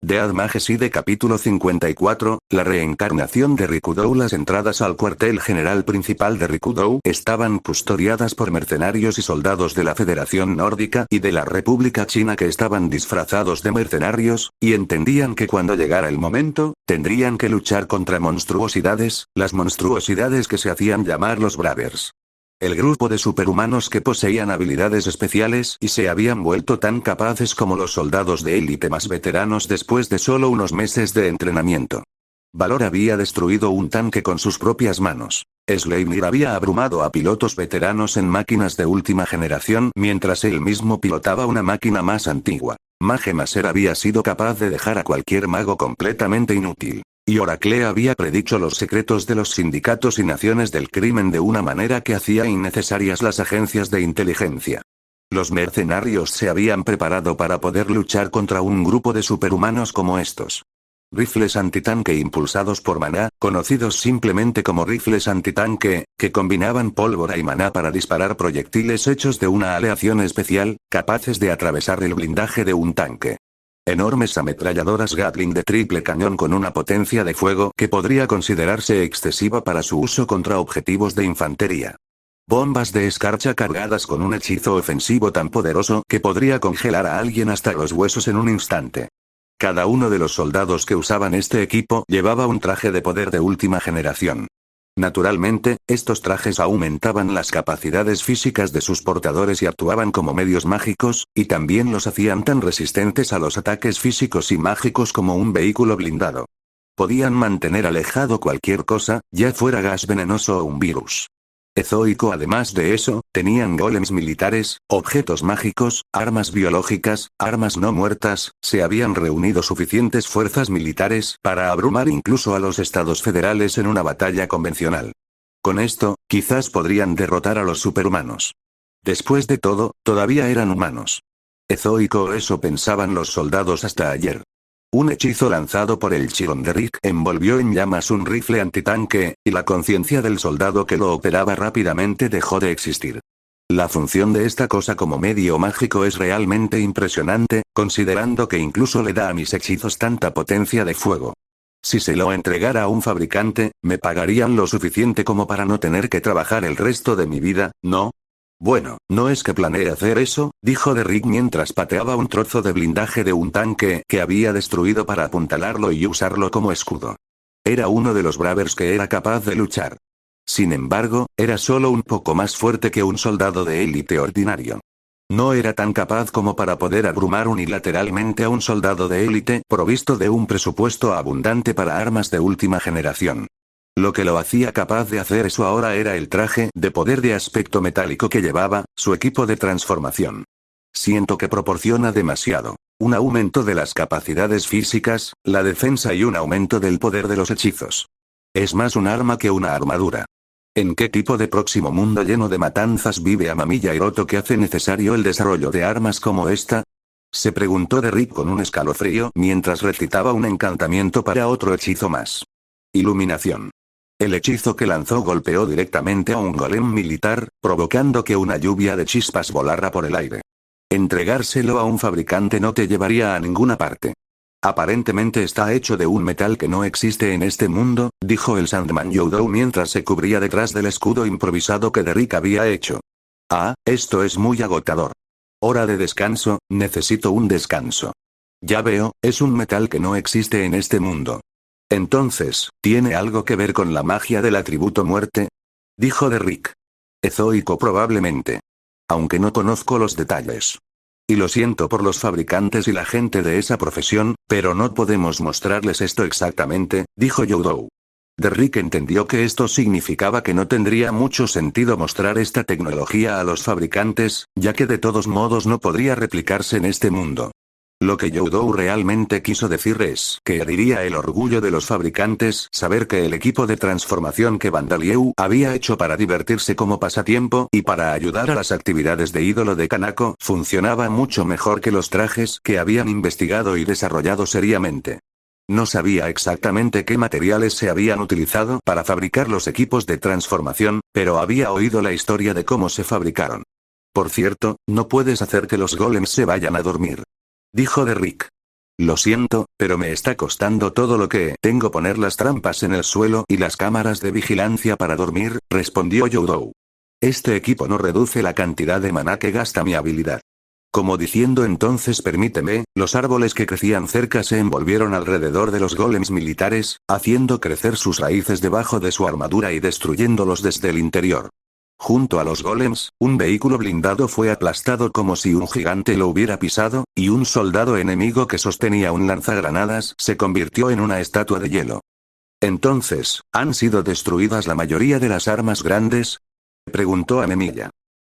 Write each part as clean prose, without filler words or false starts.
Dead Majesty capítulo 54, la reencarnación de Rikudou. Las entradas al cuartel general principal de Rikudou estaban custodiadas por mercenarios y soldados de la Federación Nórdica y de la República China que estaban disfrazados de mercenarios, y entendían que cuando llegara el momento, tendrían que luchar contra monstruosidades, las monstruosidades que se hacían llamar los Bravers. El grupo de superhumanos que poseían habilidades especiales y se habían vuelto tan capaces como los soldados de élite más veteranos después de solo unos meses de entrenamiento. Valor había destruido un tanque con sus propias manos. Sleipnir había abrumado a pilotos veteranos en máquinas de última generación mientras él mismo pilotaba una máquina más antigua. Mage Maser había sido capaz de dejar a cualquier mago completamente inútil. Y Oracle había predicho los secretos de los sindicatos y naciones del crimen de una manera que hacía innecesarias las agencias de inteligencia. Los mercenarios se habían preparado para poder luchar contra un grupo de superhumanos como estos. Rifles antitanque impulsados por maná, conocidos simplemente como rifles antitanque, que combinaban pólvora y maná para disparar proyectiles hechos de una aleación especial, capaces de atravesar el blindaje de un tanque. Enormes ametralladoras Gatling de triple cañón con una potencia de fuego que podría considerarse excesiva para su uso contra objetivos de infantería. Bombas de escarcha cargadas con un hechizo ofensivo tan poderoso que podría congelar a alguien hasta los huesos en un instante. Cada uno de los soldados que usaban este equipo llevaba un traje de poder de última generación. Naturalmente, estos trajes aumentaban las capacidades físicas de sus portadores y actuaban como medios mágicos, y también los hacían tan resistentes a los ataques físicos y mágicos como un vehículo blindado. Podían mantener alejado cualquier cosa, ya fuera gas venenoso o un virus. Ezoico. Además de eso, tenían golems militares, objetos mágicos, armas biológicas, armas no muertas, se habían reunido suficientes fuerzas militares para abrumar incluso a los estados federales en una batalla convencional. Con esto, quizás podrían derrotar a los superhumanos. Después de todo, todavía eran humanos. Ezoico. Eso pensaban los soldados hasta ayer. Un hechizo lanzado por el Chiron de Rick envolvió en llamas un rifle antitanque, y la conciencia del soldado que lo operaba rápidamente dejó de existir. La función de esta cosa como medio mágico es realmente impresionante, considerando que incluso le da a mis hechizos tanta potencia de fuego. Si se lo entregara a un fabricante, me pagarían lo suficiente como para no tener que trabajar el resto de mi vida, ¿no? Bueno, no es que planee hacer eso, dijo Derrick mientras pateaba un trozo de blindaje de un tanque que había destruido para apuntalarlo y usarlo como escudo. Era uno de los Bravers que era capaz de luchar. Sin embargo, era solo un poco más fuerte que un soldado de élite ordinario. No era tan capaz como para poder abrumar unilateralmente a un soldado de élite provisto de un presupuesto abundante para armas de última generación. Lo que lo hacía capaz de hacer eso ahora era el traje de poder de aspecto metálico que llevaba, su equipo de transformación. Siento que proporciona demasiado. Un aumento de las capacidades físicas, la defensa y un aumento del poder de los hechizos. Es más un arma que una armadura. ¿En qué tipo de próximo mundo lleno de matanzas vive Amamiya Hiroto que hace necesario el desarrollo de armas como esta? Se preguntó Derrick con un escalofrío mientras recitaba un encantamiento para otro hechizo más. Iluminación. El hechizo que lanzó golpeó directamente a un golem militar, provocando que una lluvia de chispas volara por el aire. Entregárselo a un fabricante no te llevaría a ninguna parte. Aparentemente está hecho de un metal que no existe en este mundo, dijo el Sandman Youdou mientras se cubría detrás del escudo improvisado que Derrick había hecho. Ah, esto es muy agotador. Hora de descanso, necesito un descanso. Ya veo, es un metal que no existe en este mundo. Entonces, ¿tiene algo que ver con la magia del atributo muerte? Dijo Derrick. Ezoico probablemente. Aunque no conozco los detalles. Y lo siento por los fabricantes y la gente de esa profesión, pero no podemos mostrarles esto exactamente, dijo Youdou. Derrick entendió que esto significaba que no tendría mucho sentido mostrar esta tecnología a los fabricantes, ya que de todos modos no podría replicarse en este mundo. Lo que Youdou realmente quiso decir es que heriría el orgullo de los fabricantes saber que el equipo de transformación que Vandalieu había hecho para divertirse como pasatiempo y para ayudar a las actividades de ídolo de Kanako funcionaba mucho mejor que los trajes que habían investigado y desarrollado seriamente. No sabía exactamente qué materiales se habían utilizado para fabricar los equipos de transformación, pero había oído la historia de cómo se fabricaron. Por cierto, no puedes hacer que los golems se vayan a dormir. Dijo Derrick. Lo siento, pero me está costando todo lo que tengo poner las trampas en el suelo y las cámaras de vigilancia para dormir, respondió Youdou. Este equipo no reduce la cantidad de maná que gasta mi habilidad. Como diciendo entonces permíteme, los árboles que crecían cerca se envolvieron alrededor de los golems militares, haciendo crecer sus raíces debajo de su armadura y destruyéndolos desde el interior. Junto a los golems, un vehículo blindado fue aplastado como si un gigante lo hubiera pisado, y un soldado enemigo que sostenía un lanzagranadas se convirtió en una estatua de hielo. Entonces, ¿han sido destruidas la mayoría de las armas grandes?, preguntó Amemiya.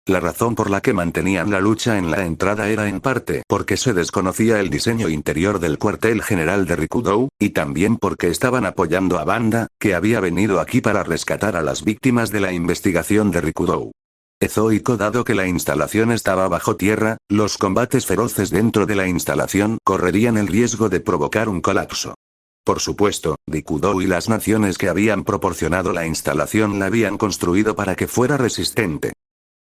La razón por la que mantenían la lucha en la entrada era en parte porque se desconocía el diseño interior del cuartel general de Rikudou, y también porque estaban apoyando a Banda, que había venido aquí para rescatar a las víctimas de la investigación de Rikudou. Ezoico, dado que la instalación estaba bajo tierra, los combates feroces dentro de la instalación correrían el riesgo de provocar un colapso. Por supuesto, Rikudou y las naciones que habían proporcionado la instalación la habían construido para que fuera resistente.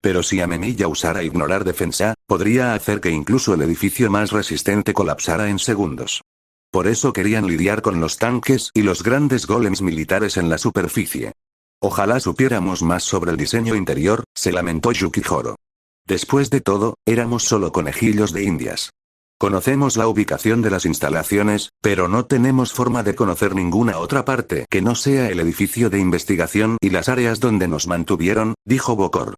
Pero si Amemiya usara ignorar defensa, podría hacer que incluso el edificio más resistente colapsara en segundos. Por eso querían lidiar con los tanques y los grandes golems militares en la superficie. Ojalá supiéramos más sobre el diseño interior, se lamentó Yukihiro. Después de todo, éramos solo conejillos de indias. Conocemos la ubicación de las instalaciones, pero no tenemos forma de conocer ninguna otra parte que no sea el edificio de investigación y las áreas donde nos mantuvieron, dijo Bokor.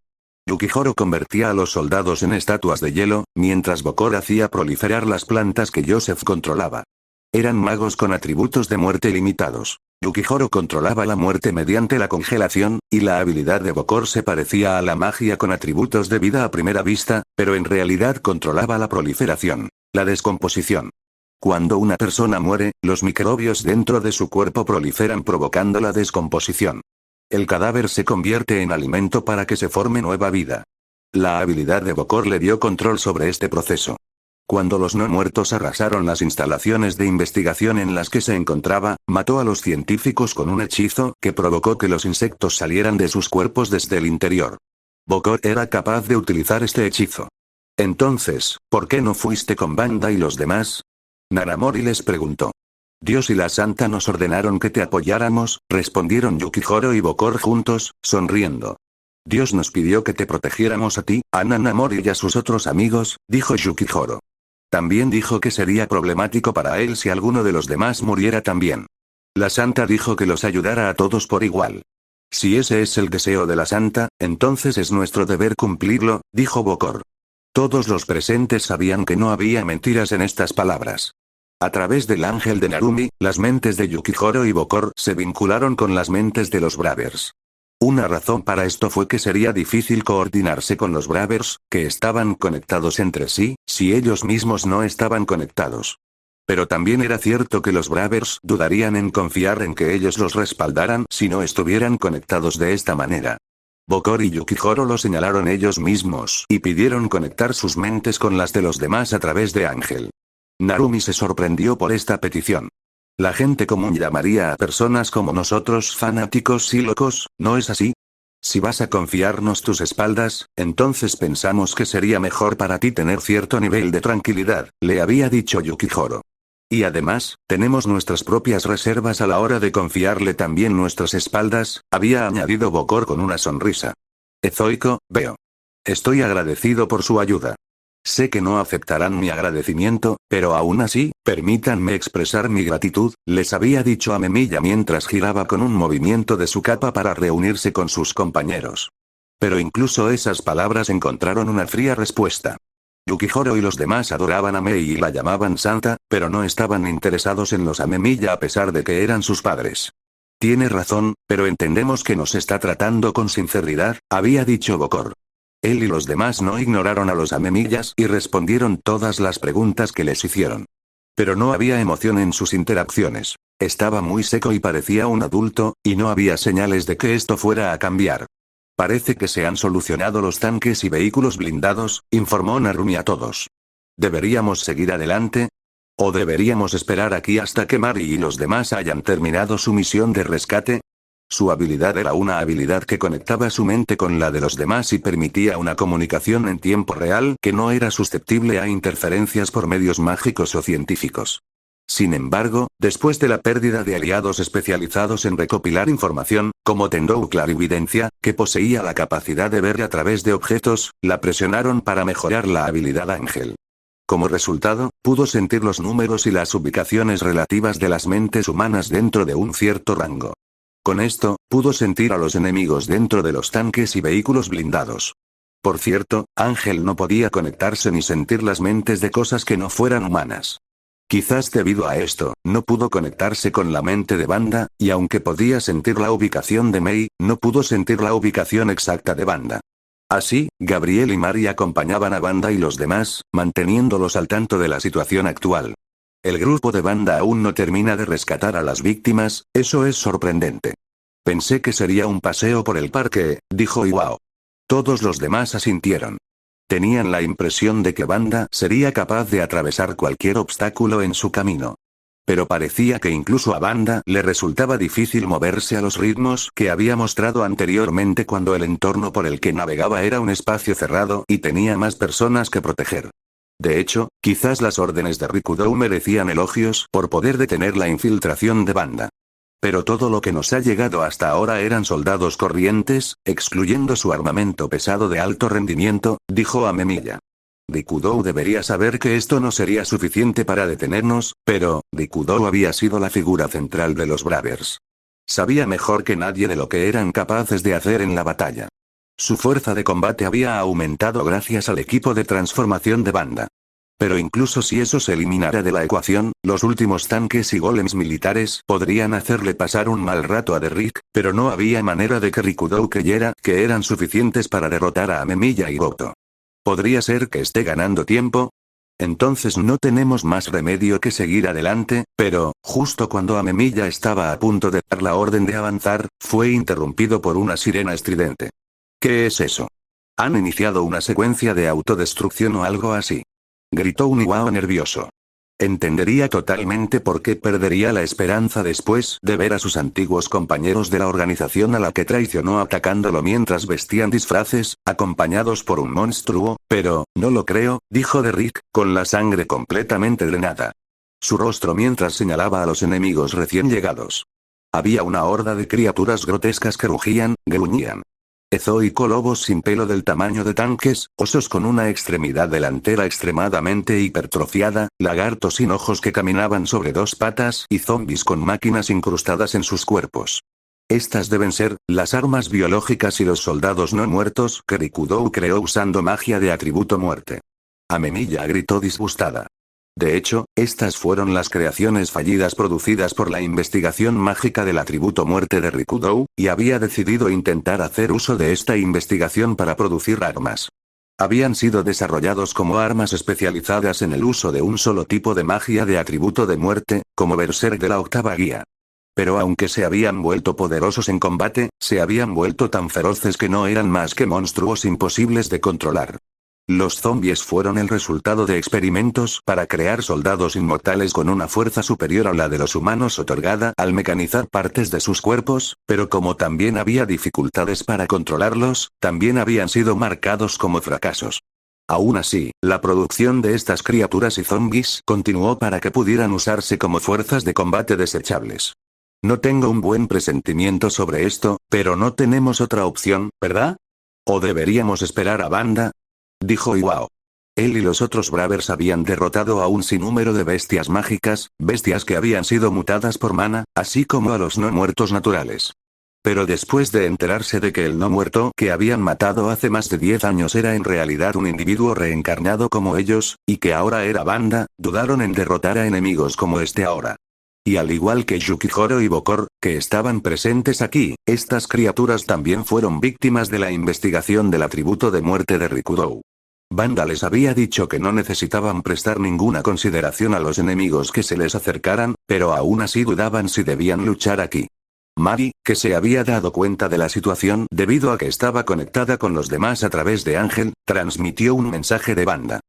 Yukihiro convertía a los soldados en estatuas de hielo, mientras Bokor hacía proliferar las plantas que Joseph controlaba. Eran magos con atributos de muerte limitados. Yukihiro controlaba la muerte mediante la congelación, y la habilidad de Bokor se parecía a la magia con atributos de vida a primera vista, pero en realidad controlaba la proliferación, la descomposición. Cuando una persona muere, los microbios dentro de su cuerpo proliferan provocando la descomposición. El cadáver se convierte en alimento para que se forme nueva vida. La habilidad de Bokor le dio control sobre este proceso. Cuando los no muertos arrasaron las instalaciones de investigación en las que se encontraba, mató a los científicos con un hechizo que provocó que los insectos salieran de sus cuerpos desde el interior. Bokor era capaz de utilizar este hechizo. Entonces, ¿por qué no fuiste con Banda y los demás?, Naramori les preguntó. Dios y la Santa nos ordenaron que te apoyáramos, respondieron Yukihiro y Bokor juntos, sonriendo. Dios nos pidió que te protegiéramos a ti, a Naramori y a sus otros amigos, dijo Yukihiro. También dijo que sería problemático para él si alguno de los demás muriera también. La Santa dijo que los ayudara a todos por igual. Si ese es el deseo de la Santa, entonces es nuestro deber cumplirlo, dijo Bokor. Todos los presentes sabían que no había mentiras en estas palabras. A través del ángel de Narumi, las mentes de Yukihiro y Bokor se vincularon con las mentes de los Bravers. Una razón para esto fue que sería difícil coordinarse con los Bravers, que estaban conectados entre sí, si ellos mismos no estaban conectados. Pero también era cierto que los Bravers dudarían en confiar en que ellos los respaldaran si no estuvieran conectados de esta manera. Bokor y Yukihiro lo señalaron ellos mismos y pidieron conectar sus mentes con las de los demás a través de Ángel. Narumi se sorprendió por esta petición. La gente común llamaría a personas como nosotros fanáticos y locos, ¿no es así? Si vas a confiarnos tus espaldas, entonces pensamos que sería mejor para ti tener cierto nivel de tranquilidad, le había dicho Yukihiro. Y además, tenemos nuestras propias reservas a la hora de confiarle también nuestras espaldas, había añadido Bokor con una sonrisa. Ezoico, veo. Estoy agradecido por su ayuda. Sé que no aceptarán mi agradecimiento, pero aún así, permítanme expresar mi gratitud, les había dicho Amemiya mientras giraba con un movimiento de su capa para reunirse con sus compañeros. Pero incluso esas palabras encontraron una fría respuesta. Yukihiro y los demás adoraban a Mei y la llamaban Santa, pero no estaban interesados en los Amemiya a pesar de que eran sus padres. Tiene razón, pero entendemos que nos está tratando con sinceridad, había dicho Bokor. Él y los demás no ignoraron a los Amemiyas y respondieron todas las preguntas que les hicieron. Pero no había emoción en sus interacciones. Estaba muy seco y parecía un adulto, y no había señales de que esto fuera a cambiar. Parece que se han solucionado los tanques y vehículos blindados, informó Narumi a todos. ¿Deberíamos seguir adelante? ¿O deberíamos esperar aquí hasta que Mari y los demás hayan terminado su misión de rescate? Su habilidad era una habilidad que conectaba su mente con la de los demás y permitía una comunicación en tiempo real que no era susceptible a interferencias por medios mágicos o científicos. Sin embargo, después de la pérdida de aliados especializados en recopilar información, como Tendou Clarividencia, que poseía la capacidad de ver a través de objetos, la presionaron para mejorar la habilidad Ángel. Como resultado, pudo sentir los números y las ubicaciones relativas de las mentes humanas dentro de un cierto rango. Con esto, pudo sentir a los enemigos dentro de los tanques y vehículos blindados. Por cierto, Ángel no podía conectarse ni sentir las mentes de cosas que no fueran humanas. Quizás debido a esto, no pudo conectarse con la mente de Wanda, y aunque podía sentir la ubicación de Mei, no pudo sentir la ubicación exacta de Wanda. Así, Gabriel y Mari acompañaban a Wanda y los demás, manteniéndolos al tanto de la situación actual. El grupo de Wanda aún no termina de rescatar a las víctimas, eso es sorprendente. Pensé que sería un paseo por el parque, dijo Iwao. Todos los demás asintieron. Tenían la impresión de que Wanda sería capaz de atravesar cualquier obstáculo en su camino. Pero parecía que incluso a Wanda le resultaba difícil moverse a los ritmos que había mostrado anteriormente cuando el entorno por el que navegaba era un espacio cerrado y tenía más personas que proteger. De hecho, quizás las órdenes de Rikudou merecían elogios por poder detener la infiltración de Wanda. Pero todo lo que nos ha llegado hasta ahora eran soldados corrientes, excluyendo su armamento pesado de alto rendimiento, dijo Amemiya. Rikudou debería saber que esto no sería suficiente para detenernos, pero, Rikudou había sido la figura central de los Bravers. Sabía mejor que nadie de lo que eran capaces de hacer en la batalla. Su fuerza de combate había aumentado gracias al equipo de transformación de Wanda. Pero incluso si eso se eliminara de la ecuación, los últimos tanques y golems militares podrían hacerle pasar un mal rato a Derrick, pero no había manera de que Rikudou creyera que eran suficientes para derrotar a Amemiya y Goto. ¿Podría ser que esté ganando tiempo? Entonces no tenemos más remedio que seguir adelante, pero, justo cuando Amemiya estaba a punto de dar la orden de avanzar, fue interrumpido por una sirena estridente. ¿Qué es eso? Han iniciado una secuencia de autodestrucción o algo así. Gritó un Iwao nervioso. Entendería totalmente por qué perdería la esperanza después de ver a sus antiguos compañeros de la organización a la que traicionó atacándolo mientras vestían disfraces, acompañados por un monstruo, pero, no lo creo, dijo Derrick, con la sangre completamente drenada. Su rostro mientras señalaba a los enemigos recién llegados. Había una horda de criaturas grotescas que rugían, gruñían. Ezoico lobos sin pelo del tamaño de tanques, osos con una extremidad delantera extremadamente hipertrofiada, lagartos sin ojos que caminaban sobre dos patas y zombis con máquinas incrustadas en sus cuerpos. Estas deben ser las armas biológicas y los soldados no muertos que Rikudou creó usando magia de atributo muerte. Amemiya gritó disgustada. De hecho, estas fueron las creaciones fallidas producidas por la investigación mágica del atributo muerte de Rikudou, y había decidido intentar hacer uso de esta investigación para producir armas. Habían sido desarrollados como armas especializadas en el uso de un solo tipo de magia de atributo de muerte, como Berserk de la octava guía. Pero aunque se habían vuelto poderosos en combate, se habían vuelto tan feroces que no eran más que monstruos imposibles de controlar. Los zombies fueron el resultado de experimentos para crear soldados inmortales con una fuerza superior a la de los humanos otorgada al mecanizar partes de sus cuerpos, pero como también había dificultades para controlarlos, también habían sido marcados como fracasos. Aún así, la producción de estas criaturas y zombies continuó para que pudieran usarse como fuerzas de combate desechables. No tengo un buen presentimiento sobre esto, pero no tenemos otra opción, ¿verdad? ¿O deberíamos esperar a Wanda? Dijo Iwao. Él y los otros Bravers habían derrotado a un sinnúmero de bestias mágicas, bestias que habían sido mutadas por mana, así como a los no muertos naturales. Pero después de enterarse de que el no muerto que habían matado hace más de 10 años era en realidad un individuo reencarnado como ellos, y que ahora era Wanda, dudaron en derrotar a enemigos como este ahora. Y al igual que Yukihiro y Bokor, que estaban presentes aquí, estas criaturas también fueron víctimas de la investigación del atributo de muerte de Rikudou. Wanda les había dicho que no necesitaban prestar ninguna consideración a los enemigos que se les acercaran, pero aún así dudaban si debían luchar aquí. Mari, que se había dado cuenta de la situación debido a que estaba conectada con los demás a través de Ángel, transmitió un mensaje de Wanda.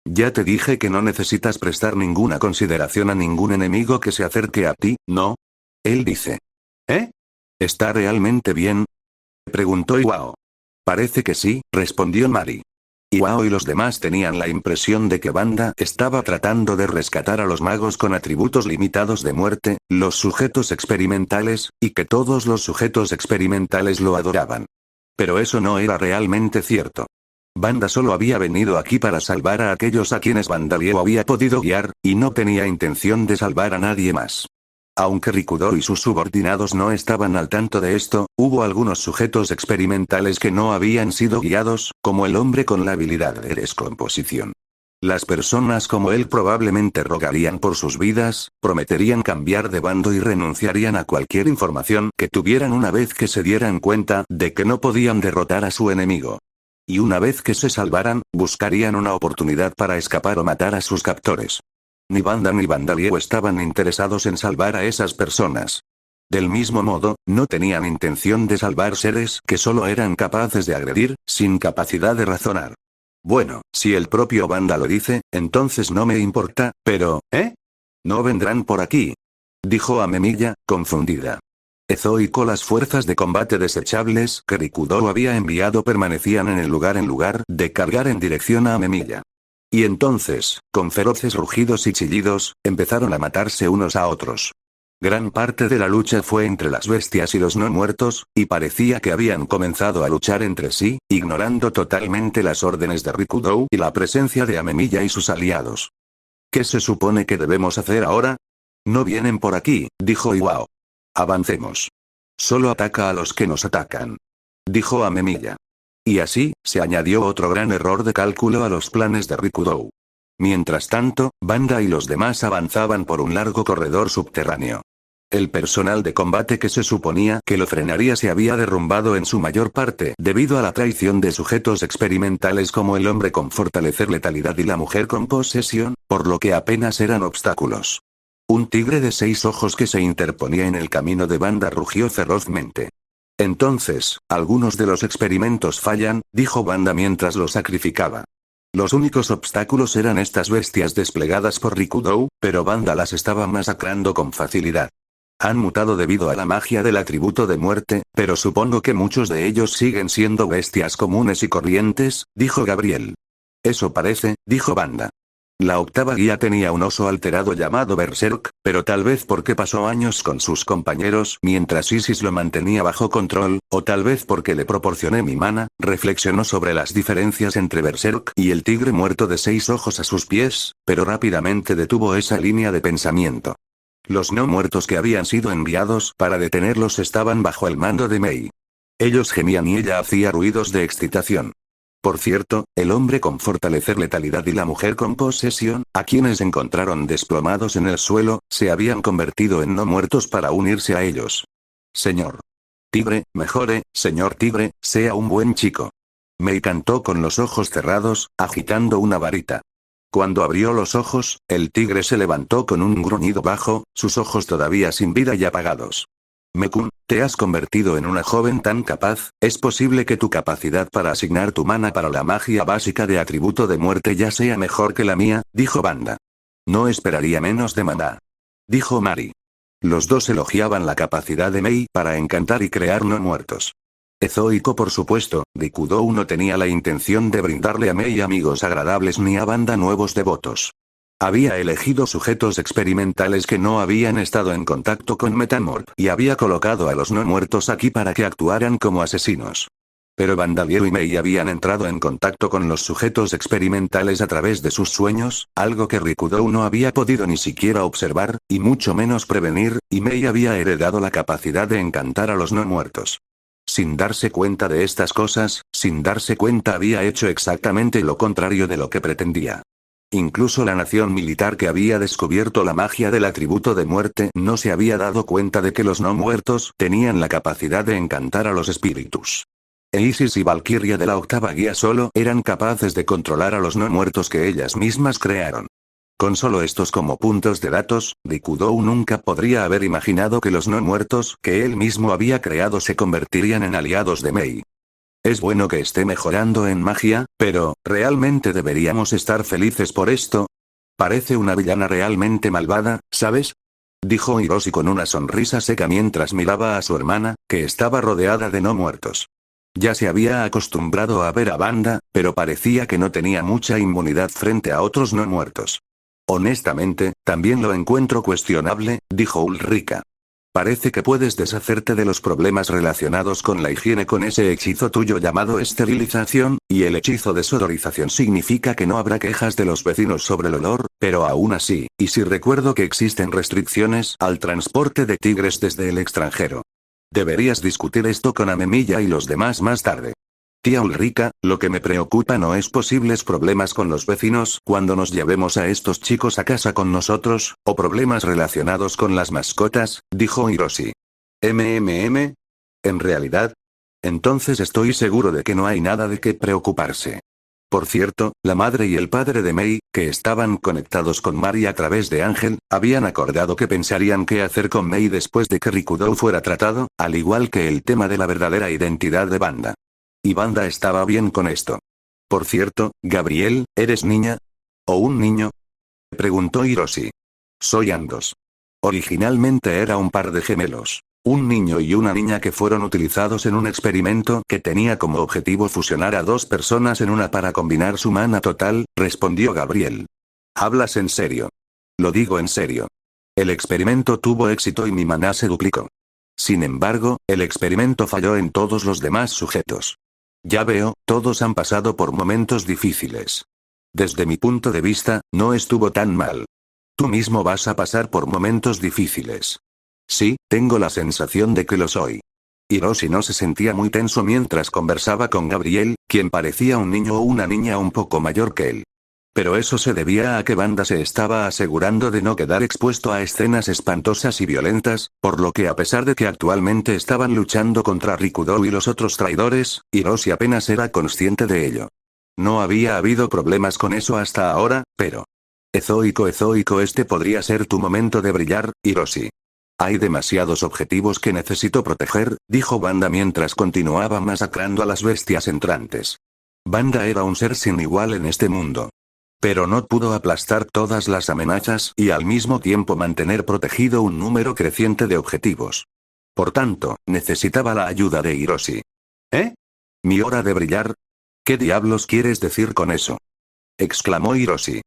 Ya te dije que no necesitas prestar ninguna consideración a ningún enemigo que se acerque a ti, ¿no? Él dice. ¿Eh? ¿Está realmente bien? Preguntó Iwao. Parece que sí, respondió Mari. Iwao y los demás tenían la impresión de que Banda estaba tratando de rescatar a los magos con atributos limitados de muerte, los sujetos experimentales, y que todos los sujetos experimentales lo adoraban. Pero eso no era realmente cierto. Banda solo había venido aquí para salvar a aquellos a quienes Bandalieo había podido guiar, y no tenía intención de salvar a nadie más. Aunque Rikudo y sus subordinados no estaban al tanto de esto, hubo algunos sujetos experimentales que no habían sido guiados, como el hombre con la habilidad de descomposición. Las personas como él probablemente rogarían por sus vidas, prometerían cambiar de bando y renunciarían a cualquier información que tuvieran una vez que se dieran cuenta de que no podían derrotar a su enemigo. Y una vez que se salvaran, buscarían una oportunidad para escapar o matar a sus captores. Ni Banda ni Bandalieo estaban interesados en salvar a esas personas. Del mismo modo, no tenían intención de salvar seres que solo eran capaces de agredir, sin capacidad de razonar. Bueno, si el propio Banda lo dice, entonces no me importa, pero, ¿eh? No vendrán por aquí, dijo Amemiya, confundida. Ezo y con las fuerzas de combate desechables que Rikudo había enviado permanecían en lugar de cargar en dirección a Amemiya. Y entonces, con feroces rugidos y chillidos, empezaron a matarse unos a otros. Gran parte de la lucha fue entre las bestias y los no muertos, y parecía que habían comenzado a luchar entre sí, ignorando totalmente las órdenes de Rikudo y la presencia de Amemiya y sus aliados. ¿Qué se supone que debemos hacer ahora? No vienen por aquí, dijo Iwao. Avancemos. Solo ataca a los que nos atacan, dijo Amemiya. Y así, se añadió otro gran error de cálculo a los planes de Rikudo. Mientras tanto, Banda y los demás avanzaban por un largo corredor subterráneo. El personal de combate que se suponía que lo frenaría se había derrumbado en su mayor parte debido a la traición de sujetos experimentales como el hombre con fortalecer letalidad y la mujer con posesión, por lo que apenas eran obstáculos. Un tigre de 6 ojos que se interponía en el camino de Banda rugió ferozmente. Entonces, algunos de los experimentos fallan, dijo Banda mientras lo sacrificaba. Los únicos obstáculos eran estas bestias desplegadas por Rikudo, pero Banda las estaba masacrando con facilidad. Han mutado debido a la magia del atributo de muerte, pero supongo que muchos de ellos siguen siendo bestias comunes y corrientes, dijo Gabriel. Eso parece, dijo Banda. La octava guía tenía un oso alterado llamado Berserk, pero tal vez porque pasó años con sus compañeros mientras Isis lo mantenía bajo control, o tal vez porque le proporcioné mi mana, reflexionó sobre las diferencias entre Berserk y el tigre muerto de 6 ojos a sus pies, pero rápidamente detuvo esa línea de pensamiento. Los no muertos que habían sido enviados para detenerlos estaban bajo el mando de Mei. Ellos gemían y ella hacía ruidos de excitación. Por cierto, el hombre con fortalecer letalidad y la mujer con posesión, a quienes encontraron desplomados en el suelo, se habían convertido en no muertos para unirse a ellos. Señor Tigre, mejore, señor Tigre, sea un buen chico. Mei cantó con los ojos cerrados, agitando una varita. Cuando abrió los ojos, el tigre se levantó con un gruñido bajo, sus ojos todavía sin vida y apagados. Mekun, te has convertido en una joven tan capaz, es posible que tu capacidad para asignar tu mana para la magia básica de atributo de muerte ya sea mejor que la mía, dijo Banda. No esperaría menos de maná, dijo Mari. Los dos elogiaban la capacidad de Mei para encantar y crear no muertos. Ezoico por supuesto, Rikudo no tenía la intención de brindarle a Mei amigos agradables ni a Banda nuevos devotos. Había elegido sujetos experimentales que no habían estado en contacto con Metamorph y había colocado a los no muertos aquí para que actuaran como asesinos. Pero Bandaliero y Mei habían entrado en contacto con los sujetos experimentales a través de sus sueños, algo que Rikudo no había podido ni siquiera observar, y mucho menos prevenir, y Mei había heredado la capacidad de encantar a los no muertos. Sin darse cuenta de estas cosas, sin darse cuenta había hecho exactamente lo contrario de lo que pretendía. Incluso la nación militar que había descubierto la magia del atributo de muerte no se había dado cuenta de que los no muertos tenían la capacidad de encantar a los espíritus. Isis y Valkyria de la octava guía solo eran capaces de controlar a los no muertos que ellas mismas crearon. Con solo estos como puntos de datos, Rikudo nunca podría haber imaginado que los no muertos que él mismo había creado se convertirían en aliados de Mei. Es bueno que esté mejorando en magia, pero, ¿realmente deberíamos estar felices por esto? Parece una villana realmente malvada, ¿sabes? Dijo Hiroshi con una sonrisa seca mientras miraba a su hermana, que estaba rodeada de no muertos. Ya se había acostumbrado a ver a Wanda, pero parecía que no tenía mucha inmunidad frente a otros no muertos. Honestamente, también lo encuentro cuestionable, dijo Ulrika. Parece que puedes deshacerte de los problemas relacionados con la higiene con ese hechizo tuyo llamado esterilización, y el hechizo de sodorización significa que no habrá quejas de los vecinos sobre el olor, pero aún así, y si recuerdo que existen restricciones al transporte de tigres desde el extranjero. Deberías discutir esto con Amemilla y los demás más tarde. Tía Ulrika, lo que me preocupa no es posibles problemas con los vecinos cuando nos llevemos a estos chicos a casa con nosotros, o problemas relacionados con las mascotas, dijo Hiroshi. En realidad. Entonces estoy seguro de que no hay nada de qué preocuparse. Por cierto, la madre y el padre de Mei, que estaban conectados con Mari a través de Ángel, habían acordado que pensarían qué hacer con Mei después de que Rikudou fuera tratado, al igual que el tema de la verdadera identidad de Wanda. Y Wanda estaba bien con esto. Por cierto, Gabriel, ¿eres niña? ¿O un niño? Preguntó Hiroshi. Soy ambos. Originalmente era un par de gemelos. Un niño y una niña que fueron utilizados en un experimento que tenía como objetivo fusionar a dos personas en una para combinar su mana total, respondió Gabriel. ¿Hablas en serio? Lo digo en serio. El experimento tuvo éxito y mi maná se duplicó. Sin embargo, el experimento falló en todos los demás sujetos. Ya veo, todos han pasado por momentos difíciles. Desde mi punto de vista, no estuvo tan mal. Tú mismo vas a pasar por momentos difíciles. Sí, tengo la sensación de que lo soy. Hiroshi no se sentía muy tenso mientras conversaba con Gabriel, quien parecía un niño o una niña un poco mayor que él. Pero eso se debía a que Wanda se estaba asegurando de no quedar expuesto a escenas espantosas y violentas, por lo que a pesar de que actualmente estaban luchando contra Rikudou y los otros traidores, Hiroshi apenas era consciente de ello. No había habido problemas con eso hasta ahora, pero... Ezoico, este podría ser tu momento de brillar, Hiroshi. Hay demasiados objetivos que necesito proteger, dijo Wanda mientras continuaba masacrando a las bestias entrantes. Wanda era un ser sin igual en este mundo. Pero no pudo aplastar todas las amenazas y al mismo tiempo mantener protegido un número creciente de objetivos. Por tanto, necesitaba la ayuda de Hiroshi. ¿Eh? ¿Mi hora de brillar? ¿Qué diablos quieres decir con eso? Exclamó Hiroshi.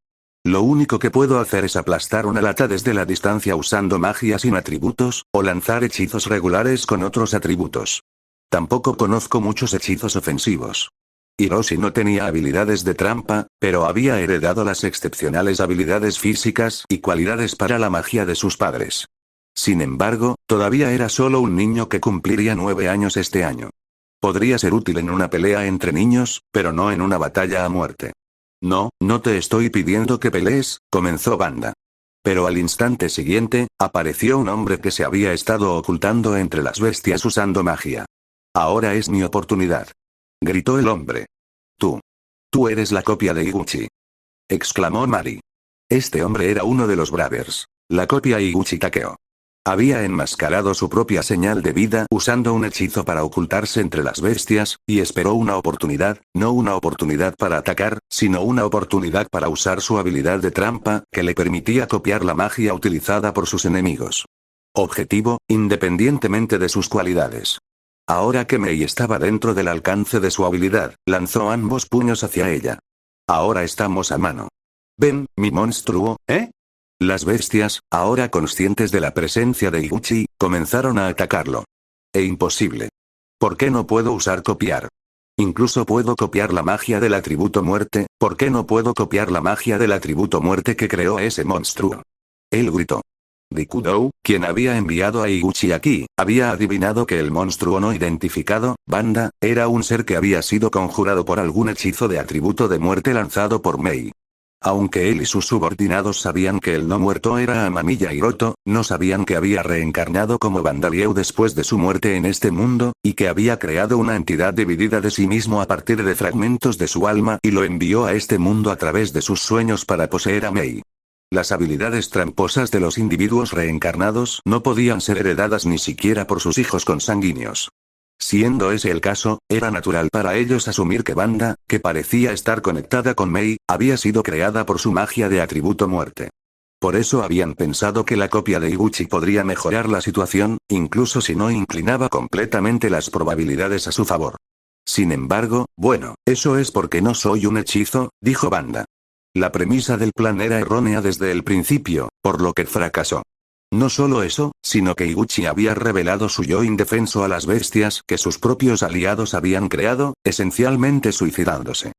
Lo único que puedo hacer es aplastar una lata desde la distancia usando magia sin atributos, o lanzar hechizos regulares con otros atributos. Tampoco conozco muchos hechizos ofensivos. Hiroshi no tenía habilidades de trampa, pero había heredado las excepcionales habilidades físicas y cualidades para la magia de sus padres. Sin embargo, todavía era solo un niño que cumpliría 9 años este año. Podría ser útil en una pelea entre niños, pero no en una batalla a muerte. No, no te estoy pidiendo que pelees, comenzó Wanda. Pero al instante siguiente, apareció un hombre que se había estado ocultando entre las bestias usando magia. Ahora es mi oportunidad. Gritó el hombre. Tú eres la copia de Higuchi. Exclamó Mari. Este hombre era uno de los Brothers. La copia Higuchi Takeo. Había enmascarado su propia señal de vida usando un hechizo para ocultarse entre las bestias, y esperó una oportunidad, no una oportunidad para atacar, sino una oportunidad para usar su habilidad de trampa, que le permitía copiar la magia utilizada por sus enemigos. Objetivo, independientemente de sus cualidades. Ahora que Mei estaba dentro del alcance de su habilidad, lanzó ambos puños hacia ella. Ahora estamos a mano. Ven, mi monstruo, ¿eh? Las bestias, ahora conscientes de la presencia de Higuchi, comenzaron a atacarlo. Imposible. ¿Por qué no puedo usar copiar? Incluso puedo copiar la magia del atributo muerte, ¿por qué no puedo copiar la magia del atributo muerte que creó ese monstruo? Él gritó. Rikudou, quien había enviado a Higuchi aquí, había adivinado que el monstruo no identificado, Wanda, era un ser que había sido conjurado por algún hechizo de atributo de muerte lanzado por Mei. Aunque él y sus subordinados sabían que el no muerto era Amamiya Hiroto, no sabían que había reencarnado como Vandalieu después de su muerte en este mundo, y que había creado una entidad dividida de sí mismo a partir de fragmentos de su alma y lo envió a este mundo a través de sus sueños para poseer a Mei. Las habilidades tramposas de los individuos reencarnados no podían ser heredadas ni siquiera por sus hijos consanguíneos. Siendo ese el caso, era natural para ellos asumir que Wanda, que parecía estar conectada con Mei, había sido creada por su magia de atributo muerte. Por eso habían pensado que la copia de Higuchi podría mejorar la situación, incluso si no inclinaba completamente las probabilidades a su favor. Sin embargo, bueno, eso es porque no soy un hechizo, dijo Banda. La premisa del plan era errónea desde el principio, por lo que fracasó. No solo eso, sino que Iguchi había revelado su yo indefenso a las bestias que sus propios aliados habían creado, esencialmente suicidándose.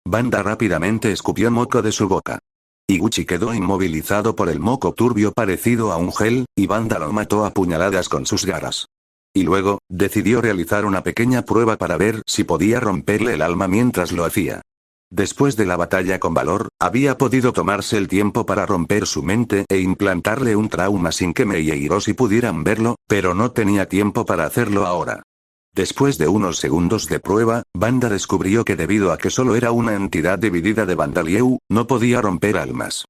Banda rápidamente escupió moco de su boca. Iguchi quedó inmovilizado por el moco turbio parecido a un gel, y Banda lo mató a puñaladas con sus garras. Y luego, decidió realizar una pequeña prueba para ver si podía romperle el alma mientras lo hacía. Después de la batalla con valor, había podido tomarse el tiempo para romper su mente e implantarle un trauma sin que Mei e Hiroshi pudieran verlo, pero no tenía tiempo para hacerlo ahora. Después de unos segundos de prueba, Banda descubrió que debido a que solo era una entidad dividida de Bandalieu, no podía romper almas.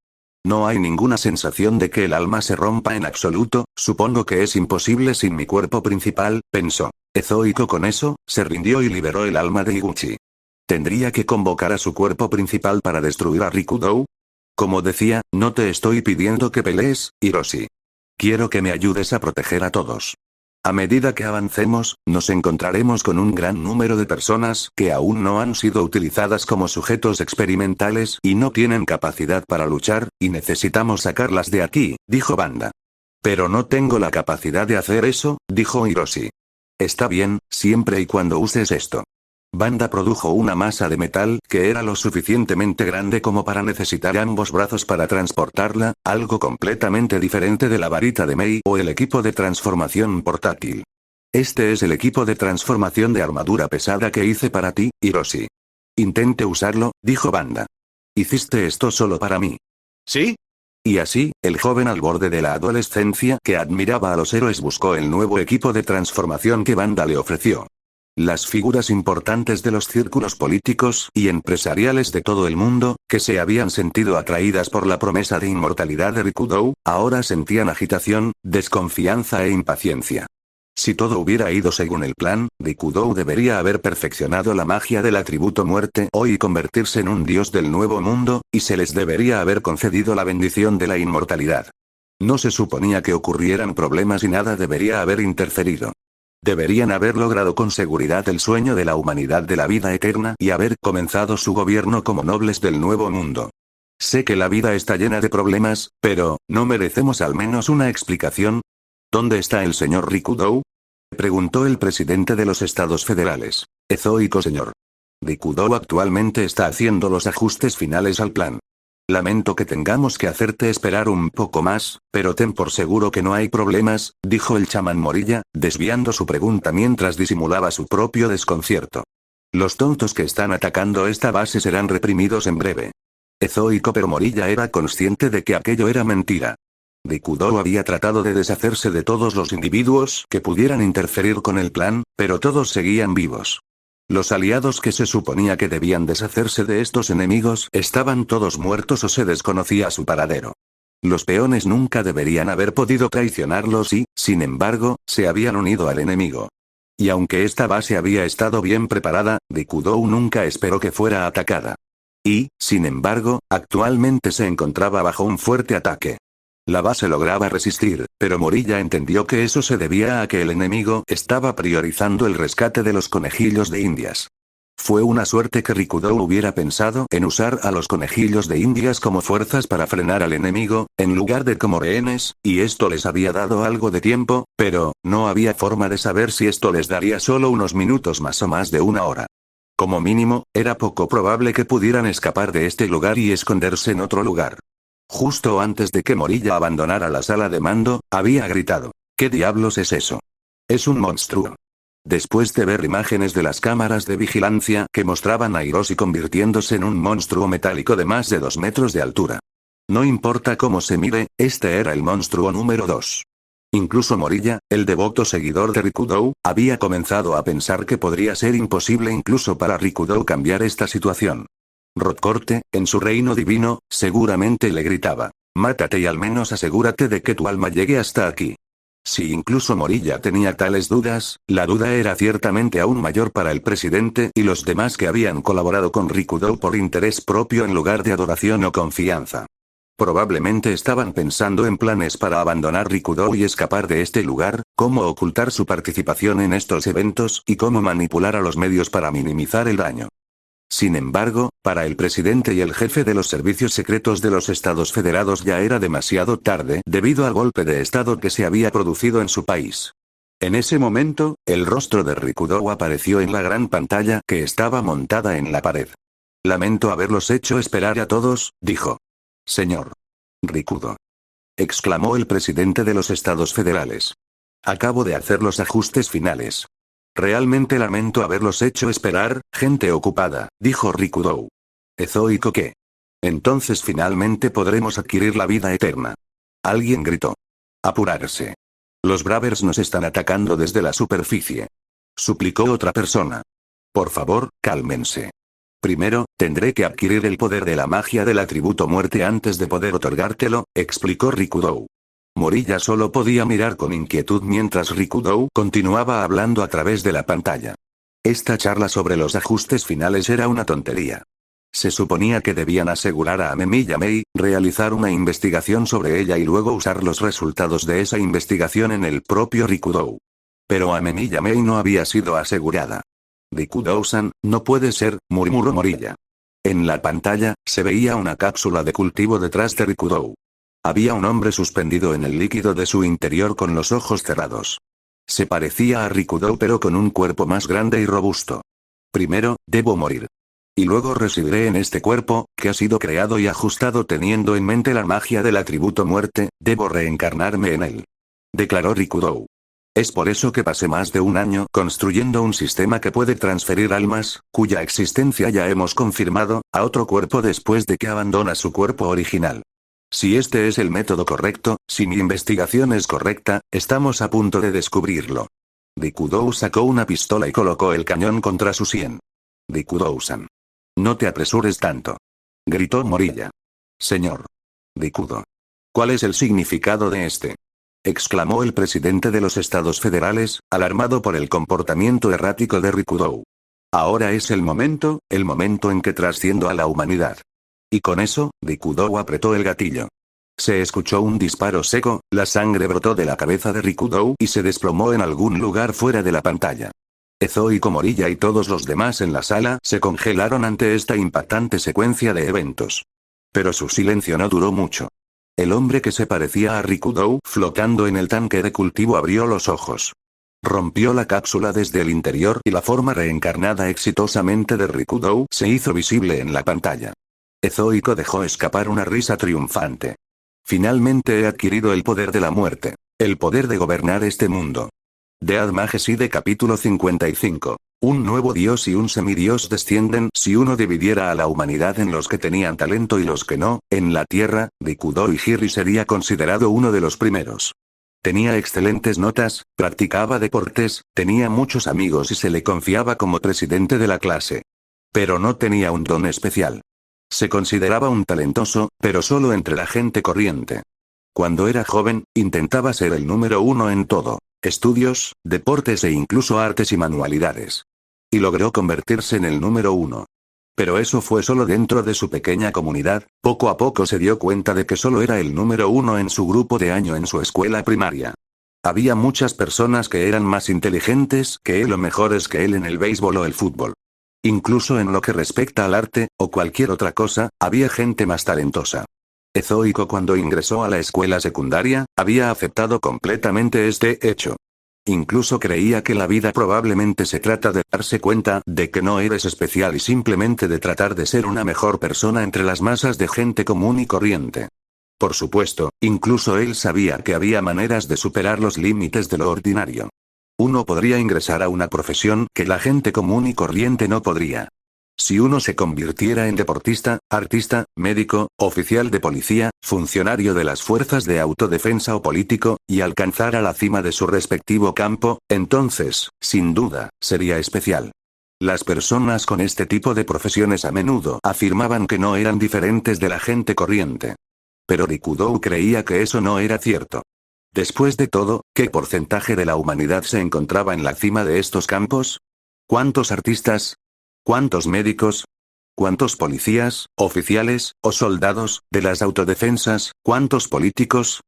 No hay ninguna sensación de que el alma se rompa en absoluto, supongo que es imposible sin mi cuerpo principal, pensó. Ezoico con eso, se rindió y liberó el alma de Iguchi. ¿Tendría que convocar a su cuerpo principal para destruir a Rikudou? Como decía, no te estoy pidiendo que pelees, Hiroshi. Quiero que me ayudes a proteger a todos. A medida que avancemos, nos encontraremos con un gran número de personas que aún no han sido utilizadas como sujetos experimentales y no tienen capacidad para luchar, y necesitamos sacarlas de aquí, dijo Banda. Pero no tengo la capacidad de hacer eso, dijo Hiroshi. Está bien, siempre y cuando uses esto. Banda produjo una masa de metal que era lo suficientemente grande como para necesitar ambos brazos para transportarla, algo completamente diferente de la varita de Mei o el equipo de transformación portátil. Este es el equipo de transformación de armadura pesada que hice para ti, Hiroshi. Intente usarlo, dijo Banda. ¿Hiciste esto solo para mí? ¿Sí? Y así, el joven al borde de la adolescencia que admiraba a los héroes buscó el nuevo equipo de transformación que Banda le ofreció. Las figuras importantes de los círculos políticos y empresariales de todo el mundo, que se habían sentido atraídas por la promesa de inmortalidad de Rikudou, ahora sentían agitación, desconfianza e impaciencia. Si todo hubiera ido según el plan, Rikudou debería haber perfeccionado la magia del atributo muerte hoy y convertirse en un dios del nuevo mundo, y se les debería haber concedido la bendición de la inmortalidad. No se suponía que ocurrieran problemas y nada debería haber interferido. Deberían haber logrado con seguridad el sueño de la humanidad de la vida eterna y haber comenzado su gobierno como nobles del nuevo mundo. Sé que la vida está llena de problemas, pero, ¿no merecemos al menos una explicación? ¿Dónde está el señor Rikudou? Preguntó el presidente de los Estados Federales. Ezoico señor. Rikudou actualmente está haciendo los ajustes finales al plan. Lamento que tengamos que hacerte esperar un poco más, pero ten por seguro que no hay problemas, dijo el chamán Morilla, desviando su pregunta mientras disimulaba su propio desconcierto. Los tontos que están atacando esta base serán reprimidos en breve. Ezoico pero Morilla era consciente de que aquello era mentira. Rikudou había tratado de deshacerse de todos los individuos que pudieran interferir con el plan, pero todos seguían vivos. Los aliados que se suponía que debían deshacerse de estos enemigos estaban todos muertos o se desconocía su paradero. Los peones nunca deberían haber podido traicionarlos y, sin embargo, se habían unido al enemigo. Y aunque esta base había estado bien preparada, Rikudou nunca esperó que fuera atacada. Y, sin embargo, actualmente se encontraba bajo un fuerte ataque. La base lograba resistir, pero Morilla entendió que eso se debía a que el enemigo estaba priorizando el rescate de los conejillos de Indias. Fue una suerte que Rikudou hubiera pensado en usar a los conejillos de Indias como fuerzas para frenar al enemigo, en lugar de como rehenes, y esto les había dado algo de tiempo, pero, no había forma de saber si esto les daría solo unos minutos más o más de una hora. Como mínimo, era poco probable que pudieran escapar de este lugar y esconderse en otro lugar. Justo antes de que Morilla abandonara la sala de mando, había gritado: ¿Qué diablos es eso? Es un monstruo. Después de ver imágenes de las cámaras de vigilancia que mostraban a Hiroshi convirtiéndose en un monstruo metálico de más de 2 metros de altura. No importa cómo se mire, este era el monstruo número 2. Incluso Morilla, el devoto seguidor de Rikudou, había comenzado a pensar que podría ser imposible incluso para Rikudou cambiar esta situación. Rodcorte, en su reino divino, seguramente le gritaba: mátate y al menos asegúrate de que tu alma llegue hasta aquí. Si incluso Morilla tenía tales dudas, la duda era ciertamente aún mayor para el presidente y los demás que habían colaborado con Rikudou por interés propio en lugar de adoración o confianza. Probablemente estaban pensando en planes para abandonar Rikudou y escapar de este lugar, cómo ocultar su participación en estos eventos y cómo manipular a los medios para minimizar el daño. Sin embargo, para el presidente y el jefe de los servicios secretos de los Estados Federados ya era demasiado tarde debido al golpe de Estado que se había producido en su país. En ese momento, el rostro de Rikudou apareció en la gran pantalla que estaba montada en la pared. Lamento haberlos hecho esperar a todos, dijo. Señor Rikudo, exclamó el presidente de los Estados Federales. Acabo de hacer los ajustes finales. Realmente lamento haberlos hecho esperar, gente ocupada, dijo Rikudou. ¿Ezoico qué? Entonces finalmente podremos adquirir la vida eterna. Alguien gritó. Apurarse. Los Bravers nos están atacando desde la superficie. Suplicó otra persona. Por favor, cálmense. Primero, tendré que adquirir el poder de la magia del atributo muerte antes de poder otorgártelo, explicó Rikudou. Morilla solo podía mirar con inquietud mientras Rikudou continuaba hablando a través de la pantalla. Esta charla sobre los ajustes finales era una tontería. Se suponía que debían asegurar a Amemi Yamei, realizar una investigación sobre ella y luego usar los resultados de esa investigación en el propio Rikudou. Pero Amemi Yamei no había sido asegurada. Rikudou-san, no puede ser, murmuró Morilla. En la pantalla, se veía una cápsula de cultivo detrás de Rikudou. Había un hombre suspendido en el líquido de su interior con los ojos cerrados. Se parecía a Rikudou pero con un cuerpo más grande y robusto. Primero, debo morir. Y luego residiré en este cuerpo, que ha sido creado y ajustado teniendo en mente la magia del atributo muerte, debo reencarnarme en él. Declaró Rikudou. Es por eso que pasé más de un año construyendo un sistema que puede transferir almas, cuya existencia ya hemos confirmado, a otro cuerpo después de que abandona su cuerpo original. Si este es el método correcto, si mi investigación es correcta, estamos a punto de descubrirlo. Rikudou sacó una pistola y colocó el cañón contra su sien. Rikudou-san. No te apresures tanto. Gritó Morilla. Señor Rikudo. ¿Cuál es el significado de este? Exclamó el presidente de los Estados Federales, alarmado por el comportamiento errático de Rikudou. Ahora es el momento en que trasciendo a la humanidad. Y con eso, Rikudou apretó el gatillo. Se escuchó un disparo seco, la sangre brotó de la cabeza de Rikudou y se desplomó en algún lugar fuera de la pantalla. Ezoico Morilla y todos los demás en la sala se congelaron ante esta impactante secuencia de eventos. Pero su silencio no duró mucho. El hombre que se parecía a Rikudou flotando en el tanque de cultivo abrió los ojos. Rompió la cápsula desde el interior y la forma reencarnada exitosamente de Rikudou se hizo visible en la pantalla. Ezoico dejó escapar una risa triunfante. Finalmente he adquirido el poder de la muerte. El poder de gobernar este mundo. Dead Majesty capítulo 55. Un nuevo dios y un semidios descienden. Si uno dividiera a la humanidad en los que tenían talento y los que no, en la tierra, Rikudou Hiri sería considerado uno de los primeros. Tenía excelentes notas, practicaba deportes, tenía muchos amigos y se le confiaba como presidente de la clase. Pero no tenía un don especial. Se consideraba un talentoso, pero solo entre la gente corriente. Cuando era joven, intentaba ser el número uno en todo. Estudios, deportes e incluso artes y manualidades. Y logró convertirse en el número uno. Pero eso fue solo dentro de su pequeña comunidad, poco a poco se dio cuenta de que solo era el número uno en su grupo de año en su escuela primaria. Había muchas personas que eran más inteligentes que él o mejores que él en el béisbol o el fútbol. Incluso en lo que respecta al arte, o cualquier otra cosa, había gente más talentosa. Ezoico cuando ingresó a la escuela secundaria, había aceptado completamente este hecho. Incluso creía que la vida probablemente se trata de darse cuenta de que no eres especial y simplemente de tratar de ser una mejor persona entre las masas de gente común y corriente. Por supuesto, incluso él sabía que había maneras de superar los límites de lo ordinario. Uno podría ingresar a una profesión que la gente común y corriente no podría. Si uno se convirtiera en deportista, artista, médico, oficial de policía, funcionario de las fuerzas de autodefensa o político, y alcanzara la cima de su respectivo campo, entonces, sin duda, sería especial. Las personas con este tipo de profesiones a menudo afirmaban que no eran diferentes de la gente corriente. Pero Rikudou creía que eso no era cierto. Después de todo, ¿qué porcentaje de la humanidad se encontraba en la cima de estos campos? ¿Cuántos artistas? ¿Cuántos médicos? ¿Cuántos policías, oficiales, o soldados, de las autodefensas, cuántos políticos?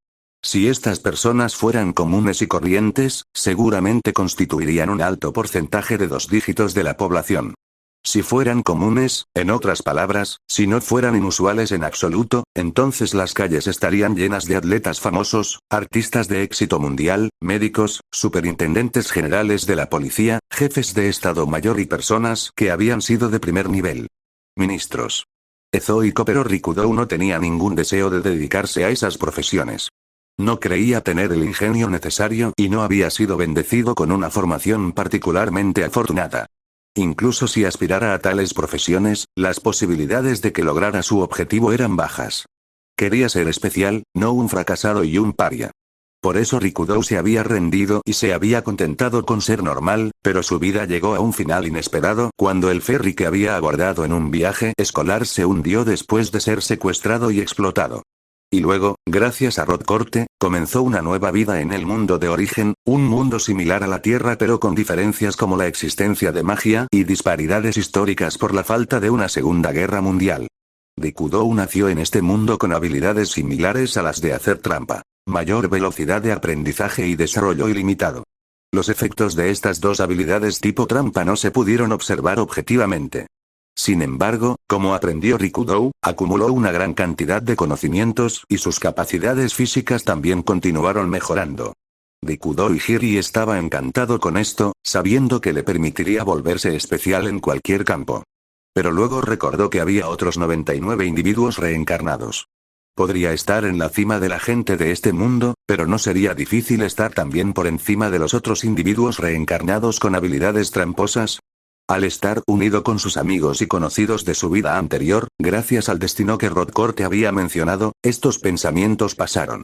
Si estas personas fueran comunes y corrientes, seguramente constituirían un alto porcentaje de 2 dígitos de la población. Si fueran comunes, en otras palabras, si no fueran inusuales en absoluto, entonces las calles estarían llenas de atletas famosos, artistas de éxito mundial, médicos, superintendentes generales de la policía, jefes de Estado Mayor y personas que habían sido de primer nivel. Ministros. Ezoico, pero Rikudou no tenía ningún deseo de dedicarse a esas profesiones. No creía tener el ingenio necesario y no había sido bendecido con una formación particularmente afortunada. Incluso si aspirara a tales profesiones, las posibilidades de que lograra su objetivo eran bajas. Quería ser especial, no un fracasado y un paria. Por eso Rikudou se había rendido y se había contentado con ser normal, pero su vida llegó a un final inesperado cuando el ferry que había abordado en un viaje escolar se hundió después de ser secuestrado y explotado. Y luego, gracias a Rod Corte, comenzó una nueva vida en el mundo de origen, un mundo similar a la Tierra pero con diferencias como la existencia de magia y disparidades históricas por la falta de una Segunda Guerra Mundial. Rikudou nació en este mundo con habilidades similares a las de hacer trampa, mayor velocidad de aprendizaje y desarrollo ilimitado. Los efectos de estas dos habilidades tipo trampa no se pudieron observar objetivamente. Sin embargo, como aprendió Rikudou, acumuló una gran cantidad de conocimientos y sus capacidades físicas también continuaron mejorando. Rikudou Hiri estaba encantado con esto, sabiendo que le permitiría volverse especial en cualquier campo. Pero luego recordó que había otros 99 individuos reencarnados. Podría estar en la cima de la gente de este mundo, pero no sería difícil estar también por encima de los otros individuos reencarnados con habilidades tramposas. Al estar unido con sus amigos y conocidos de su vida anterior, gracias al destino que Rod Corte había mencionado, estos pensamientos pasaron.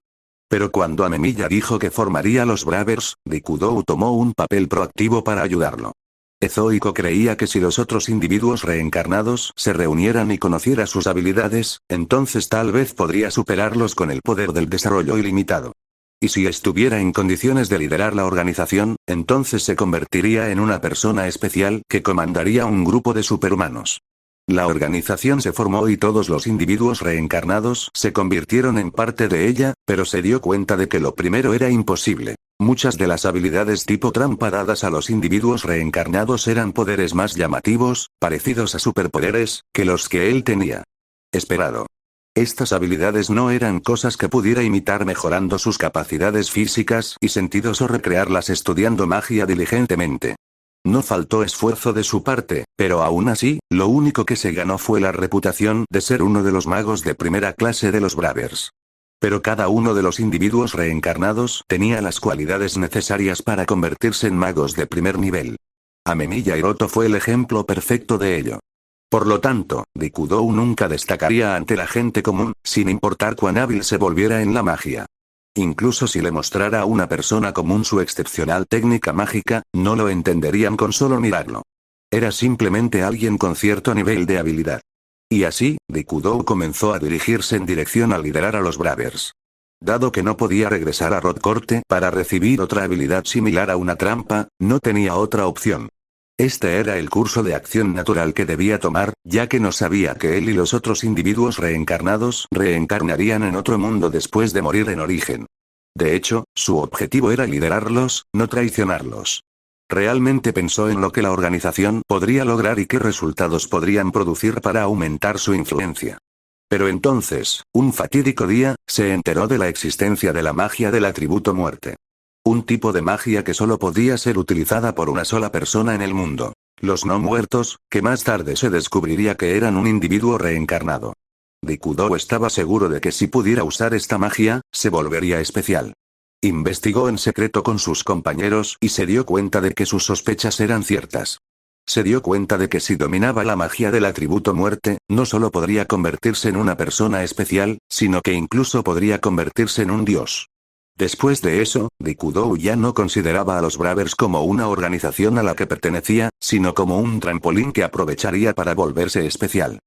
Pero cuando Amemiya dijo que formaría los Bravers, Rikudou tomó un papel proactivo para ayudarlo. Ezoico creía que si los otros individuos reencarnados se reunieran y conociera sus habilidades, entonces tal vez podría superarlos con el poder del desarrollo ilimitado. Y si estuviera en condiciones de liderar la organización, entonces se convertiría en una persona especial que comandaría un grupo de superhumanos. La organización se formó y todos los individuos reencarnados se convirtieron en parte de ella, pero se dio cuenta de que lo primero era imposible. Muchas de las habilidades tipo trampa dadas a los individuos reencarnados eran poderes más llamativos, parecidos a superpoderes, que los que él tenía. Esperado. Estas habilidades no eran cosas que pudiera imitar mejorando sus capacidades físicas y sentidos o recrearlas estudiando magia diligentemente. No faltó esfuerzo de su parte, pero aún así, lo único que se ganó fue la reputación de ser uno de los magos de primera clase de los Bravers. Pero cada uno de los individuos reencarnados tenía las cualidades necesarias para convertirse en magos de primer nivel. Amemiya Hiroto fue el ejemplo perfecto de ello. Por lo tanto, Rikudou nunca destacaría ante la gente común, sin importar cuán hábil se volviera en la magia. Incluso si le mostrara a una persona común su excepcional técnica mágica, no lo entenderían con solo mirarlo. Era simplemente alguien con cierto nivel de habilidad. Y así, Rikudou comenzó a dirigirse en dirección a liderar a los Bravers. Dado que no podía regresar a Rod Corte para recibir otra habilidad similar a una trampa, no tenía otra opción. Este era el curso de acción natural que debía tomar, ya que no sabía que él y los otros individuos reencarnados reencarnarían en otro mundo después de morir en origen. De hecho, su objetivo era liderarlos, no traicionarlos. Realmente pensó en lo que la organización podría lograr y qué resultados podrían producir para aumentar su influencia. Pero entonces, un fatídico día, se enteró de la existencia de la magia del atributo muerte. Un tipo de magia que solo podía ser utilizada por una sola persona en el mundo. Los no muertos, que más tarde se descubriría que eran un individuo reencarnado. Rikudou estaba seguro de que si pudiera usar esta magia, se volvería especial. Investigó en secreto con sus compañeros y se dio cuenta de que sus sospechas eran ciertas. Se dio cuenta de que si dominaba la magia del atributo muerte, no solo podría convertirse en una persona especial, sino que incluso podría convertirse en un dios. Después de eso, Rikudou ya no consideraba a los Bravers como una organización a la que pertenecía, sino como un trampolín que aprovecharía para volverse especial.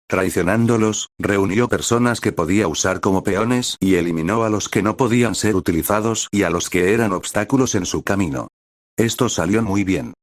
Traicionándolos, reunió personas que podía usar como peones y eliminó a los que no podían ser utilizados y a los que eran obstáculos en su camino. Esto salió muy bien.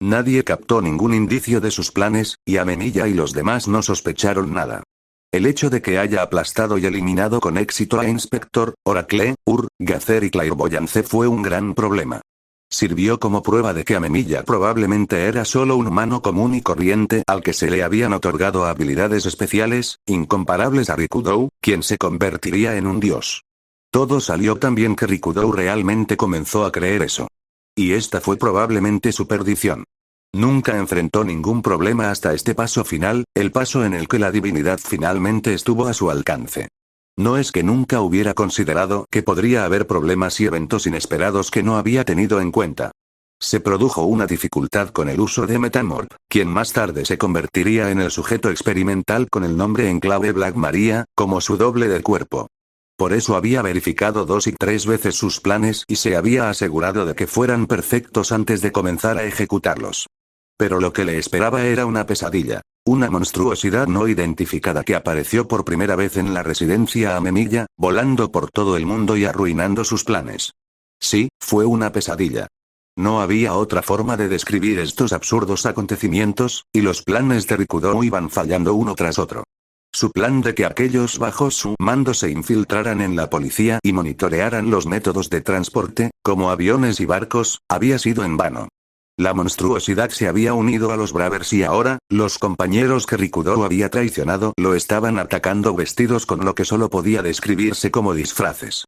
Nadie captó ningún indicio de sus planes, y Amemiya y los demás no sospecharon nada. El hecho de que haya aplastado y eliminado con éxito a Inspector, Oracle, Gazer y Clairvoyance fue un gran problema. Sirvió como prueba de que Amemiya probablemente era solo un humano común y corriente al que se le habían otorgado habilidades especiales, incomparables a Rikudou, quien se convertiría en un dios. Todo salió tan bien que Rikudou realmente comenzó a creer eso. Y esta fue probablemente su perdición. Nunca enfrentó ningún problema hasta este paso final, el paso en el que la divinidad finalmente estuvo a su alcance. No es que nunca hubiera considerado que podría haber problemas y eventos inesperados que no había tenido en cuenta. Se produjo una dificultad con el uso de Metamorph, quien más tarde se convertiría en el sujeto experimental con el nombre en clave Black Maria, como su doble de cuerpo. Por eso había verificado 2 y 3 veces sus planes y se había asegurado de que fueran perfectos antes de comenzar a ejecutarlos. Pero lo que le esperaba era una pesadilla. Una monstruosidad no identificada que apareció por primera vez en la residencia Amemiya, volando por todo el mundo y arruinando sus planes. Sí, fue una pesadilla. No había otra forma de describir estos absurdos acontecimientos, y los planes de Rikudou iban fallando uno tras otro. Su plan de que aquellos bajo su mando se infiltraran en la policía y monitorearan los métodos de transporte, como aviones y barcos, había sido en vano. La monstruosidad se había unido a los Bravers y ahora, los compañeros que Rikudou había traicionado lo estaban atacando vestidos con lo que solo podía describirse como disfraces.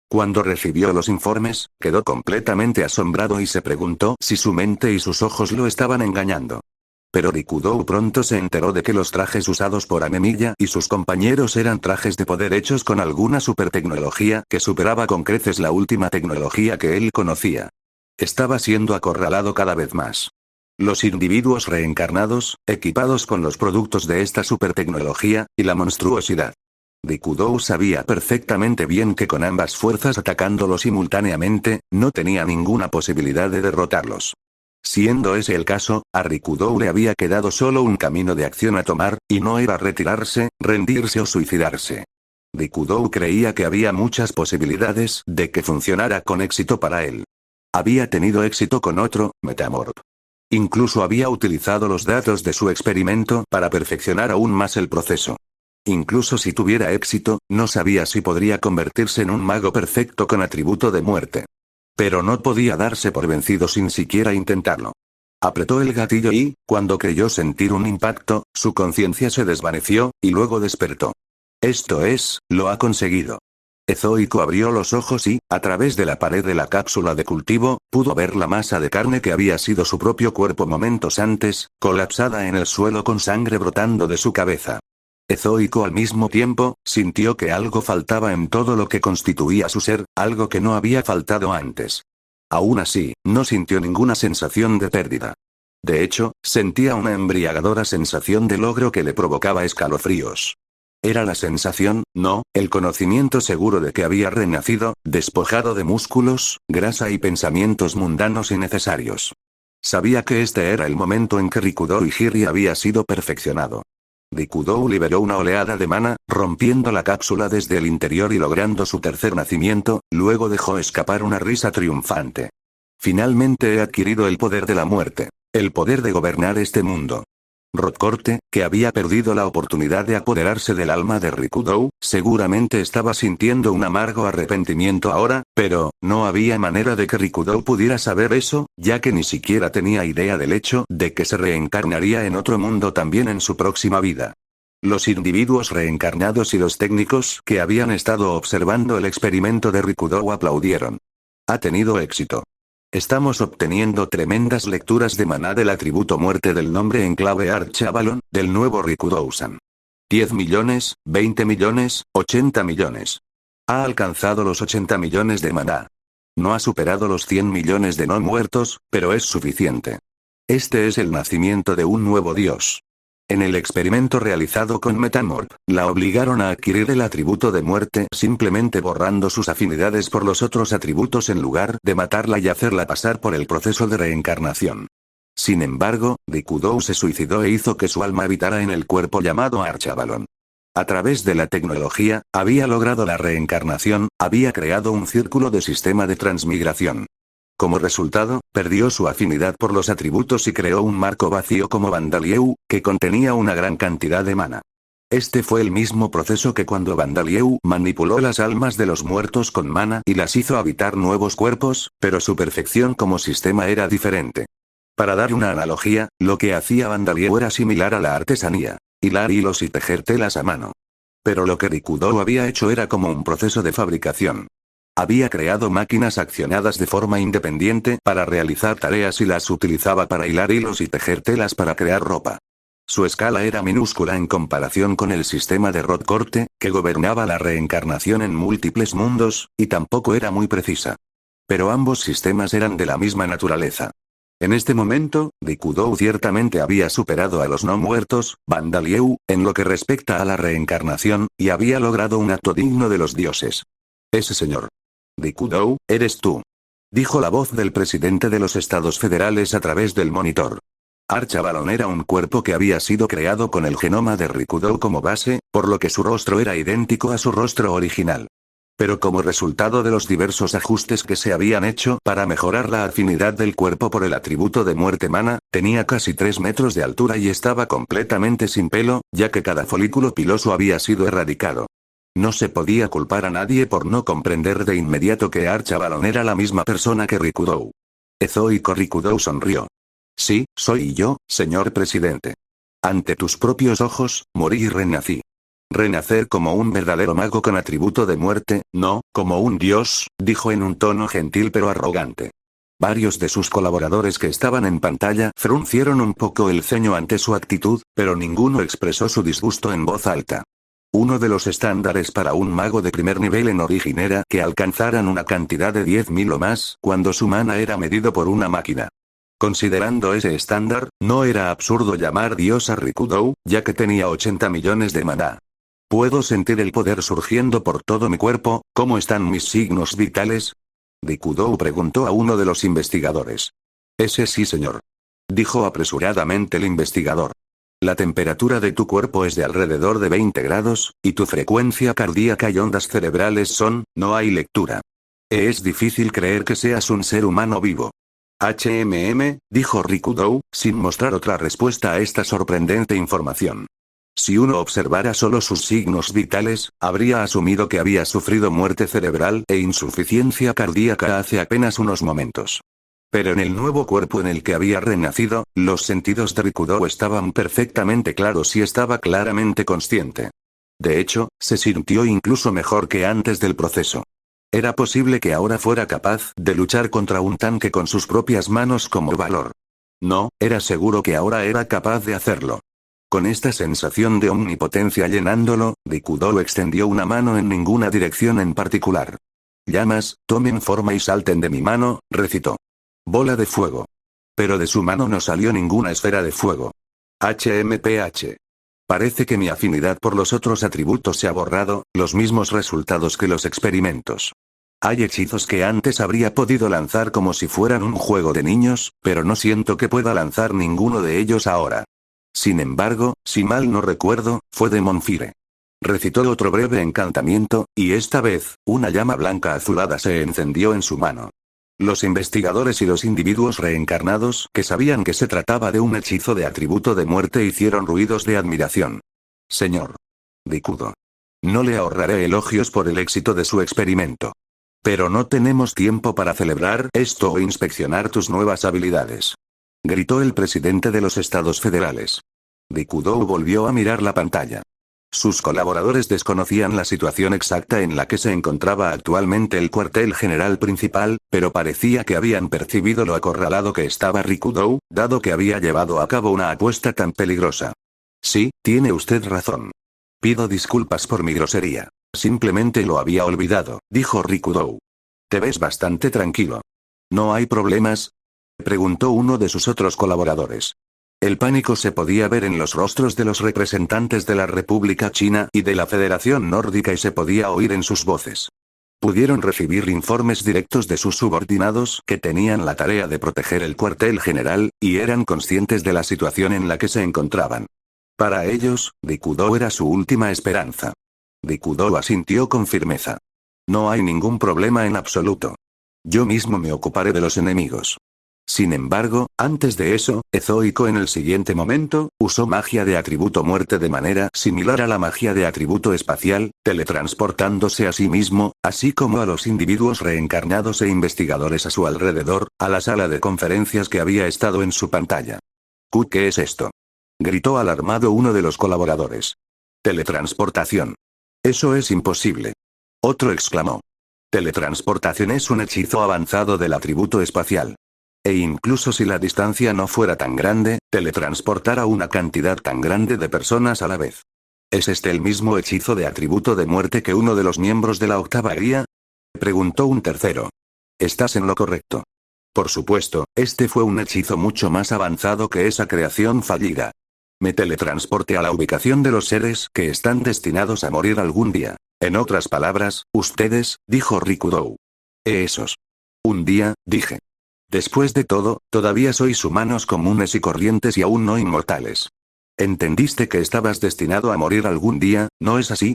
Cuando recibió los informes, quedó completamente asombrado y se preguntó si su mente y sus ojos lo estaban engañando. Pero Rikudou pronto se enteró de que los trajes usados por Amemiya y sus compañeros eran trajes de poder hechos con alguna supertecnología que superaba con creces la última tecnología que él conocía. Estaba siendo acorralado cada vez más. Los individuos reencarnados, equipados con los productos de esta supertecnología, y la monstruosidad. Rikudou sabía perfectamente bien que con ambas fuerzas atacándolo simultáneamente, no tenía ninguna posibilidad de derrotarlos. Siendo ese el caso, a Rikudou le había quedado solo un camino de acción a tomar, y no era retirarse, rendirse o suicidarse. Rikudou creía que había muchas posibilidades de que funcionara con éxito para él. Había tenido éxito con otro, Metamorph. Incluso había utilizado los datos de su experimento para perfeccionar aún más el proceso. Incluso si tuviera éxito, no sabía si podría convertirse en un mago perfecto con atributo de muerte. Pero no podía darse por vencido sin siquiera intentarlo. Apretó el gatillo y, cuando creyó sentir un impacto, su conciencia se desvaneció, y luego despertó. Esto es, lo ha conseguido. Ezoico abrió los ojos y, a través de la pared de la cápsula de cultivo, pudo ver la masa de carne que había sido su propio cuerpo momentos antes, colapsada en el suelo con sangre brotando de su cabeza. Ezoico al mismo tiempo, sintió que algo faltaba en todo lo que constituía su ser, algo que no había faltado antes. Aún así, no sintió ninguna sensación de pérdida. De hecho, sentía una embriagadora sensación de logro que le provocaba escalofríos. Era la sensación, no, el conocimiento seguro de que había renacido, despojado de músculos, grasa y pensamientos mundanos y necesarios. Sabía que este era el momento en que Rikudou y Hiri había sido perfeccionado. Rikudou liberó una oleada de mana, rompiendo la cápsula desde el interior y logrando su tercer nacimiento, luego dejó escapar una risa triunfante. Finalmente he adquirido el poder de la muerte. El poder de gobernar este mundo. Rodcorte, que había perdido la oportunidad de apoderarse del alma de Rikudou, seguramente estaba sintiendo un amargo arrepentimiento ahora, pero, no había manera de que Rikudou pudiera saber eso, ya que ni siquiera tenía idea del hecho de que se reencarnaría en otro mundo también en su próxima vida. Los individuos reencarnados y los técnicos que habían estado observando el experimento de Rikudou aplaudieron. Ha tenido éxito. Estamos obteniendo tremendas lecturas de maná del atributo muerte del nombre en clave Archavalon, del nuevo Rikudou-san. 10 millones, 20 millones, 80 millones. Ha alcanzado los 80 millones de maná. No ha superado los 100 millones de no muertos, pero es suficiente. Este es el nacimiento de un nuevo dios. En el experimento realizado con Metamorph, la obligaron a adquirir el atributo de muerte simplemente borrando sus afinidades por los otros atributos en lugar de matarla y hacerla pasar por el proceso de reencarnación. Sin embargo, Rikudou se suicidó e hizo que su alma habitara en el cuerpo llamado Archavalon. A través de la tecnología, había logrado la reencarnación, había creado un círculo de sistema de transmigración. Como resultado, perdió su afinidad por los atributos y creó un marco vacío como Vandalieu, que contenía una gran cantidad de mana. Este fue el mismo proceso que cuando Vandalieu manipuló las almas de los muertos con mana y las hizo habitar nuevos cuerpos, pero su perfección como sistema era diferente. Para dar una analogía, lo que hacía Vandalieu era similar a la artesanía: hilar hilos y tejer telas a mano. Pero lo que Rikudo había hecho era como un proceso de fabricación. Había creado máquinas accionadas de forma independiente para realizar tareas y las utilizaba para hilar hilos y tejer telas para crear ropa. Su escala era minúscula en comparación con el sistema de Rod-Corte, que gobernaba la reencarnación en múltiples mundos, y tampoco era muy precisa. Pero ambos sistemas eran de la misma naturaleza. En este momento, Rikudo ciertamente había superado a los no muertos, Vandalieu, en lo que respecta a la reencarnación, y había logrado un acto digno de los dioses. Ese señor. Rikudo, eres tú. Dijo la voz del presidente de los Estados Federales a través del monitor. Archavalon era un cuerpo que había sido creado con el genoma de Rikudo como base, por lo que su rostro era idéntico a su rostro original. Pero como resultado de los diversos ajustes que se habían hecho para mejorar la afinidad del cuerpo por el atributo de muerte mana, tenía casi 3 metros de altura y estaba completamente sin pelo, ya que cada folículo piloso había sido erradicado. No se podía culpar a nadie por no comprender de inmediato que Archavalon era la misma persona que Rikudo. Ezoico Rikudo sonrió. Sí, soy yo, señor presidente. Ante tus propios ojos, morí y renací. Renacer como un verdadero mago con atributo de muerte, no, como un dios, dijo en un tono gentil pero arrogante. Varios de sus colaboradores que estaban en pantalla fruncieron un poco el ceño ante su actitud, pero ninguno expresó su disgusto en voz alta. Uno de los estándares para un mago de primer nivel en origen era que alcanzaran una cantidad de 10.000 o más cuando su mana era medido por una máquina. Considerando ese estándar, no era absurdo llamar dios a Rikudo, ya que tenía 80 millones de maná. Puedo sentir el poder surgiendo por todo mi cuerpo. ¿Cómo están mis signos vitales? Rikudo preguntó a uno de los investigadores. Ese sí, señor. Dijo apresuradamente el investigador. La temperatura de tu cuerpo es de alrededor de 20 grados, y tu frecuencia cardíaca y ondas cerebrales son, no hay lectura. Es difícil creer que seas un ser humano vivo. Dijo Rikudo, sin mostrar otra respuesta a esta sorprendente información. Si uno observara solo sus signos vitales, habría asumido que había sufrido muerte cerebral e insuficiencia cardíaca hace apenas unos momentos. Pero en el nuevo cuerpo en el que había renacido, los sentidos de Rikudo estaban perfectamente claros y estaba claramente consciente. De hecho, se sintió incluso mejor que antes del proceso. Era posible que ahora fuera capaz de luchar contra un tanque con sus propias manos como valor. No, era seguro que ahora era capaz de hacerlo. Con esta sensación de omnipotencia llenándolo, Rikudo extendió una mano en ninguna dirección en particular. Llamas, tomen forma y salten de mi mano, recitó. Bola de fuego. Pero de su mano no salió ninguna esfera de fuego. HMPH. Parece que mi afinidad por los otros atributos se ha borrado, los mismos resultados que los experimentos. Hay hechizos que antes habría podido lanzar como si fueran un juego de niños, pero no siento que pueda lanzar ninguno de ellos ahora. Sin embargo, si mal no recuerdo, fue de Monfire. Recitó otro breve encantamiento, y esta vez, una llama blanca azulada se encendió en su mano. Los investigadores y los individuos reencarnados que sabían que se trataba de un hechizo de atributo de muerte hicieron ruidos de admiración. Señor Rikudo. No le ahorraré elogios por el éxito de su experimento. Pero no tenemos tiempo para celebrar esto o inspeccionar tus nuevas habilidades. Gritó el presidente de los Estados Federales. Rikudo volvió a mirar la pantalla. Sus colaboradores desconocían la situación exacta en la que se encontraba actualmente el cuartel general principal, pero parecía que habían percibido lo acorralado que estaba Rikudo, dado que había llevado a cabo una apuesta tan peligrosa. Sí, tiene usted razón. Pido disculpas por mi grosería. Simplemente lo había olvidado, dijo Rikudo. Te ves bastante tranquilo. ¿No hay problemas?, preguntó uno de sus otros colaboradores. El pánico se podía ver en los rostros de los representantes de la República China y de la Federación Nórdica y se podía oír en sus voces. Pudieron recibir informes directos de sus subordinados que tenían la tarea de proteger el cuartel general, y eran conscientes de la situación en la que se encontraban. Para ellos, Rikudo era su última esperanza. Rikudo asintió con firmeza. No hay ningún problema en absoluto. Yo mismo me ocuparé de los enemigos. Sin embargo, antes de eso, Ezoico en el siguiente momento, usó magia de atributo muerte de manera similar a la magia de atributo espacial, teletransportándose a sí mismo, así como a los individuos reencarnados e investigadores a su alrededor, a la sala de conferencias que había estado en su pantalla. ¿Qué es esto?, gritó alarmado uno de los colaboradores. Teletransportación. Eso es imposible. Otro exclamó. Teletransportación es un hechizo avanzado del atributo espacial. E incluso si la distancia no fuera tan grande, teletransportar a una cantidad tan grande de personas a la vez. ¿Es este el mismo hechizo de atributo de muerte que uno de los miembros de la octava guía?, preguntó un tercero. Estás en lo correcto. Por supuesto, este fue un hechizo mucho más avanzado que esa creación fallida. Me teletransporté a la ubicación de los seres que están destinados a morir algún día. En otras palabras, ustedes, dijo Rikudou. Esos. Un día, dije. Después de todo, todavía sois humanos comunes y corrientes y aún no inmortales. Entendiste que estabas destinado a morir algún día, ¿no es así?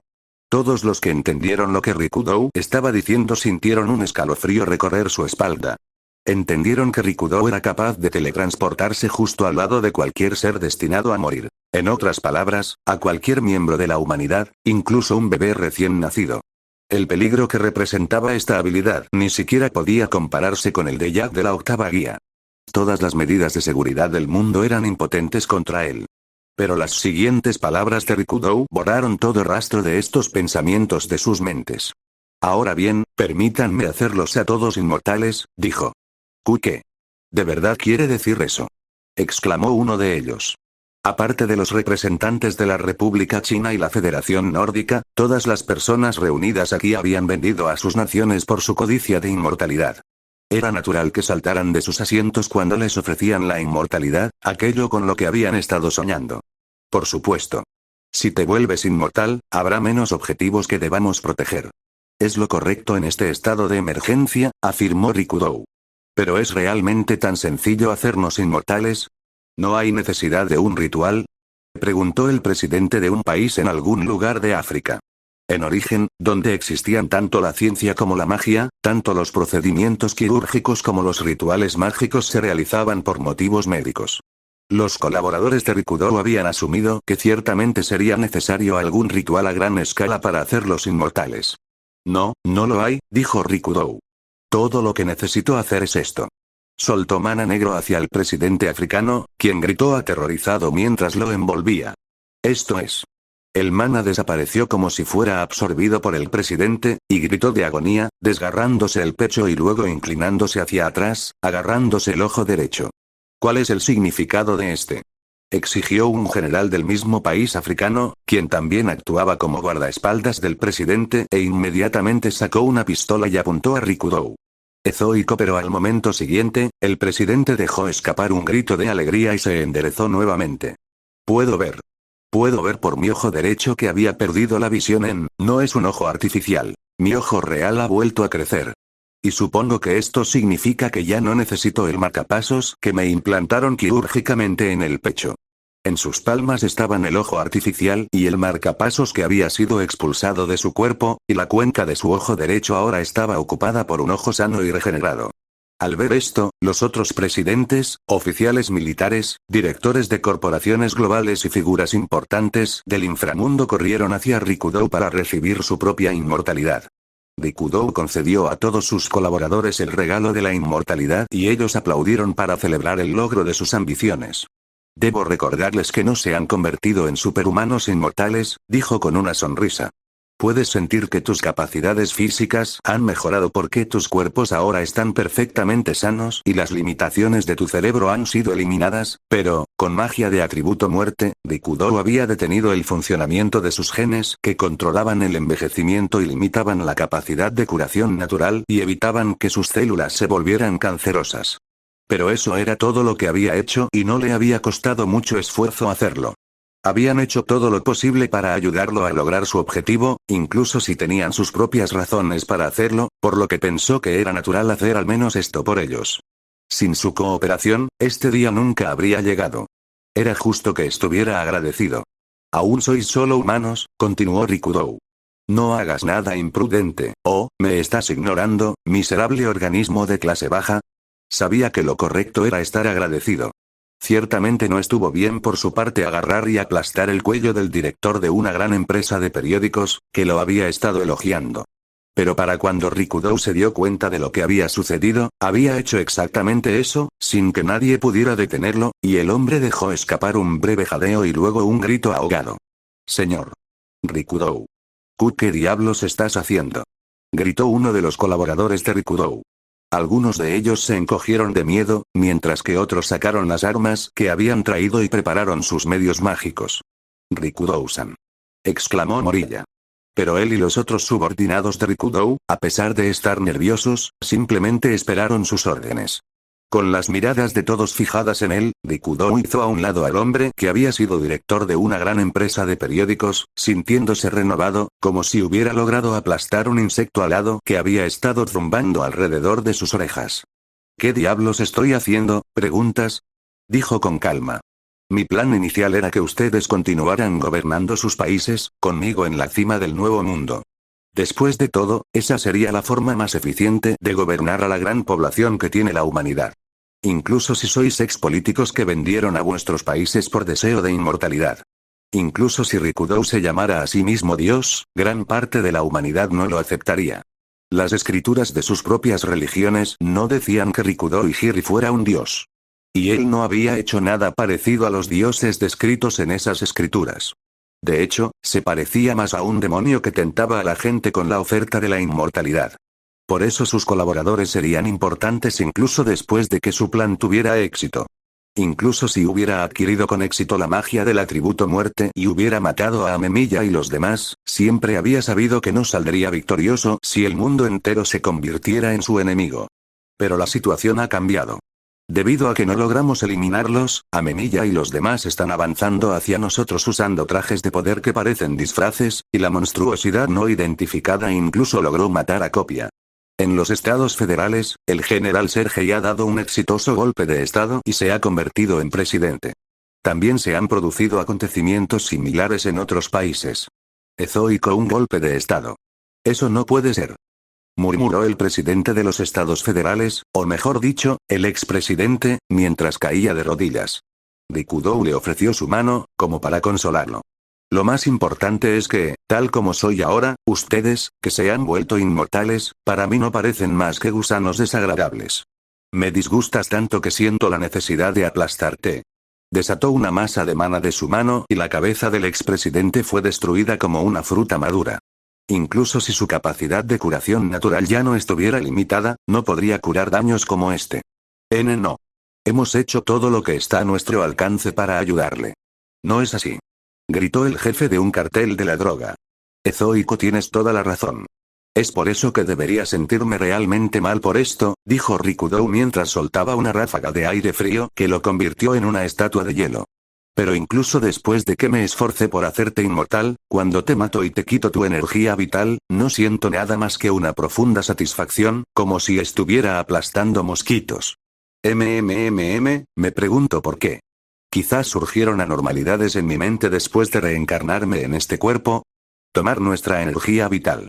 Todos los que entendieron lo que Rikudou estaba diciendo sintieron un escalofrío recorrer su espalda. Entendieron que Rikudou era capaz de teletransportarse justo al lado de cualquier ser destinado a morir. En otras palabras, a cualquier miembro de la humanidad, incluso un bebé recién nacido. El peligro que representaba esta habilidad ni siquiera podía compararse con el de Jack de la octava guía. Todas las medidas de seguridad del mundo eran impotentes contra él. Pero las siguientes palabras de Rikudou borraron todo rastro de estos pensamientos de sus mentes. Ahora bien, permítanme hacerlos a todos inmortales, dijo. ¿Qué? ¿De verdad quiere decir eso?, exclamó uno de ellos. Aparte de los representantes de la República China y la Federación Nórdica, todas las personas reunidas aquí habían vendido a sus naciones por su codicia de inmortalidad. Era natural que saltaran de sus asientos cuando les ofrecían la inmortalidad, aquello con lo que habían estado soñando. Por supuesto. Si te vuelves inmortal, habrá menos objetivos que debamos proteger. Es lo correcto en este estado de emergencia, afirmó Rikudou. ¿Pero es realmente tan sencillo hacernos inmortales? ¿No hay necesidad de un ritual?, preguntó el presidente de un país en algún lugar de África. En origen, donde existían tanto la ciencia como la magia, tanto los procedimientos quirúrgicos como los rituales mágicos se realizaban por motivos médicos. Los colaboradores de Rikudou habían asumido que ciertamente sería necesario algún ritual a gran escala para hacerlos inmortales. No, no lo hay, dijo Rikudou. Todo lo que necesito hacer es esto. Soltó mana negro hacia el presidente africano, quien gritó aterrorizado mientras lo envolvía. Esto es. El mana desapareció como si fuera absorbido por el presidente, y gritó de agonía, desgarrándose el pecho y luego inclinándose hacia atrás, agarrándose el ojo derecho. ¿Cuál es el significado de este?, exigió un general del mismo país africano, quien también actuaba como guardaespaldas del presidente e inmediatamente sacó una pistola y apuntó a Rikudou. Ezoico, pero al momento siguiente, el presidente dejó escapar un grito de alegría y se enderezó nuevamente. Puedo ver. Puedo ver por mi ojo derecho que había perdido la visión no es un ojo artificial. Mi ojo real ha vuelto a crecer. Y supongo que esto significa que ya no necesito el marcapasos que me implantaron quirúrgicamente en el pecho. En sus palmas estaban el ojo artificial y el marcapasos que había sido expulsado de su cuerpo, y la cuenca de su ojo derecho ahora estaba ocupada por un ojo sano y regenerado. Al ver esto, los otros presidentes, oficiales militares, directores de corporaciones globales y figuras importantes del inframundo corrieron hacia Rikudou para recibir su propia inmortalidad. Rikudou concedió a todos sus colaboradores el regalo de la inmortalidad y ellos aplaudieron para celebrar el logro de sus ambiciones. Debo recordarles que no se han convertido en superhumanos inmortales, dijo con una sonrisa. Puedes sentir que tus capacidades físicas han mejorado porque tus cuerpos ahora están perfectamente sanos y las limitaciones de tu cerebro han sido eliminadas, pero, con magia de atributo muerte, Rikudou había detenido el funcionamiento de sus genes que controlaban el envejecimiento y limitaban la capacidad de curación natural y evitaban que sus células se volvieran cancerosas. Pero eso era todo lo que había hecho y no le había costado mucho esfuerzo hacerlo. Habían hecho todo lo posible para ayudarlo a lograr su objetivo, incluso si tenían sus propias razones para hacerlo, por lo que pensó que era natural hacer al menos esto por ellos. Sin su cooperación, este día nunca habría llegado. Era justo que estuviera agradecido. Aún sois solo humanos, continuó Rikudou. No hagas nada imprudente, ¿oh, me estás ignorando, miserable organismo de clase baja? Sabía que lo correcto era estar agradecido. Ciertamente no estuvo bien por su parte agarrar y aplastar el cuello del director de una gran empresa de periódicos, que lo había estado elogiando. Pero para cuando Rikudo se dio cuenta de lo que había sucedido, había hecho exactamente eso, sin que nadie pudiera detenerlo, y el hombre dejó escapar un breve jadeo y luego un grito ahogado. Señor Rikudo. ¿Qué diablos estás haciendo? Gritó uno de los colaboradores de Rikudo. Algunos de ellos se encogieron de miedo, mientras que otros sacaron las armas que habían traído y prepararon sus medios mágicos. Rikudo-san. Exclamó Morilla. Pero él y los otros subordinados de Rikudo, a pesar de estar nerviosos, simplemente esperaron sus órdenes. Con las miradas de todos fijadas en él, Rikudo hizo a un lado al hombre que había sido director de una gran empresa de periódicos, sintiéndose renovado, como si hubiera logrado aplastar un insecto alado que había estado zumbando alrededor de sus orejas. ¿Qué diablos estoy haciendo? ¿Preguntas? Dijo con calma. Mi plan inicial era que ustedes continuaran gobernando sus países, conmigo en la cima del nuevo mundo. Después de todo, esa sería la forma más eficiente de gobernar a la gran población que tiene la humanidad. Incluso si sois expolíticos que vendieron a vuestros países por deseo de inmortalidad. Incluso si Rikudo se llamara a sí mismo Dios, gran parte de la humanidad no lo aceptaría. Las escrituras de sus propias religiones no decían que Rikudo Hiri fuera un dios. Y él no había hecho nada parecido a los dioses descritos en esas escrituras. De hecho, se parecía más a un demonio que tentaba a la gente con la oferta de la inmortalidad. Por eso sus colaboradores serían importantes incluso después de que su plan tuviera éxito. Incluso si hubiera adquirido con éxito la magia del atributo muerte y hubiera matado a Amemiya y los demás, siempre había sabido que no saldría victorioso si el mundo entero se convirtiera en su enemigo. Pero la situación ha cambiado. Debido a que no logramos eliminarlos, Amemiya y los demás están avanzando hacia nosotros usando trajes de poder que parecen disfraces, y la monstruosidad no identificada incluso logró matar a Copia. En los estados federales, el general Sergei ha dado un exitoso golpe de estado y se ha convertido en presidente. También se han producido acontecimientos similares en otros países. Ezoico un golpe de estado. Eso no puede ser. Murmuró el presidente de los estados federales, o mejor dicho, el expresidente, mientras caía de rodillas. Rikudo le ofreció su mano, como para consolarlo. Lo más importante es que, tal como soy ahora, ustedes, que se han vuelto inmortales, para mí no parecen más que gusanos desagradables. Me disgustas tanto que siento la necesidad de aplastarte. Desató una masa de mana de su mano y la cabeza del expresidente fue destruida como una fruta madura. Incluso si su capacidad de curación natural ya no estuviera limitada, no podría curar daños como este. No. Hemos hecho todo lo que está a nuestro alcance para ayudarle. No es así. Gritó el jefe de un cartel de la droga. Ezoico, tienes toda la razón. Es por eso que debería sentirme realmente mal por esto, dijo Rikudo mientras soltaba una ráfaga de aire frío que lo convirtió en una estatua de hielo. Pero incluso después de que me esforcé por hacerte inmortal, cuando te mato y te quito tu energía vital, no siento nada más que una profunda satisfacción, como si estuviera aplastando mosquitos. Me pregunto por qué. Quizás surgieron anormalidades en mi mente después de reencarnarme en este cuerpo. Tomar nuestra energía vital.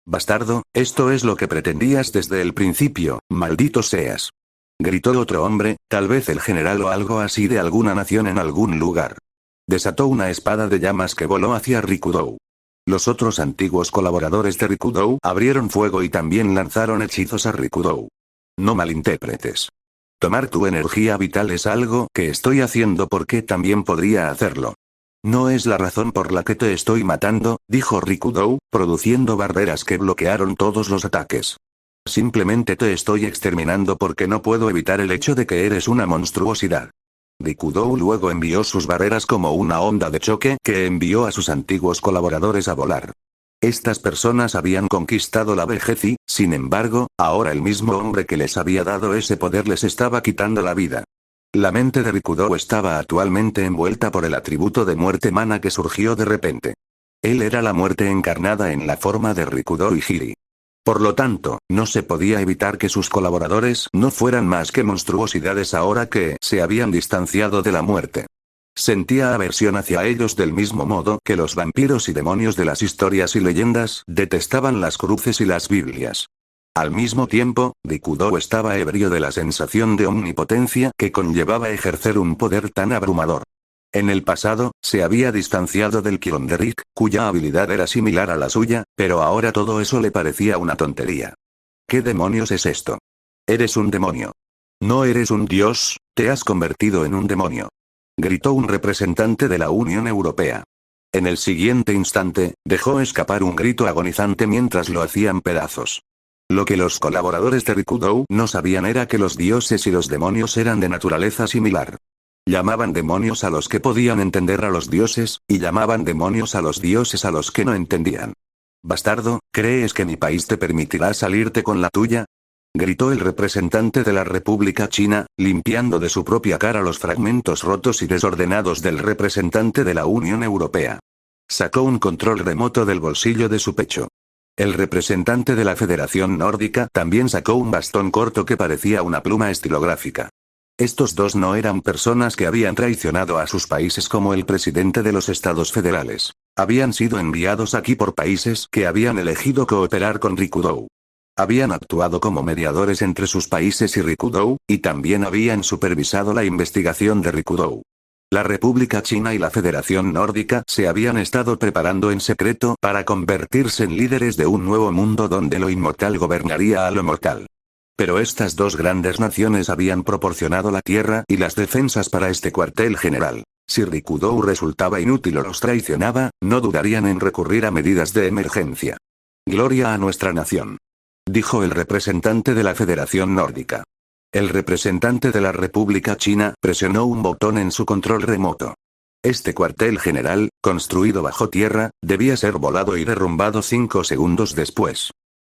Bastardo, esto es lo que pretendías desde el principio, maldito seas. Gritó otro hombre, tal vez el general o algo así de alguna nación en algún lugar. Desató una espada de llamas que voló hacia Rikudo. Los otros antiguos colaboradores de Rikudo abrieron fuego y también lanzaron hechizos a Rikudo. No malinterpretes. Tomar tu energía vital es algo que estoy haciendo porque también podría hacerlo. No es la razón por la que te estoy matando, dijo Rikudo, produciendo barreras que bloquearon todos los ataques. Simplemente te estoy exterminando porque no puedo evitar el hecho de que eres una monstruosidad. Rikudo luego envió sus barreras como una onda de choque que envió a sus antiguos colaboradores a volar. Estas personas habían conquistado la vejez y, sin embargo, ahora el mismo hombre que les había dado ese poder les estaba quitando la vida. La mente de Rikudo estaba actualmente envuelta por el atributo de muerte mana que surgió de repente. Él era la muerte encarnada en la forma de Rikudo Hiri. Por lo tanto, no se podía evitar que sus colaboradores no fueran más que monstruosidades ahora que se habían distanciado de la muerte. Sentía aversión hacia ellos del mismo modo que los vampiros y demonios de las historias y leyendas detestaban las cruces y las Biblias. Al mismo tiempo, Rikudo estaba ebrio de la sensación de omnipotencia que conllevaba ejercer un poder tan abrumador. En el pasado, se había distanciado del Kiron de Rick, cuya habilidad era similar a la suya, pero ahora todo eso le parecía una tontería. ¿Qué demonios es esto? Eres un demonio. No eres un dios, te has convertido en un demonio. Gritó un representante de la Unión Europea. En el siguiente instante, dejó escapar un grito agonizante mientras lo hacían pedazos. Lo que los colaboradores de Rikudo no sabían era que los dioses y los demonios eran de naturaleza similar. Llamaban demonios a los que podían entender a los dioses, y llamaban demonios a los dioses a los que no entendían. «Bastardo, ¿crees que mi país te permitirá salirte con la tuya?», gritó el representante de la República China, limpiando de su propia cara los fragmentos rotos y desordenados del representante de la Unión Europea. Sacó un control remoto del bolsillo de su pecho. El representante de la Federación Nórdica también sacó un bastón corto que parecía una pluma estilográfica. Estos dos no eran personas que habían traicionado a sus países como el presidente de los Estados Federales. Habían sido enviados aquí por países que habían elegido cooperar con Rikudo. Habían actuado como mediadores entre sus países y Rikudo, y también habían supervisado la investigación de Rikudo. La República China y la Federación Nórdica se habían estado preparando en secreto para convertirse en líderes de un nuevo mundo donde lo inmortal gobernaría a lo mortal. Pero estas dos grandes naciones habían proporcionado la tierra y las defensas para este cuartel general. Si Rikudo resultaba inútil o los traicionaba, no dudarían en recurrir a medidas de emergencia. «Gloria a nuestra nación», dijo el representante de la Federación Nórdica. El representante de la República China presionó un botón en su control remoto. Este cuartel general, construido bajo tierra, debía ser volado y derrumbado 5 segundos después.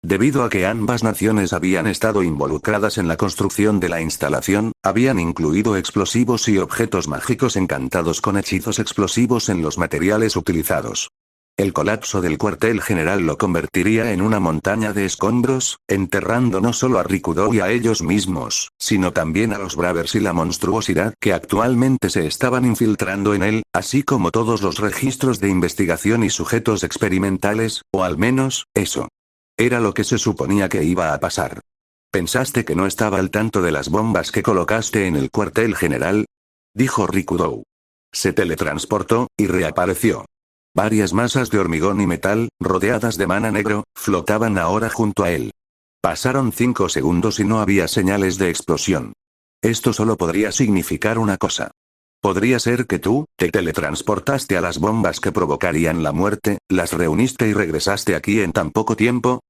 Debido a que ambas naciones habían estado involucradas en la construcción de la instalación, habían incluido explosivos y objetos mágicos encantados con hechizos explosivos en los materiales utilizados. El colapso del cuartel general lo convertiría en una montaña de escombros, enterrando no solo a Rikudo y a ellos mismos, sino también a los Bravers y la monstruosidad que actualmente se estaban infiltrando en él, así como todos los registros de investigación y sujetos experimentales, o al menos, eso era lo que se suponía que iba a pasar. ¿Pensaste que no estaba al tanto de las bombas que colocaste en el cuartel general?, dijo Rikudo. Se teletransportó, y reapareció. Varias masas de hormigón y metal, rodeadas de mana negro, flotaban ahora junto a él. Pasaron 5 segundos y no había señales de explosión. Esto solo podría significar una cosa. Podría ser que tú, te teletransportaste a las bombas que provocarían la muerte, las reuniste y regresaste aquí en tan poco tiempo,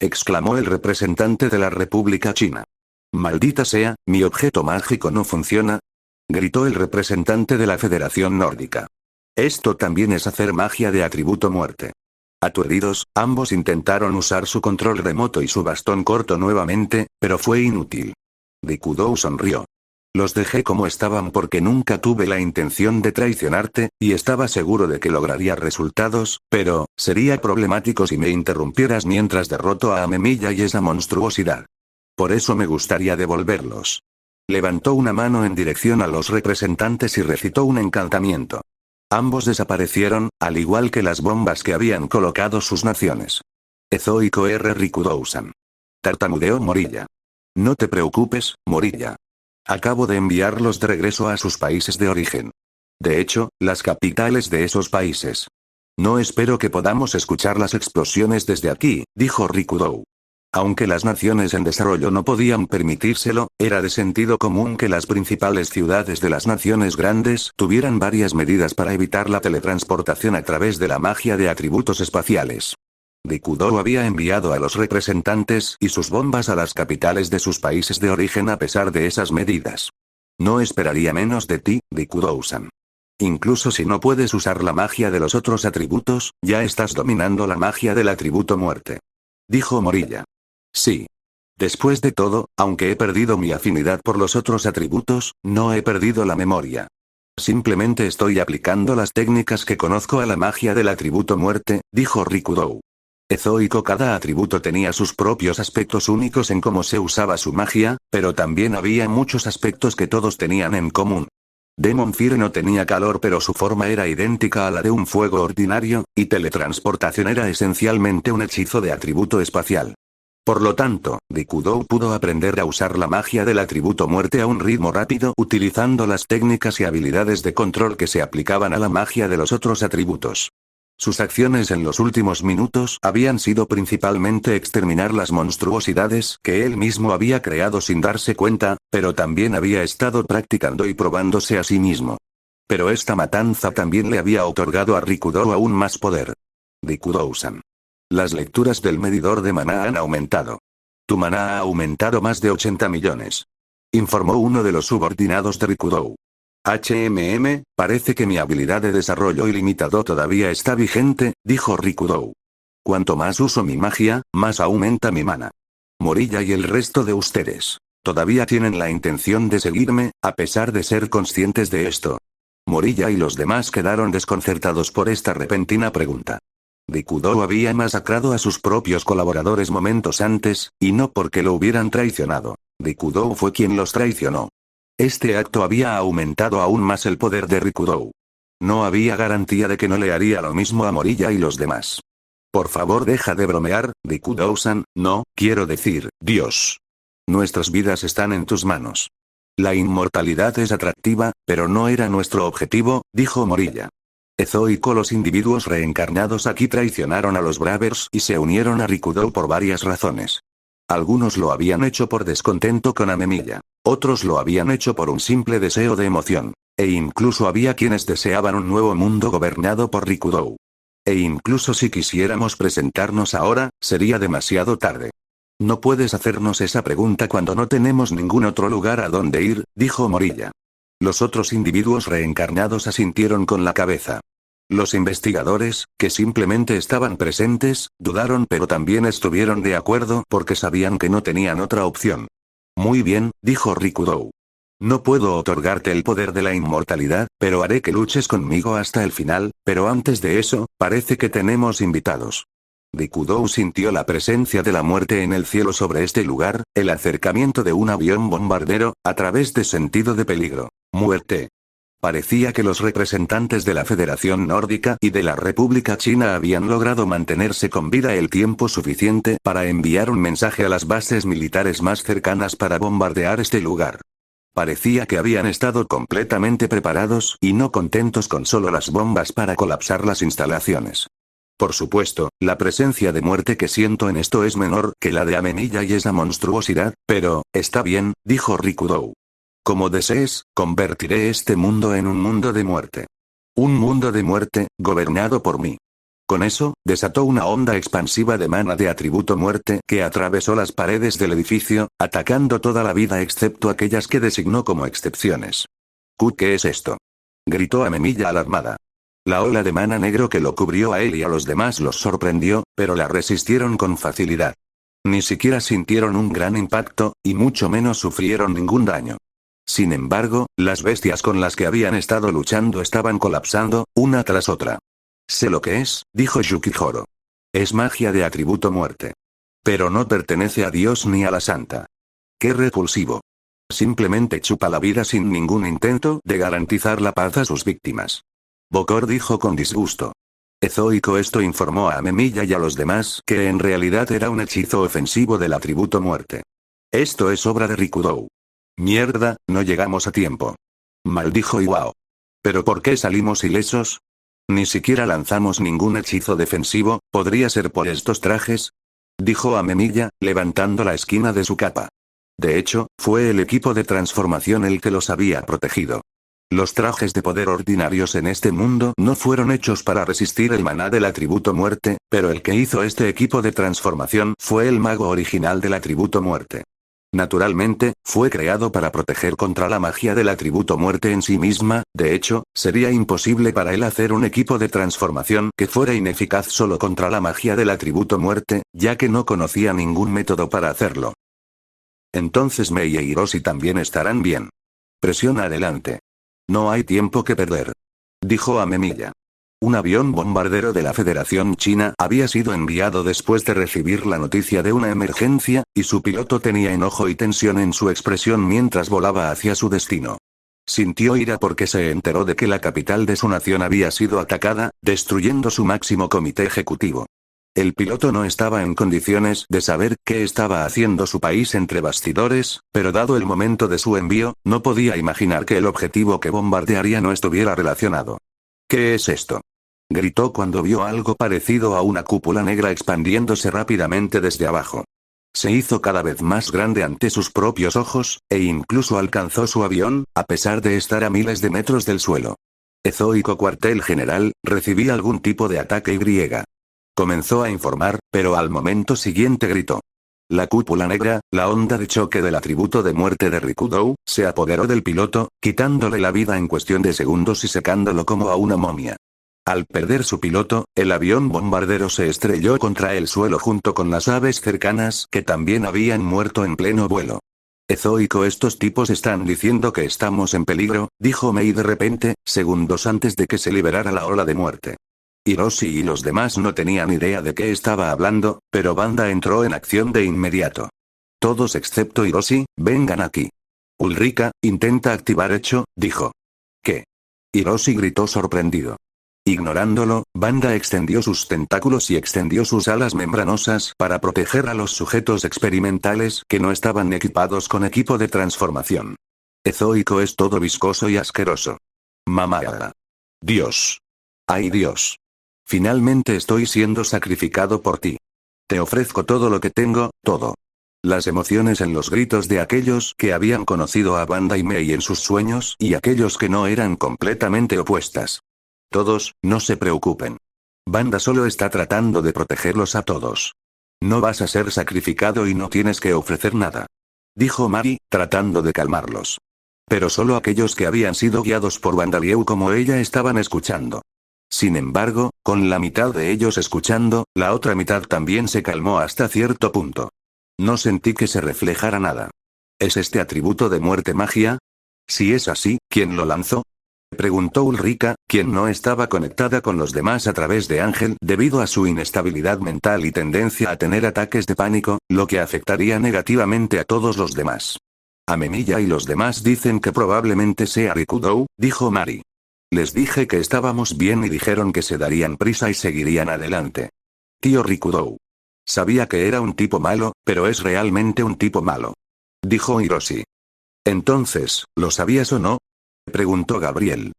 exclamó el representante de la República China. Maldita sea, mi objeto mágico no funciona, gritó el representante de la Federación Nórdica. Esto también es hacer magia de atributo muerte. Aturdidos, ambos intentaron usar su control remoto y su bastón corto nuevamente, pero fue inútil. Rikudo sonrió. Los dejé como estaban porque nunca tuve la intención de traicionarte, y estaba seguro de que lograría resultados, pero, sería problemático si me interrumpieras mientras derroto a Amemiya y esa monstruosidad. Por eso me gustaría devolverlos. Levantó una mano en dirección a los representantes y recitó un encantamiento. Ambos desaparecieron, al igual que las bombas que habían colocado sus naciones. Ezoico R. Rikudo-san. Tartamudeó Morilla. No te preocupes, Morilla. Acabo de enviarlos de regreso a sus países de origen. De hecho, las capitales de esos países. No espero que podamos escuchar las explosiones desde aquí, dijo Rikudo. Aunque las naciones en desarrollo no podían permitírselo, era de sentido común que las principales ciudades de las naciones grandes tuvieran varias medidas para evitar la teletransportación a través de la magia de atributos espaciales. Rikudo había enviado a los representantes y sus bombas a las capitales de sus países de origen a pesar de esas medidas. No esperaría menos de ti, Rikudo-san. Incluso si no puedes usar la magia de los otros atributos, ya estás dominando la magia del atributo muerte. Dijo Morilla. Sí. Después de todo, aunque he perdido mi afinidad por los otros atributos, no he perdido la memoria. Simplemente estoy aplicando las técnicas que conozco a la magia del atributo muerte, dijo Rikudo. Ezoico, cada atributo tenía sus propios aspectos únicos en cómo se usaba su magia, pero también había muchos aspectos que todos tenían en común. Demon Fire no tenía calor, pero su forma era idéntica a la de un fuego ordinario, y teletransportación era esencialmente un hechizo de atributo espacial. Por lo tanto, Rikudou pudo aprender a usar la magia del atributo muerte a un ritmo rápido utilizando las técnicas y habilidades de control que se aplicaban a la magia de los otros atributos. Sus acciones en los últimos minutos habían sido principalmente exterminar las monstruosidades que él mismo había creado sin darse cuenta, pero también había estado practicando y probándose a sí mismo. Pero esta matanza también le había otorgado a Rikudou aún más poder. Rikudou-san. Las lecturas del medidor de maná han aumentado. Tu maná ha aumentado más de 80 millones. Informó uno de los subordinados de Rikudou. Parece que mi habilidad de desarrollo ilimitado todavía está vigente, dijo Rikudou. Cuanto más uso mi magia, más aumenta mi mana. Morilla y el resto de ustedes. Todavía tienen la intención de seguirme, a pesar de ser conscientes de esto. Morilla y los demás quedaron desconcertados por esta repentina pregunta. Rikudou había masacrado a sus propios colaboradores momentos antes, y no porque lo hubieran traicionado. Rikudou fue quien los traicionó. Este acto había aumentado aún más el poder de Rikudou. No había garantía de que no le haría lo mismo a Morilla y los demás. Por favor, deja de bromear, Rikudou-san, no, quiero decir, Dios. Nuestras vidas están en tus manos. La inmortalidad es atractiva, pero no era nuestro objetivo, dijo Morilla. Ezoico, los individuos reencarnados aquí traicionaron a los Bravers y se unieron a Rikudou por varias razones. Algunos lo habían hecho por descontento con Amemiya. Otros lo habían hecho por un simple deseo de emoción. E incluso había quienes deseaban un nuevo mundo gobernado por Rikudou. E incluso si quisiéramos presentarnos ahora, sería demasiado tarde. No puedes hacernos esa pregunta cuando no tenemos ningún otro lugar a donde ir, dijo Morilla. Los otros individuos reencarnados asintieron con la cabeza. Los investigadores, que simplemente estaban presentes, dudaron pero también estuvieron de acuerdo porque sabían que no tenían otra opción. Muy bien, dijo Rikudou. No puedo otorgarte el poder de la inmortalidad, pero haré que luches conmigo hasta el final, pero antes de eso, parece que tenemos invitados. Rikudou sintió la presencia de la muerte en el cielo sobre este lugar, el acercamiento de un avión bombardero, a través de sentido de peligro. Muerte. Parecía que los representantes de la Federación Nórdica y de la República China habían logrado mantenerse con vida el tiempo suficiente para enviar un mensaje a las bases militares más cercanas para bombardear este lugar. Parecía que habían estado completamente preparados y no contentos con solo las bombas para colapsar las instalaciones. Por supuesto, la presencia de muerte que siento en esto es menor que la de Amemiya y esa monstruosidad, pero, está bien, dijo Rikudou. Como desees, convertiré este mundo en un mundo de muerte. Un mundo de muerte, gobernado por mí. Con eso, desató una onda expansiva de mana de atributo muerte que atravesó las paredes del edificio, atacando toda la vida excepto aquellas que designó como excepciones. ¿Qué es esto? Gritó Amemiya alarmada. La ola de mana negro que lo cubrió a él y a los demás los sorprendió, pero la resistieron con facilidad. Ni siquiera sintieron un gran impacto, y mucho menos sufrieron ningún daño. Sin embargo, las bestias con las que habían estado luchando estaban colapsando, una tras otra. Sé lo que es, dijo Yukihiro. Es magia de atributo muerte. Pero no pertenece a Dios ni a la Santa. ¡Qué repulsivo! Simplemente chupa la vida sin ningún intento de garantizar la paz a sus víctimas. Bokor dijo con disgusto. Ezoico esto informó a Amemiya y a los demás que en realidad era un hechizo ofensivo del atributo muerte. Esto es obra de Rikudou. Mierda, no llegamos a tiempo. Maldijo Iwao. ¿Pero por qué salimos ilesos? Ni siquiera lanzamos ningún hechizo defensivo, ¿podría ser por estos trajes? Dijo Amemiya, levantando la esquina de su capa. De hecho, fue el equipo de transformación el que los había protegido. Los trajes de poder ordinarios en este mundo no fueron hechos para resistir el maná del atributo muerte, pero el que hizo este equipo de transformación fue el mago original del atributo muerte. Naturalmente, fue creado para proteger contra la magia del atributo muerte en sí misma, de hecho, sería imposible para él hacer un equipo de transformación que fuera ineficaz solo contra la magia del atributo muerte, ya que no conocía ningún método para hacerlo. Entonces Mei e Hiroshi también estarán bien. Presiona adelante. No hay tiempo que perder. Dijo Amemiya. Un avión bombardero de la Federación China había sido enviado después de recibir la noticia de una emergencia, y su piloto tenía enojo y tensión en su expresión mientras volaba hacia su destino. Sintió ira porque se enteró de que la capital de su nación había sido atacada, destruyendo su máximo comité ejecutivo. El piloto no estaba en condiciones de saber qué estaba haciendo su país entre bastidores, pero dado el momento de su envío, no podía imaginar que el objetivo que bombardearía no estuviera relacionado. ¿Qué es esto?, gritó cuando vio algo parecido a una cúpula negra expandiéndose rápidamente desde abajo. Se hizo cada vez más grande ante sus propios ojos, e incluso alcanzó su avión, a pesar de estar a miles de metros del suelo. Ezoico cuartel general, recibí algún tipo de ataque y. Comenzó a informar, pero al momento siguiente gritó. La cúpula negra, la onda de choque del atributo de muerte de Rikudo, se apoderó del piloto, quitándole la vida en cuestión de segundos y secándolo como a una momia. Al perder su piloto, el avión bombardero se estrelló contra el suelo junto con las aves cercanas que también habían muerto en pleno vuelo. Ezoico, estos tipos están diciendo que estamos en peligro, dijo Mei de repente, segundos antes de que se liberara la ola de muerte. Hiroshi y los demás no tenían idea de qué estaba hablando, pero Banda entró en acción de inmediato. Todos excepto Hiroshi, vengan aquí. Ulrika, intenta activar hecho, dijo. ¿Qué? Hiroshi gritó sorprendido. Ignorándolo, Banda extendió sus tentáculos y extendió sus alas membranosas para proteger a los sujetos experimentales que no estaban equipados con equipo de transformación. Ezoico es todo viscoso y asqueroso. Mamá. Dios. ¡Ay Dios! Finalmente estoy siendo sacrificado por ti. Te ofrezco todo lo que tengo, todo. Las emociones en los gritos de aquellos que habían conocido a Banda y Mei en sus sueños y aquellos que no eran completamente opuestas. Todos, no se preocupen. Banda solo está tratando de protegerlos a todos. No vas a ser sacrificado y no tienes que ofrecer nada. Dijo Mari, tratando de calmarlos. Pero solo aquellos que habían sido guiados por Bandalieu como ella estaban escuchando. Sin embargo, con la mitad de ellos escuchando, la otra mitad también se calmó hasta cierto punto. No sentí que se reflejara nada. ¿Es este atributo de muerte magia? Si es así, ¿quién lo lanzó?, preguntó Ulrika, quien no estaba conectada con los demás a través de Ángel debido a su inestabilidad mental y tendencia a tener ataques de pánico, lo que afectaría negativamente a todos los demás. Amemiya y los demás dicen que probablemente sea Rikudo, dijo Mari. Les dije que estábamos bien y dijeron que se darían prisa y seguirían adelante. Tío Rikudo. Sabía que era un tipo malo, pero es realmente un tipo malo. Dijo Hiroshi. Entonces, ¿lo sabías o no?, preguntó Gabriel.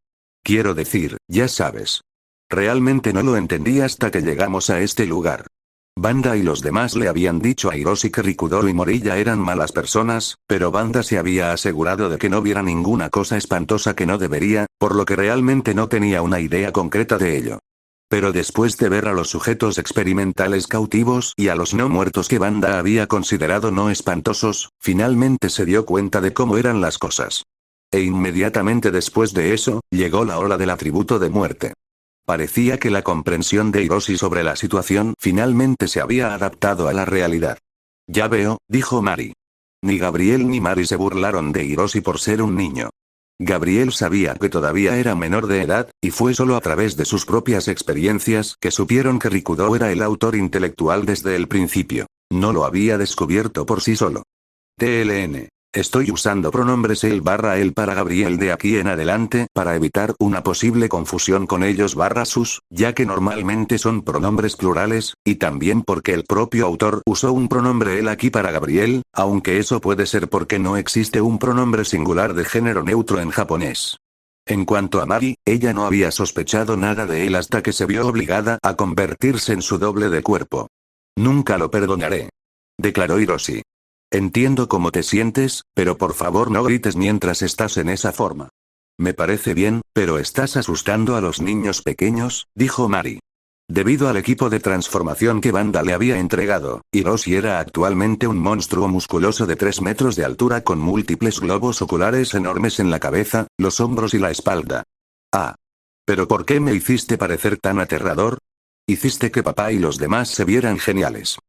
Quiero decir, ya sabes. Realmente no lo entendí hasta que llegamos a este lugar. Banda y los demás le habían dicho a Hiroshi que Rikudo y Morilla eran malas personas, pero Banda se había asegurado de que no viera ninguna cosa espantosa que no debería, por lo que realmente no tenía una idea concreta de ello. Pero después de ver a los sujetos experimentales cautivos y a los no muertos que Banda había considerado no espantosos, finalmente se dio cuenta de cómo eran las cosas. E inmediatamente después de eso, llegó la ola del atributo de muerte. Parecía que la comprensión de Hiroshi sobre la situación finalmente se había adaptado a la realidad. Ya veo, dijo Mari. Ni Gabriel ni Mari se burlaron de Hiroshi por ser un niño. Gabriel sabía que todavía era menor de edad, y fue solo a través de sus propias experiencias que supieron que Rikudo era el autor intelectual desde el principio. No lo había descubierto por sí solo. TLN. Estoy usando pronombres él/él para Gabriel de aquí en adelante para evitar una posible confusión con ellos/sus, ya que normalmente son pronombres plurales, y también porque el propio autor usó un pronombre él aquí para Gabriel, aunque eso puede ser porque no existe un pronombre singular de género neutro en japonés. En cuanto a Mari, ella no había sospechado nada de él hasta que se vio obligada a convertirse en su doble de cuerpo. Nunca lo perdonaré, declaró Hiroshi. Entiendo cómo te sientes, pero por favor no grites mientras estás en esa forma. Me parece bien, pero estás asustando a los niños pequeños, dijo Mari. Debido al equipo de transformación que Banda le había entregado, Hiroshi era actualmente un monstruo musculoso de 3 metros de altura con múltiples globos oculares enormes en la cabeza, los hombros y la espalda. Ah. ¿Pero por qué me hiciste parecer tan aterrador? Hiciste que papá y los demás se vieran geniales,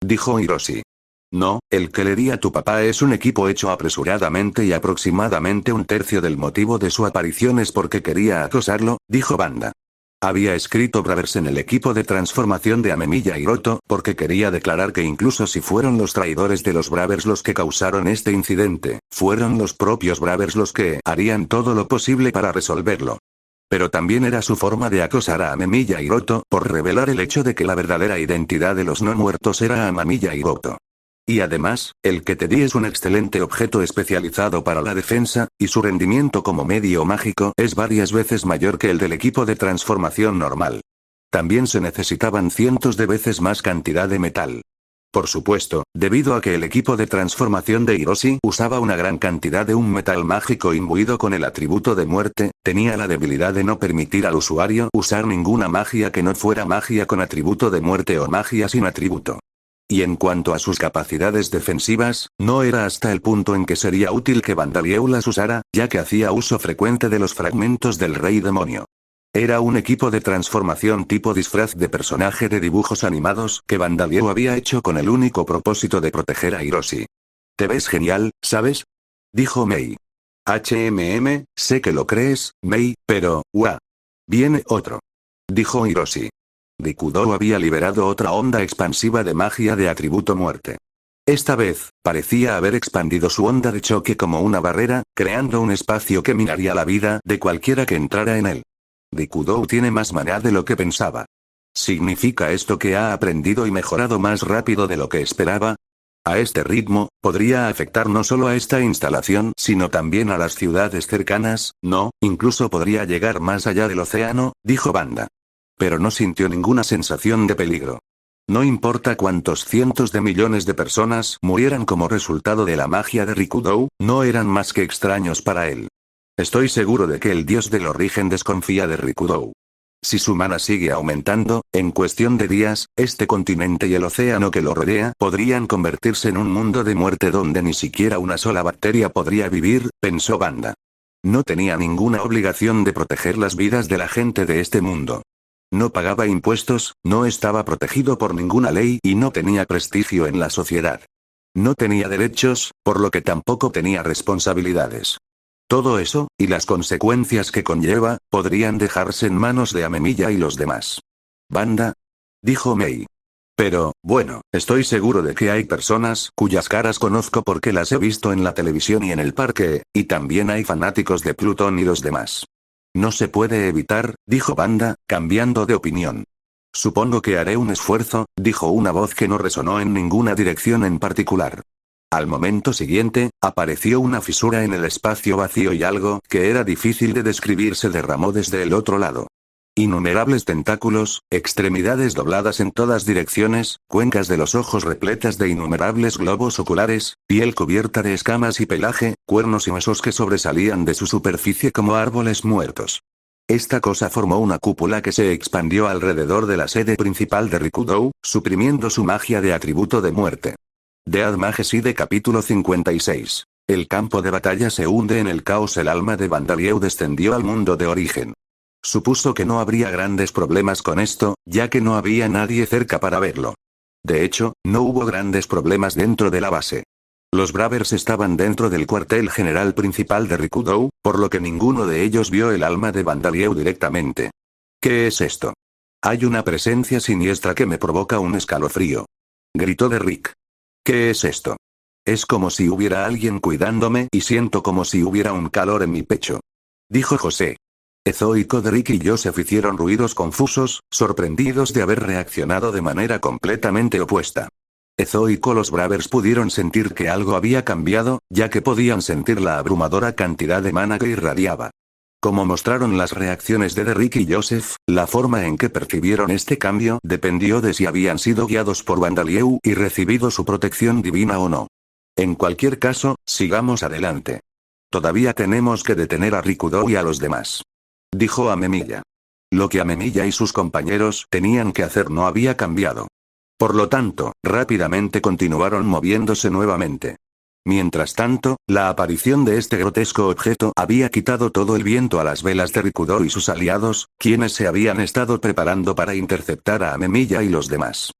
dijo Hiroshi. No, el que le di a tu papá es un equipo hecho apresuradamente y aproximadamente un tercio del motivo de su aparición es porque quería acosarlo, dijo Banda. Había escrito Bravers en el equipo de transformación de Amemiya Hiroto, porque quería declarar que incluso si fueron los traidores de los Bravers los que causaron este incidente, fueron los propios Bravers los que harían todo lo posible para resolverlo. Pero también era su forma de acosar a Amemiya Hiroto, por revelar el hecho de que la verdadera identidad de los no muertos era Amemiya Hiroto. Y además, el que Teddy es un excelente objeto especializado para la defensa, y su rendimiento como medio mágico es varias veces mayor que el del equipo de transformación normal. También se necesitaban cientos de veces más cantidad de metal. Por supuesto, debido a que el equipo de transformación de Hiroshi usaba una gran cantidad de un metal mágico imbuido con el atributo de muerte, tenía la debilidad de no permitir al usuario usar ninguna magia que no fuera magia con atributo de muerte o magia sin atributo. Y en cuanto a sus capacidades defensivas, no era hasta el punto en que sería útil que Vandalieu las usara, ya que hacía uso frecuente de los fragmentos del Rey Demonio. Era un equipo de transformación tipo disfraz de personaje de dibujos animados que Vandalieu había hecho con el único propósito de proteger a Hiroshi. «Te ves genial, ¿sabes?», dijo Mei. Sé que lo crees, Mei, pero, viene otro», dijo Hiroshi. Rikudou había liberado otra onda expansiva de magia de atributo muerte. Esta vez, parecía haber expandido su onda de choque como una barrera, creando un espacio que minaría la vida de cualquiera que entrara en él. Rikudou tiene más maná de lo que pensaba. ¿Significa esto que ha aprendido y mejorado más rápido de lo que esperaba? A este ritmo, podría afectar no solo a esta instalación sino también a las ciudades cercanas, incluso podría llegar más allá del océano, dijo Banda. Pero no sintió ninguna sensación de peligro. No importa cuántos cientos de millones de personas murieran como resultado de la magia de Rikudou, no eran más que extraños para él. Estoy seguro de que el dios del origen desconfía de Rikudou. Si su mana sigue aumentando, en cuestión de días, este continente y el océano que lo rodea podrían convertirse en un mundo de muerte donde ni siquiera una sola bacteria podría vivir, pensó Banda. No tenía ninguna obligación de proteger las vidas de la gente de este mundo. No pagaba impuestos, no estaba protegido por ninguna ley y no tenía prestigio en la sociedad. No tenía derechos, por lo que tampoco tenía responsabilidades. Todo eso, y las consecuencias que conlleva, podrían dejarse en manos de Amemiya y los demás. «Banda», dijo Mei. «Pero, bueno, estoy seguro de que hay personas cuyas caras conozco porque las he visto en la televisión y en el parque, y también hay fanáticos de Plutón y los demás». «No se puede evitar», dijo Banda, cambiando de opinión. «Supongo que haré un esfuerzo», dijo una voz que no resonó en ninguna dirección en particular. Al momento siguiente, apareció una fisura en el espacio vacío y algo que era difícil de describir se derramó desde el otro lado. Innumerables tentáculos, extremidades dobladas en todas direcciones, cuencas de los ojos repletas de innumerables globos oculares, piel cubierta de escamas y pelaje, cuernos y huesos que sobresalían de su superficie como árboles muertos. Esta cosa formó una cúpula que se expandió alrededor de la sede principal de Rikudou, suprimiendo su magia de atributo de muerte. Dead Majesty de capítulo 56. El campo de batalla se hunde en el caos. El alma de Vandalieu descendió al mundo de origen. Supuso que no habría grandes problemas con esto, ya que no había nadie cerca para verlo. De hecho, no hubo grandes problemas dentro de la base. Los Bravers estaban dentro del cuartel general principal de Rikudou, por lo que ninguno de ellos vio el alma de Vandalieu directamente. ¿Qué es esto? Hay una presencia siniestra que me provoca un escalofrío. Gritó Derrick. ¿Qué es esto? Es como si hubiera alguien cuidándome y siento como si hubiera un calor en mi pecho. Dijo José. Ezoico, Derrick y Joseph hicieron ruidos confusos, sorprendidos de haber reaccionado de manera completamente opuesta. Ezoico, los Bravers pudieron sentir que algo había cambiado, ya que podían sentir la abrumadora cantidad de mana que irradiaba. Como mostraron las reacciones de Derrick y Joseph, la forma en que percibieron este cambio dependió de si habían sido guiados por Vandalieu y recibido su protección divina o no. En cualquier caso, sigamos adelante. Todavía tenemos que detener a Rikudou y a los demás. Dijo Amemiya. Lo que Amemiya y sus compañeros tenían que hacer no había cambiado. Por lo tanto, rápidamente continuaron moviéndose nuevamente. Mientras tanto, la aparición de este grotesco objeto había quitado todo el viento a las velas de Rikudou y sus aliados, quienes se habían estado preparando para interceptar a Amemiya y los demás.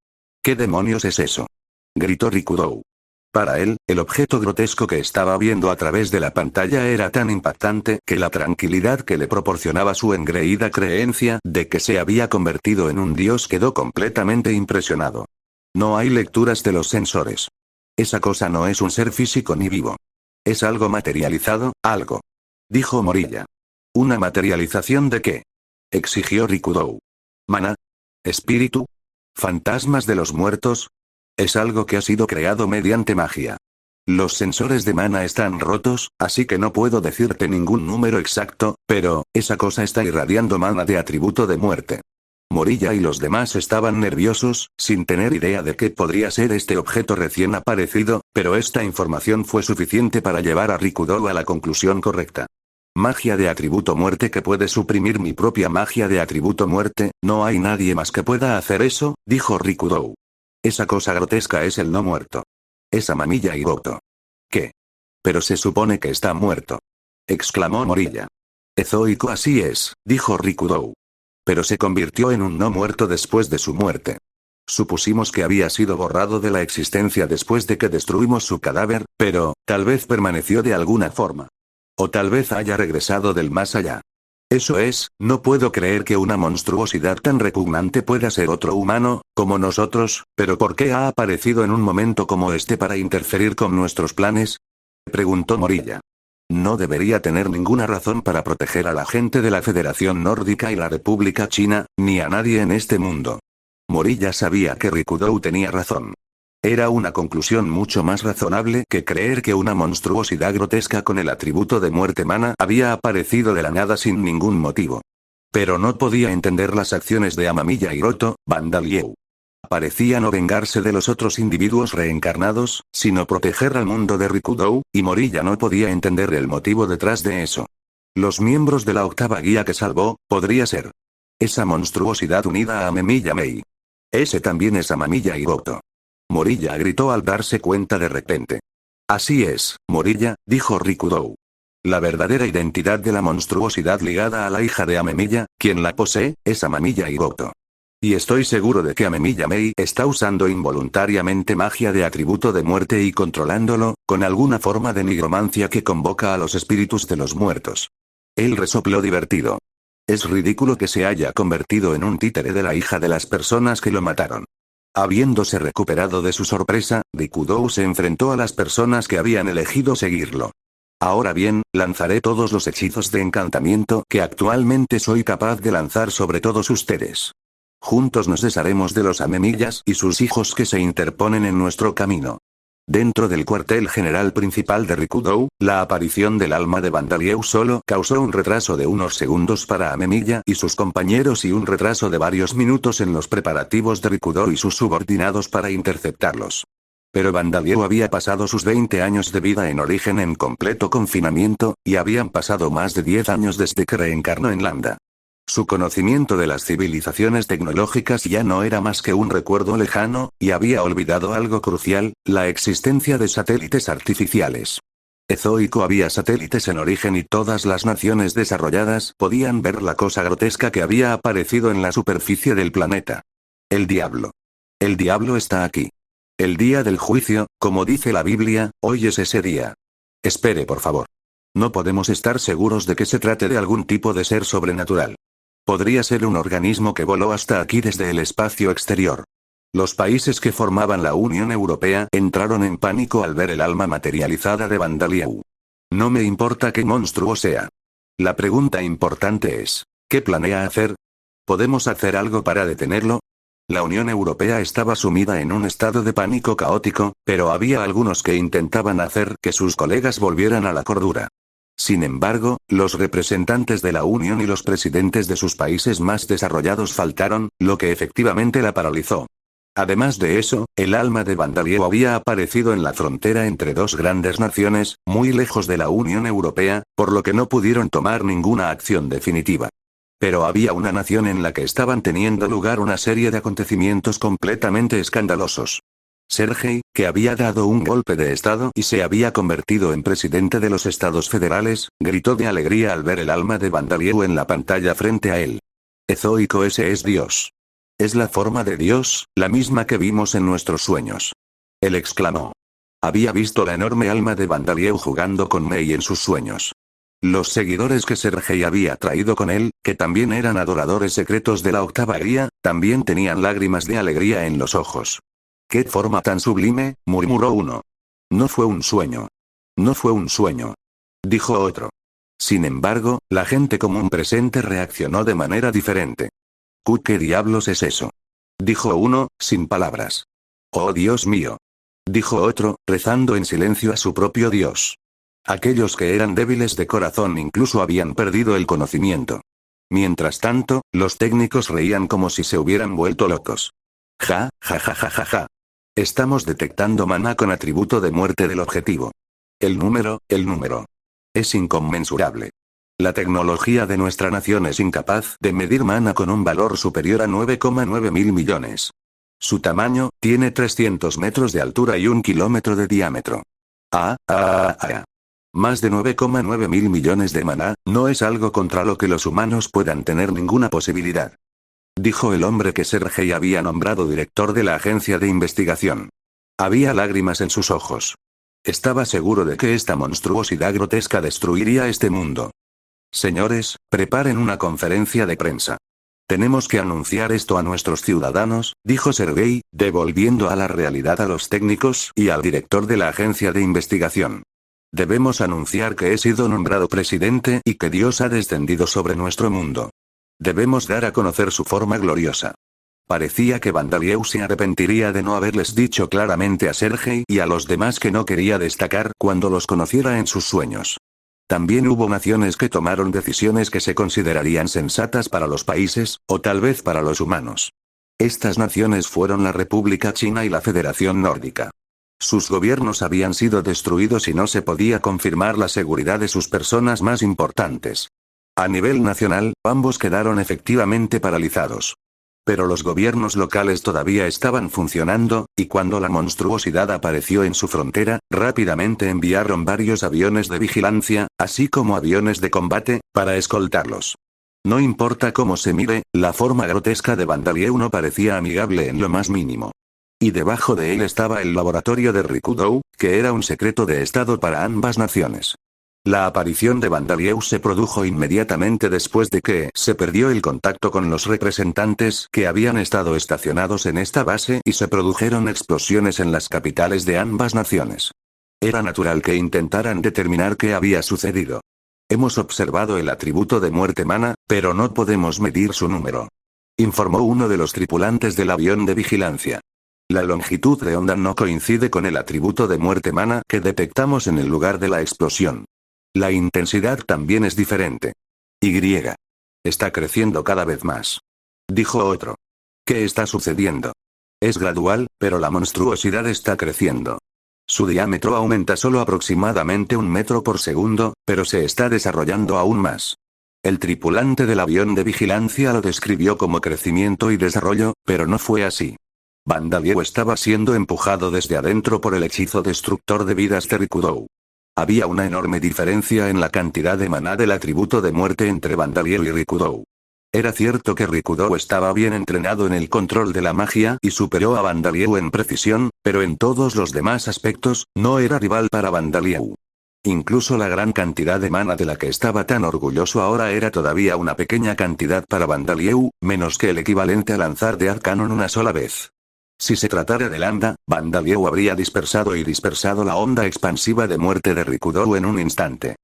¿Qué demonios es eso? Gritó Rikudou. Para él, el objeto grotesco que estaba viendo a través de la pantalla era tan impactante que la tranquilidad que le proporcionaba su engreída creencia de que se había convertido en un dios quedó completamente impresionado. No hay lecturas de los sensores. Esa cosa no es un ser físico ni vivo. Es algo materializado, algo. Dijo Morilla. ¿Una materialización de qué? Exigió Rikudou. ¿Mana? ¿Espíritu? ¿Fantasmas de los muertos? Es algo que ha sido creado mediante magia. Los sensores de mana están rotos, así que no puedo decirte ningún número exacto, pero, esa cosa está irradiando mana de atributo de muerte. Morilla y los demás estaban nerviosos, sin tener idea de qué podría ser este objeto recién aparecido, pero esta información fue suficiente para llevar a Rikudou a la conclusión correcta. Magia de atributo muerte que puede suprimir mi propia magia de atributo muerte, no hay nadie más que pueda hacer eso, dijo Rikudou. Esa cosa grotesca es el no muerto. Es Amamiya Hiroto. ¿Qué? Pero se supone que está muerto. Exclamó Morilla. Ezoico así es, dijo Rikudou. Pero se convirtió en un no muerto después de su muerte. Supusimos que había sido borrado de la existencia después de que destruimos su cadáver, pero, tal vez permaneció de alguna forma. O tal vez haya regresado del más allá. Eso es, no puedo creer que una monstruosidad tan repugnante pueda ser otro humano, como nosotros, pero ¿por qué ha aparecido en un momento como este para interferir con nuestros planes? Preguntó Morilla. No debería tener ninguna razón para proteger a la gente de la Federación Nórdica y la República China, ni a nadie en este mundo. Morilla sabía que Rikudou tenía razón. Era una conclusión mucho más razonable que creer que una monstruosidad grotesca con el atributo de muerte mana había aparecido de la nada sin ningún motivo. Pero no podía entender las acciones de Amamiya Hiroto, Bandalieu. Parecía no vengarse de los otros individuos reencarnados, sino proteger al mundo de Rikudou, y Morilla no podía entender el motivo detrás de eso. Los miembros de la octava guía que salvó, podría ser. Esa monstruosidad unida a Amamiya Mei. Ese también es Amamiya Hiroto. Morilla gritó al darse cuenta de repente. Así es, Morilla, dijo Rikudou. La verdadera identidad de la monstruosidad ligada a la hija de Amemiya, quien la posee, es Amamiya Hiroto. Y estoy seguro de que Amemiya Mei está usando involuntariamente magia de atributo de muerte y controlándolo, con alguna forma de nigromancia que convoca a los espíritus de los muertos. Él resopló divertido. Es ridículo que se haya convertido en un títere de la hija de las personas que lo mataron. Habiéndose recuperado de su sorpresa, Rikudou se enfrentó a las personas que habían elegido seguirlo. Ahora bien, lanzaré todos los hechizos de encantamiento que actualmente soy capaz de lanzar sobre todos ustedes. Juntos nos desharemos de los Amemiyas y sus hijos que se interponen en nuestro camino. Dentro del cuartel general principal de Rikudou, la aparición del alma de Bandalieu solo causó un retraso de unos segundos para Amemiya y sus compañeros y un retraso de varios minutos en los preparativos de Rikudou y sus subordinados para interceptarlos. Pero Bandalieu había pasado sus 20 años de vida en origen en completo confinamiento, y habían pasado más de 10 años desde que reencarnó en Lambda. Su conocimiento de las civilizaciones tecnológicas ya no era más que un recuerdo lejano, y había olvidado algo crucial, la existencia de satélites artificiales. Ezoico había satélites en origen y todas las naciones desarrolladas podían ver la cosa grotesca que había aparecido en la superficie del planeta. El diablo. El diablo está aquí. El día del juicio, como dice la Biblia, hoy es ese día. Espere por favor. No podemos estar seguros de que se trate de algún tipo de ser sobrenatural. Podría ser un organismo que voló hasta aquí desde el espacio exterior. Los países que formaban la Unión Europea entraron en pánico al ver el alma materializada de Bandalieu. No me importa qué monstruo sea. La pregunta importante es, ¿qué planea hacer? ¿Podemos hacer algo para detenerlo? La Unión Europea estaba sumida en un estado de pánico caótico, pero había algunos que intentaban hacer que sus colegas volvieran a la cordura. Sin embargo, los representantes de la Unión y los presidentes de sus países más desarrollados faltaron, lo que efectivamente la paralizó. Además de eso, el alma de Bandalieu había aparecido en la frontera entre dos grandes naciones, muy lejos de la Unión Europea, por lo que no pudieron tomar ninguna acción definitiva. Pero había una nación en la que estaban teniendo lugar una serie de acontecimientos completamente escandalosos. Sergei, que había dado un golpe de estado y se había convertido en presidente de los Estados Federales, gritó de alegría al ver el alma de Bandalieu en la pantalla frente a él. Ezoico, ese es Dios. Es la forma de Dios, la misma que vimos en nuestros sueños. Él exclamó. Había visto la enorme alma de Bandalieu jugando con Mei en sus sueños. Los seguidores que Sergei había traído con él, que también eran adoradores secretos de la octava guía, también tenían lágrimas de alegría en los ojos. ¡Qué forma tan sublime!, murmuró uno. No fue un sueño. No fue un sueño, dijo otro. Sin embargo, la gente común presente reaccionó de manera diferente. ¿Qué diablos es eso?, dijo uno, sin palabras. Oh Dios mío, dijo otro, rezando en silencio a su propio Dios. Aquellos que eran débiles de corazón incluso habían perdido el conocimiento. Mientras tanto, los técnicos reían como si se hubieran vuelto locos. Ja, ja, ja, ja, ja, ja. Estamos detectando maná con atributo de muerte del objetivo. El número. Es inconmensurable. La tecnología de nuestra nación es incapaz de medir maná con un valor superior a 9,9 mil millones. Su tamaño, tiene 300 metros de altura y 1 kilómetro de diámetro. Más de 9,9 mil millones de maná, no es algo contra lo que los humanos puedan tener ninguna posibilidad, dijo el hombre que Sergei había nombrado director de la agencia de investigación. Había lágrimas en sus ojos. Estaba seguro de que esta monstruosidad grotesca destruiría este mundo. Señores, preparen una conferencia de prensa. Tenemos que anunciar esto a nuestros ciudadanos, dijo Sergei, devolviendo a la realidad a los técnicos y al director de la agencia de investigación. Debemos anunciar que he sido nombrado presidente y que Dios ha descendido sobre nuestro mundo. Debemos dar a conocer su forma gloriosa. Parecía que Bandalieu se arrepentiría de no haberles dicho claramente a Sergei y a los demás que no quería destacar cuando los conociera en sus sueños. También hubo naciones que tomaron decisiones que se considerarían sensatas para los países, o tal vez para los humanos. Estas naciones fueron la República China y la Federación Nórdica. Sus gobiernos habían sido destruidos y no se podía confirmar la seguridad de sus personas más importantes. A nivel nacional, ambos quedaron efectivamente paralizados. Pero los gobiernos locales todavía estaban funcionando, y cuando la monstruosidad apareció en su frontera, rápidamente enviaron varios aviones de vigilancia, así como aviones de combate, para escoltarlos. No importa cómo se mire, la forma grotesca de Bandalieu no parecía amigable en lo más mínimo. Y debajo de él estaba el laboratorio de Rikudou, que era un secreto de estado para ambas naciones. La aparición de Bandalieu se produjo inmediatamente después de que se perdió el contacto con los representantes que habían estado estacionados en esta base y se produjeron explosiones en las capitales de ambas naciones. Era natural que intentaran determinar qué había sucedido. Hemos observado el atributo de muerte mana, pero no podemos medir su número, informó uno de los tripulantes del avión de vigilancia. La longitud de onda no coincide con el atributo de muerte mana que detectamos en el lugar de la explosión. La intensidad también es diferente. Está creciendo cada vez más, dijo otro. ¿Qué está sucediendo? Es gradual, pero la monstruosidad está creciendo. Su diámetro aumenta solo aproximadamente 1 metro por segundo, pero se está desarrollando aún más. El tripulante del avión de vigilancia lo describió como crecimiento y desarrollo, pero no fue así. Bandalieu estaba siendo empujado desde adentro por el hechizo destructor de vidas de Rikudou. Había una enorme diferencia en la cantidad de maná del atributo de muerte entre Bandalieu y Rikudou. Era cierto que Rikudou estaba bien entrenado en el control de la magia y superó a Bandalieu en precisión, pero en todos los demás aspectos, no era rival para Bandalieu. Incluso la gran cantidad de maná de la que estaba tan orgulloso ahora era todavía una pequeña cantidad para Bandalieu, menos que el equivalente a lanzar de Arcanon una sola vez. Si se tratara de Lambda, Bandalieu habría dispersado la onda expansiva de muerte de Rikudou en un instante.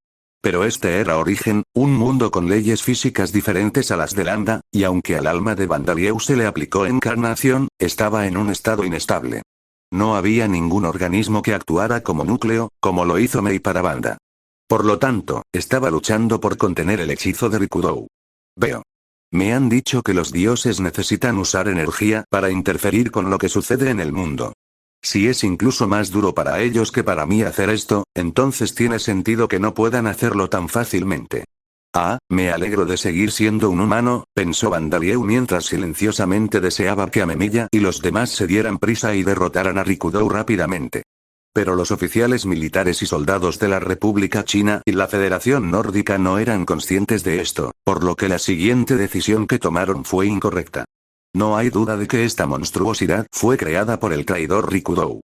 Pero este era Origen, un mundo con leyes físicas diferentes a las de Lambda, y aunque al alma de Bandalieu se le aplicó encarnación, estaba en un estado inestable. No había ningún organismo que actuara como núcleo, como lo hizo Mei para Banda. Por lo tanto, estaba luchando por contener el hechizo de Rikudou. Veo. Me han dicho que los dioses necesitan usar energía para interferir con lo que sucede en el mundo. Si es incluso más duro para ellos que para mí hacer esto, entonces tiene sentido que no puedan hacerlo tan fácilmente. Me alegro de seguir siendo un humano, pensó Bandalieu mientras silenciosamente deseaba que Amemiya y los demás se dieran prisa y derrotaran a Rikudou rápidamente. Pero los oficiales militares y soldados de la República China y la Federación Nórdica no eran conscientes de esto, por lo que la siguiente decisión que tomaron fue incorrecta. No hay duda de que esta monstruosidad fue creada por el traidor Rikudou.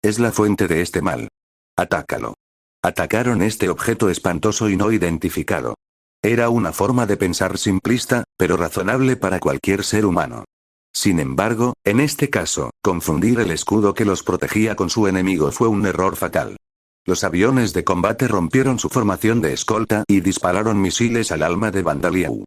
Es la fuente de este mal. Atácalo. Atacaron este objeto espantoso y no identificado. Era una forma de pensar simplista, pero razonable para cualquier ser humano. Sin embargo, en este caso, confundir el escudo que los protegía con su enemigo fue un error fatal. Los aviones de combate rompieron su formación de escolta y dispararon misiles al alma de Bandalieu.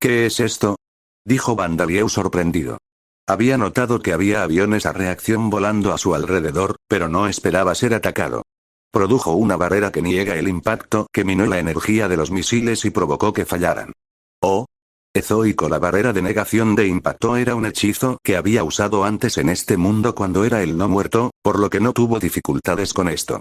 ¿Qué es esto?, dijo Bandalieu sorprendido. Había notado que había aviones a reacción volando a su alrededor, pero no esperaba ser atacado. Produjo una barrera que niega el impacto que minó la energía de los misiles y provocó que fallaran. Oh. Ezoico, la barrera de negación de impacto era un hechizo que había usado antes en este mundo cuando era el no muerto, por lo que no tuvo dificultades con esto.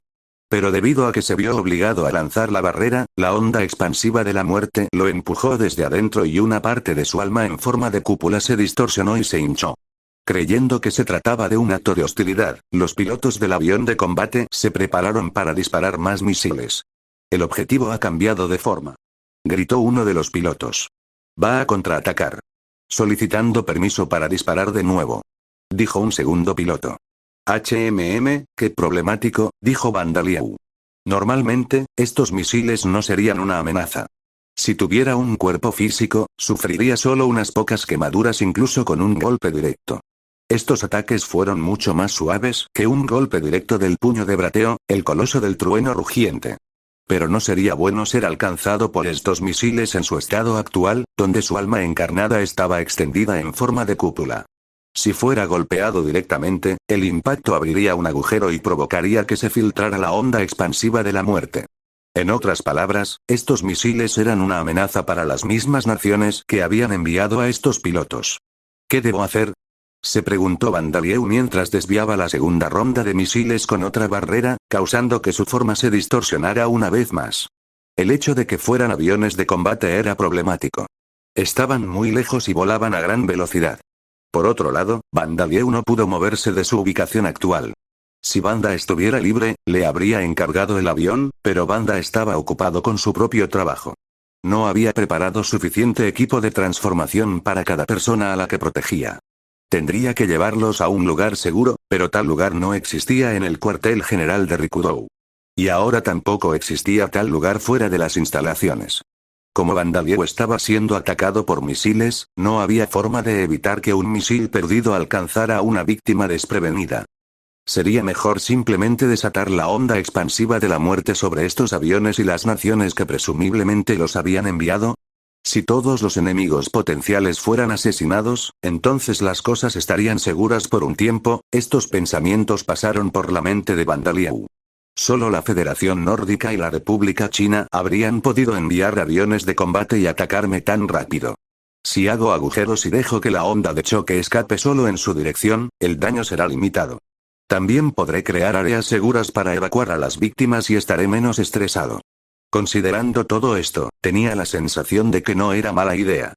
Pero debido a que se vio obligado a lanzar la barrera, la onda expansiva de la muerte lo empujó desde adentro y una parte de su alma en forma de cúpula se distorsionó y se hinchó. Creyendo que se trataba de un acto de hostilidad, los pilotos del avión de combate se prepararon para disparar más misiles. El objetivo ha cambiado de forma, gritó uno de los pilotos. Va a contraatacar. Solicitando permiso para disparar de nuevo, dijo un segundo piloto. Qué problemático, dijo Bandalieu. Normalmente, estos misiles no serían una amenaza. Si tuviera un cuerpo físico, sufriría solo unas pocas quemaduras incluso con un golpe directo. Estos ataques fueron mucho más suaves que un golpe directo del puño de Brateo, el coloso del trueno rugiente. Pero no sería bueno ser alcanzado por estos misiles en su estado actual, donde su alma encarnada estaba extendida en forma de cúpula. Si fuera golpeado directamente, el impacto abriría un agujero y provocaría que se filtrara la onda expansiva de la muerte. En otras palabras, estos misiles eran una amenaza para las mismas naciones que habían enviado a estos pilotos. ¿Qué debo hacer?, se preguntó Bandalieu mientras desviaba la segunda ronda de misiles con otra barrera, causando que su forma se distorsionara una vez más. El hecho de que fueran aviones de combate era problemático. Estaban muy lejos y volaban a gran velocidad. Por otro lado, Bandalieu no pudo moverse de su ubicación actual. Si Banda estuviera libre, le habría encargado el avión, pero Banda estaba ocupado con su propio trabajo. No había preparado suficiente equipo de transformación para cada persona a la que protegía. Tendría que llevarlos a un lugar seguro, pero tal lugar no existía en el cuartel general de Rikudou. Y ahora tampoco existía tal lugar fuera de las instalaciones. Como Bandalieu estaba siendo atacado por misiles, no había forma de evitar que un misil perdido alcanzara a una víctima desprevenida. Sería mejor simplemente desatar la onda expansiva de la muerte sobre estos aviones y las naciones que presumiblemente los habían enviado. Si todos los enemigos potenciales fueran asesinados, entonces las cosas estarían seguras por un tiempo. Estos pensamientos pasaron por la mente de Bandalieu. Solo la Federación Nórdica y la República China habrían podido enviar aviones de combate y atacarme tan rápido. Si hago agujeros y dejo que la onda de choque escape solo en su dirección, el daño será limitado. También podré crear áreas seguras para evacuar a las víctimas y estaré menos estresado. Considerando todo esto, tenía la sensación de que no era mala idea.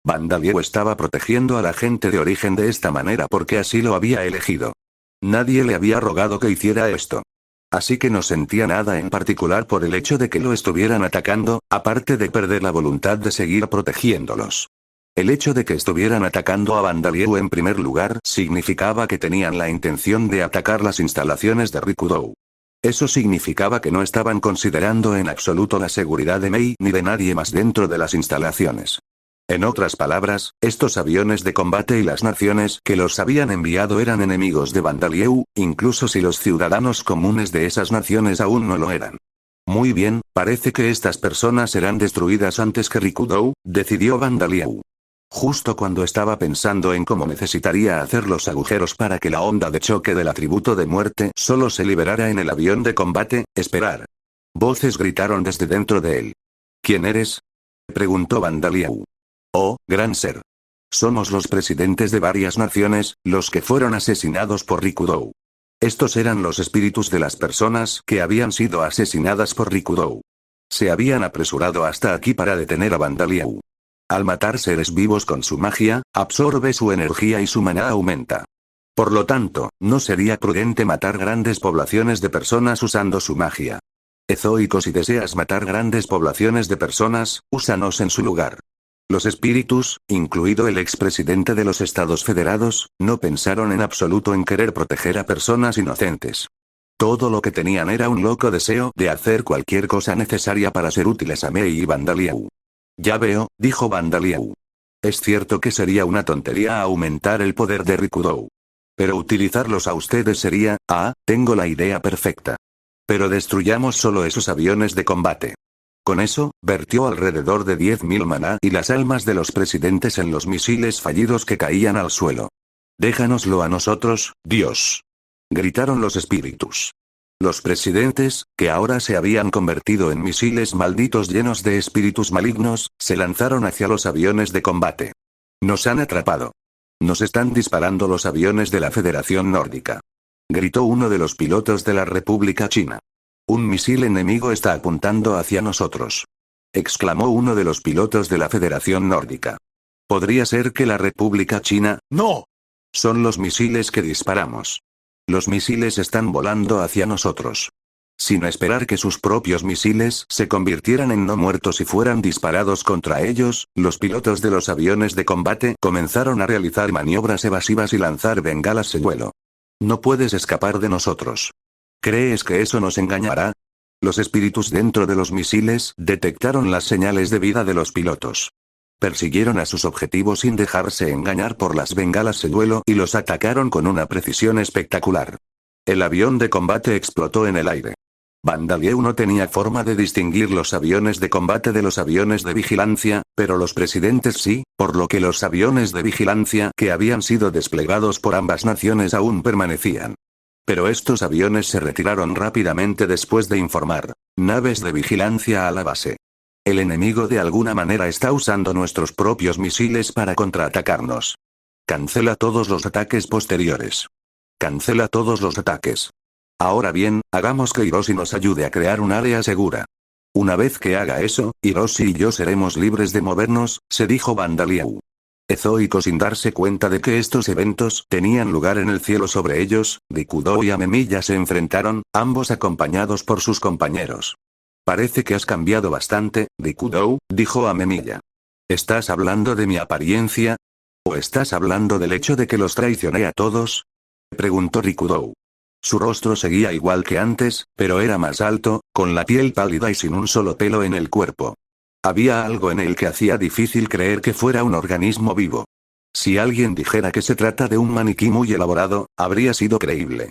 Bandalieu estaba protegiendo a la gente de origen de esta manera porque así lo había elegido. Nadie le había rogado que hiciera esto. Así que no sentía nada en particular por el hecho de que lo estuvieran atacando, aparte de perder la voluntad de seguir protegiéndolos. El hecho de que estuvieran atacando a Bandalieu en primer lugar significaba que tenían la intención de atacar las instalaciones de Rikudou. Eso significaba que no estaban considerando en absoluto la seguridad de Mei ni de nadie más dentro de las instalaciones. En otras palabras, estos aviones de combate y las naciones que los habían enviado eran enemigos de Bandalieu, incluso si los ciudadanos comunes de esas naciones aún no lo eran. Muy bien, parece que estas personas serán destruidas antes que Rikudou, decidió Bandalieu. Justo cuando estaba pensando en cómo necesitaría hacer los agujeros para que la onda de choque del atributo de muerte solo se liberara en el avión de combate, esperar. Voces gritaron desde dentro de él. ¿Quién eres?, preguntó Bandalieu. Oh, gran ser. Somos los presidentes de varias naciones, los que fueron asesinados por Rikudou. Estos eran los espíritus de las personas que habían sido asesinadas por Rikudou. Se habían apresurado hasta aquí para detener a Bandalieu. Al matar seres vivos con su magia, absorbe su energía y su maná aumenta. Por lo tanto, no sería prudente matar grandes poblaciones de personas usando su magia. Ezoico, si deseas matar grandes poblaciones de personas, úsanos en su lugar. Los espíritus, incluido el expresidente de los Estados Federados, no pensaron en absoluto en querer proteger a personas inocentes. Todo lo que tenían era un loco deseo de hacer cualquier cosa necesaria para ser útiles a Mei y Bandaliau. Ya veo, dijo Bandaliau. Es cierto que sería una tontería aumentar el poder de Rikudou. Pero utilizarlos a ustedes sería, tengo la idea perfecta. Pero destruyamos solo esos aviones de combate. Con eso, vertió alrededor de 10.000 maná y las almas de los presidentes en los misiles fallidos que caían al suelo. Déjanoslo a nosotros, Dios. Gritaron los espíritus. Los presidentes, que ahora se habían convertido en misiles malditos llenos de espíritus malignos, se lanzaron hacia los aviones de combate. Nos han atrapado. Nos están disparando los aviones de la Federación Nórdica. Gritó uno de los pilotos de la República China. Un misil enemigo está apuntando hacia nosotros. Exclamó uno de los pilotos de la Federación Nórdica. ¿Podría ser que la República China? ¡No! Son los misiles que disparamos. Los misiles están volando hacia nosotros. Sin esperar que sus propios misiles se convirtieran en no muertos y fueran disparados contra ellos, los pilotos de los aviones de combate comenzaron a realizar maniobras evasivas y lanzar bengalas en vuelo. No puedes escapar de nosotros. ¿Crees que eso nos engañará? Los espíritus dentro de los misiles detectaron las señales de vida de los pilotos. Persiguieron a sus objetivos sin dejarse engañar por las bengalas en vuelo y los atacaron con una precisión espectacular. El avión de combate explotó en el aire. Bandaliau no tenía forma de distinguir los aviones de combate de los aviones de vigilancia, pero los presidentes sí, por lo que los aviones de vigilancia que habían sido desplegados por ambas naciones aún permanecían. Pero estos aviones se retiraron rápidamente después de informar naves de vigilancia a la base. El enemigo de alguna manera está usando nuestros propios misiles para contraatacarnos. Cancela todos los ataques posteriores. Cancela todos los ataques. Ahora bien, hagamos que Hiroshi nos ayude a crear un área segura. Una vez que haga eso, Hiroshi y yo seremos libres de movernos, se dijo Bandaliau. Ezoico, sin darse cuenta de que estos eventos tenían lugar en el cielo sobre ellos, Rikudou y Amemiya se enfrentaron, ambos acompañados por sus compañeros. Parece que has cambiado bastante, Rikudou, dijo Amemiya. ¿Estás hablando de mi apariencia? ¿O estás hablando del hecho de que los traicioné a todos? Preguntó Rikudou. Su rostro seguía igual que antes, pero era más alto, con la piel pálida y sin un solo pelo en el cuerpo. Había algo en él que hacía difícil creer que fuera un organismo vivo. Si alguien dijera que se trata de un maniquí muy elaborado, habría sido creíble.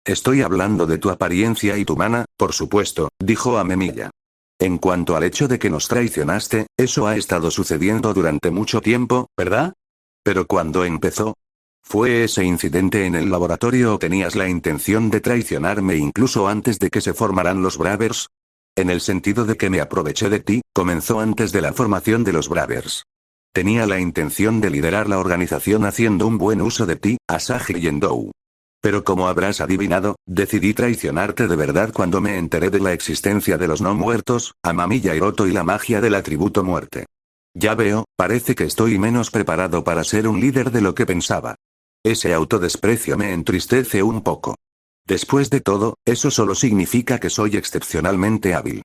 Estoy hablando de tu apariencia y tu mana, por supuesto, dijo Amemiya. En cuanto al hecho de que nos traicionaste, eso ha estado sucediendo durante mucho tiempo, ¿verdad? Pero ¿cuándo empezó? ¿Fue ese incidente en el laboratorio o tenías la intención de traicionarme incluso antes de que se formaran los Bravers? En el sentido de que me aproveché de ti, comenzó antes de la formación de los Bravers. Tenía la intención de liderar la organización haciendo un buen uso de ti, Asahi Yendou. Pero como habrás adivinado, decidí traicionarte de verdad cuando me enteré de la existencia de los no muertos, Amamiya Hiroto y la magia del atributo muerte. Ya veo, parece que estoy menos preparado para ser un líder de lo que pensaba. Ese autodesprecio me entristece un poco. Después de todo, eso solo significa que soy excepcionalmente hábil.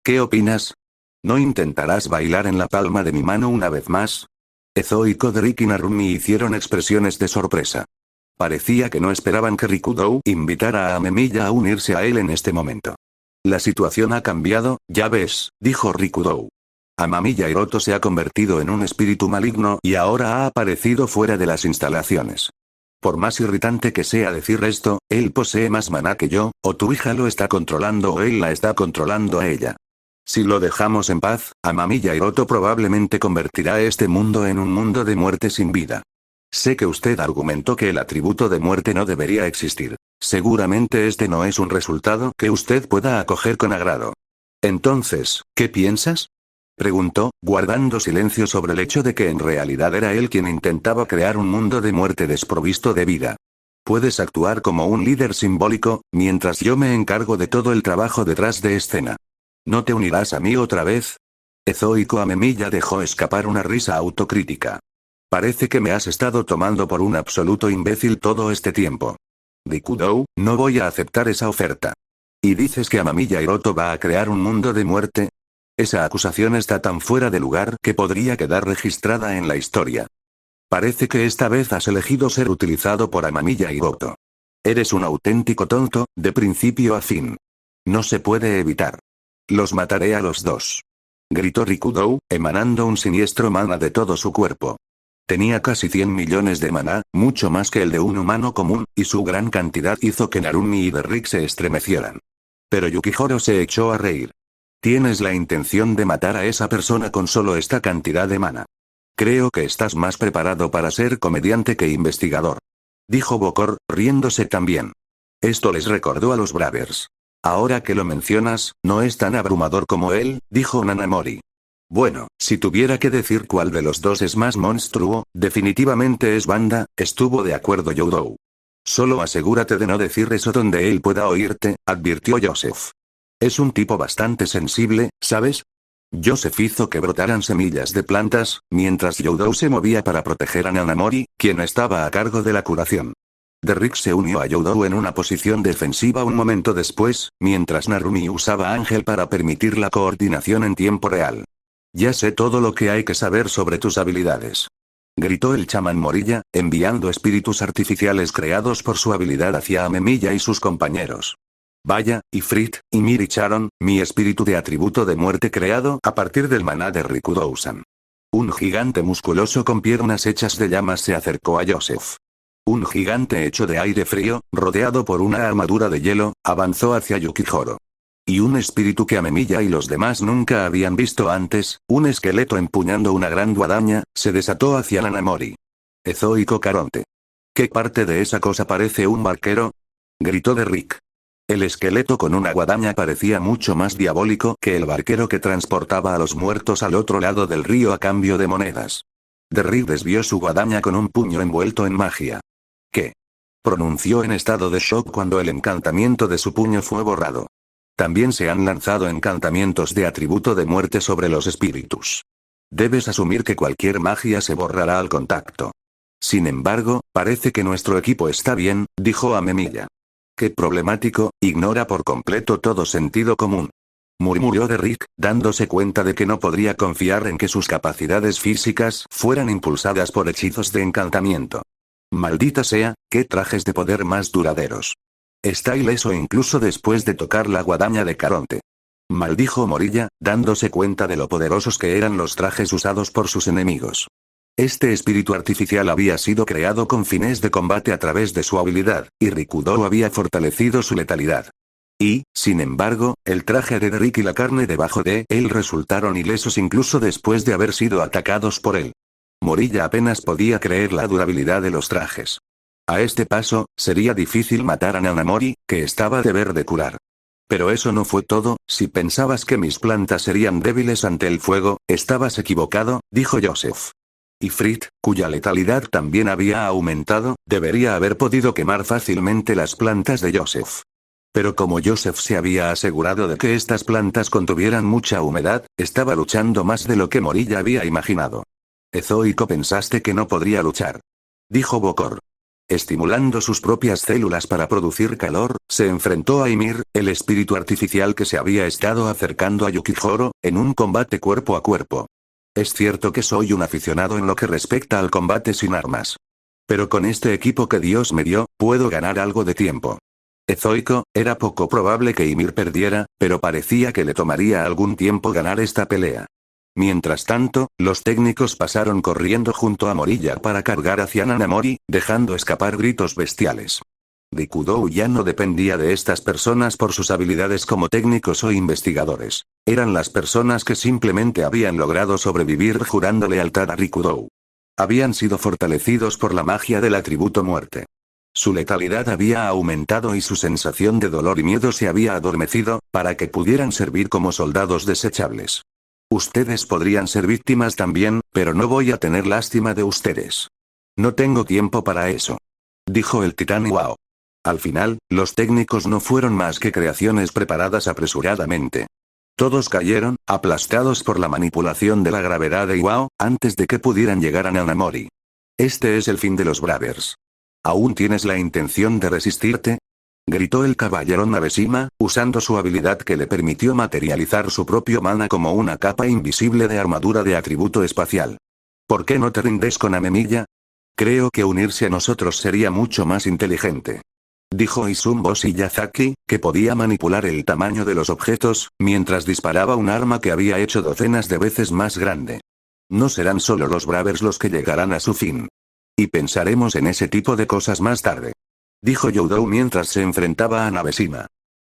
¿Qué opinas? ¿No intentarás bailar en la palma de mi mano una vez más? Ezo y Kodrik y Narumi hicieron expresiones de sorpresa. Parecía que no esperaban que Rikudou invitara a Amemiya a unirse a él en este momento. La situación ha cambiado, ya ves, dijo Rikudou. Amamiya Hiroto se ha convertido en un espíritu maligno y ahora ha aparecido fuera de las instalaciones. Por más irritante que sea decir esto, él posee más maná que yo, o tu hija lo está controlando o él la está controlando a ella. Si lo dejamos en paz, Amamiya Hiroto probablemente convertirá este mundo en un mundo de muerte sin vida. Sé que usted argumentó que el atributo de muerte no debería existir. Seguramente este no es un resultado que usted pueda acoger con agrado. Entonces, ¿qué piensas? Preguntó, guardando silencio sobre el hecho de que en realidad era él quien intentaba crear un mundo de muerte desprovisto de vida. Puedes actuar como un líder simbólico, mientras yo me encargo de todo el trabajo detrás de escena. ¿No te unirás a mí otra vez? Ezoico Amemiya dejó escapar una risa autocrítica. Parece que me has estado tomando por un absoluto imbécil todo este tiempo. Rikudou, no voy a aceptar esa oferta. ¿Y dices que Amamiya Hiroto va a crear un mundo de muerte? Esa acusación está tan fuera de lugar que podría quedar registrada en la historia. Parece que esta vez has elegido ser utilizado por Amamiya Hiroto. Eres un auténtico tonto, de principio a fin. No se puede evitar. Los mataré a los dos. Gritó Rikudou, emanando un siniestro maná de todo su cuerpo. Tenía casi 100 millones de maná, mucho más que el de un humano común, y su gran cantidad hizo que Narumi y Derrick se estremecieran. Pero Yukihiro se echó a reír. ¿Tienes la intención de matar a esa persona con solo esta cantidad de maná? Creo que estás más preparado para ser comediante que investigador. Dijo Bokor, riéndose también. Esto les recordó a los Bravers. Ahora que lo mencionas, no es tan abrumador como él, dijo Nanamori. Bueno, si tuviera que decir cuál de los dos es más monstruo, definitivamente es Banda, estuvo de acuerdo Youdou. Solo asegúrate de no decir eso donde él pueda oírte, advirtió Joseph. Es un tipo bastante sensible, ¿sabes? Joseph hizo que brotaran semillas de plantas, mientras Youdou se movía para proteger a Nanamori, quien estaba a cargo de la curación. Derrick se unió a Youdou en una posición defensiva un momento después, mientras Narumi usaba Ángel para permitir la coordinación en tiempo real. Ya sé todo lo que hay que saber sobre tus habilidades. Gritó el chamán Morilla, enviando espíritus artificiales creados por su habilidad hacia Amemiya y sus compañeros. Vaya, Ifrit, y Miri-charon, mi espíritu de atributo de muerte creado a partir del maná de Rikudou-san. Un gigante musculoso con piernas hechas de llamas se acercó a Joseph. Un gigante hecho de aire frío, rodeado por una armadura de hielo, avanzó hacia Yukihiro. Y un espíritu que Amemiya y los demás nunca habían visto antes, un esqueleto empuñando una gran guadaña, se desató hacia Nanamori. Ezoico Caronte. ¿Qué parte de esa cosa parece un barquero? Gritó Derrick. El esqueleto con una guadaña parecía mucho más diabólico que el barquero que transportaba a los muertos al otro lado del río a cambio de monedas. Derrick desvió su guadaña con un puño envuelto en magia. ¿Qué? Pronunció en estado de shock cuando el encantamiento de su puño fue borrado. También se han lanzado encantamientos de atributo de muerte sobre los espíritus. Debes asumir que cualquier magia se borrará al contacto. Sin embargo, parece que nuestro equipo está bien, dijo Amemiya. Qué problemático, ignora por completo todo sentido común. Murmuró Derrick, dándose cuenta de que no podría confiar en que sus capacidades físicas fueran impulsadas por hechizos de encantamiento. Maldita sea, qué trajes de poder más duraderos. Está ileso incluso después de tocar la guadaña de Caronte. Maldijo Morilla, dándose cuenta de lo poderosos que eran los trajes usados por sus enemigos. Este espíritu artificial había sido creado con fines de combate a través de su habilidad, y Rikudou había fortalecido su letalidad. Y, sin embargo, el traje de Derrick y la carne debajo de él resultaron ilesos incluso después de haber sido atacados por él. Morilla apenas podía creer la durabilidad de los trajes. A este paso, sería difícil matar a Nanamori, que estaba de ver de curar. Pero eso no fue todo, si pensabas que mis plantas serían débiles ante el fuego, estabas equivocado, dijo Joseph. Ifrit, cuya letalidad también había aumentado, debería haber podido quemar fácilmente las plantas de Joseph. Pero como Joseph se había asegurado de que estas plantas contuvieran mucha humedad, estaba luchando más de lo que Morilla había imaginado. Ezoico pensaste que no podría luchar. Dijo Bokor. Estimulando sus propias células para producir calor, se enfrentó a Ymir, el espíritu artificial que se había estado acercando a Yukihiro, en un combate cuerpo a cuerpo. Es cierto que soy un aficionado en lo que respecta al combate sin armas. Pero con este equipo que Dios me dio, puedo ganar algo de tiempo. Ezoico, era poco probable que Ymir perdiera, pero parecía que le tomaría algún tiempo ganar esta pelea. Mientras tanto, los técnicos pasaron corriendo junto a Morilla para cargar hacia Nanamori, dejando escapar gritos bestiales. Rikudou ya no dependía de estas personas por sus habilidades como técnicos o investigadores. Eran las personas que simplemente habían logrado sobrevivir jurando lealtad a Rikudou. Habían sido fortalecidos por la magia del atributo muerte. Su letalidad había aumentado y su sensación de dolor y miedo se había adormecido, para que pudieran servir como soldados desechables. Ustedes podrían ser víctimas también, pero no voy a tener lástima de ustedes. No tengo tiempo para eso. Dijo el titán Iwao. Al final, los técnicos no fueron más que creaciones preparadas apresuradamente. Todos cayeron, aplastados por la manipulación de la gravedad de Iwao, antes de que pudieran llegar a Nanamori. Este es el fin de los Bravers. ¿Aún tienes la intención de resistirte? Gritó el caballero Nabeshima, usando su habilidad que le permitió materializar su propio mana como una capa invisible de armadura de atributo espacial. ¿Por qué no te rindes con Amemiya? Creo que unirse a nosotros sería mucho más inteligente. dijo Izumbo Shiyazaki, que podía manipular el tamaño de los objetos, mientras disparaba un arma que había hecho docenas de veces más grande. No serán solo los Bravers los que llegarán a su fin. Y pensaremos en ese tipo de cosas más tarde. Dijo Youdou mientras se enfrentaba a Nabeshima.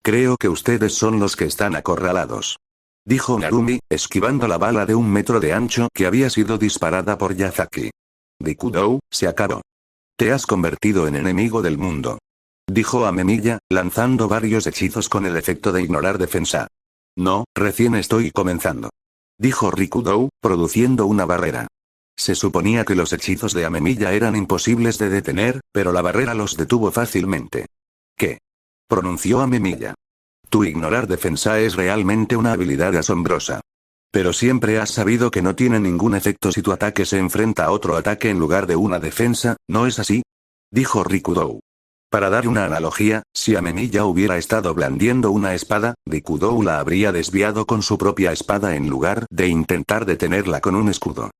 Creo que ustedes son los que están acorralados. Dijo Narumi, esquivando la bala de 1 metro de ancho que había sido disparada por Yazaki. Rikudou, se acabó. Te has convertido en enemigo del mundo. Dijo Amemiya, lanzando varios hechizos con el efecto de ignorar defensa. No, recién estoy comenzando. Dijo Rikudou, produciendo una barrera. Se suponía que los hechizos de Amemiya eran imposibles de detener, pero la barrera los detuvo fácilmente. ¿Qué? Pronunció Amemiya. Tu ignorar defensa es realmente una habilidad asombrosa. Pero siempre has sabido que no tiene ningún efecto si tu ataque se enfrenta a otro ataque en lugar de una defensa, ¿no es así? Dijo Rikudou. Para dar una analogía, si Amemiya hubiera estado blandiendo una espada, Rikudou la habría desviado con su propia espada en lugar de intentar detenerla con un escudo.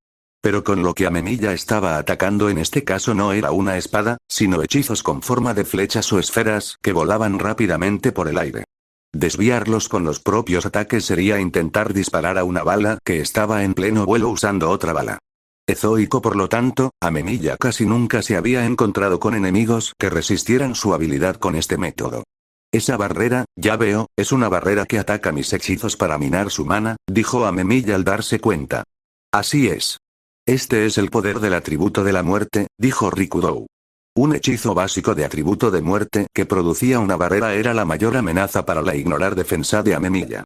Pero con lo que Amemiya estaba atacando en este caso no era una espada, sino hechizos con forma de flechas o esferas que volaban rápidamente por el aire. Desviarlos con los propios ataques sería intentar disparar a una bala que estaba en pleno vuelo usando otra bala. Ezoico por lo tanto, Amemiya casi nunca se había encontrado con enemigos que resistieran su habilidad con este método. Esa barrera, ya veo, es una barrera que ataca mis hechizos para minar su mana, dijo Amemiya al darse cuenta. Así es. Este es el poder del atributo de la muerte, dijo Rikudou. Un hechizo básico de atributo de muerte que producía una barrera era la mayor amenaza para la ignorar defensa de Amemiya.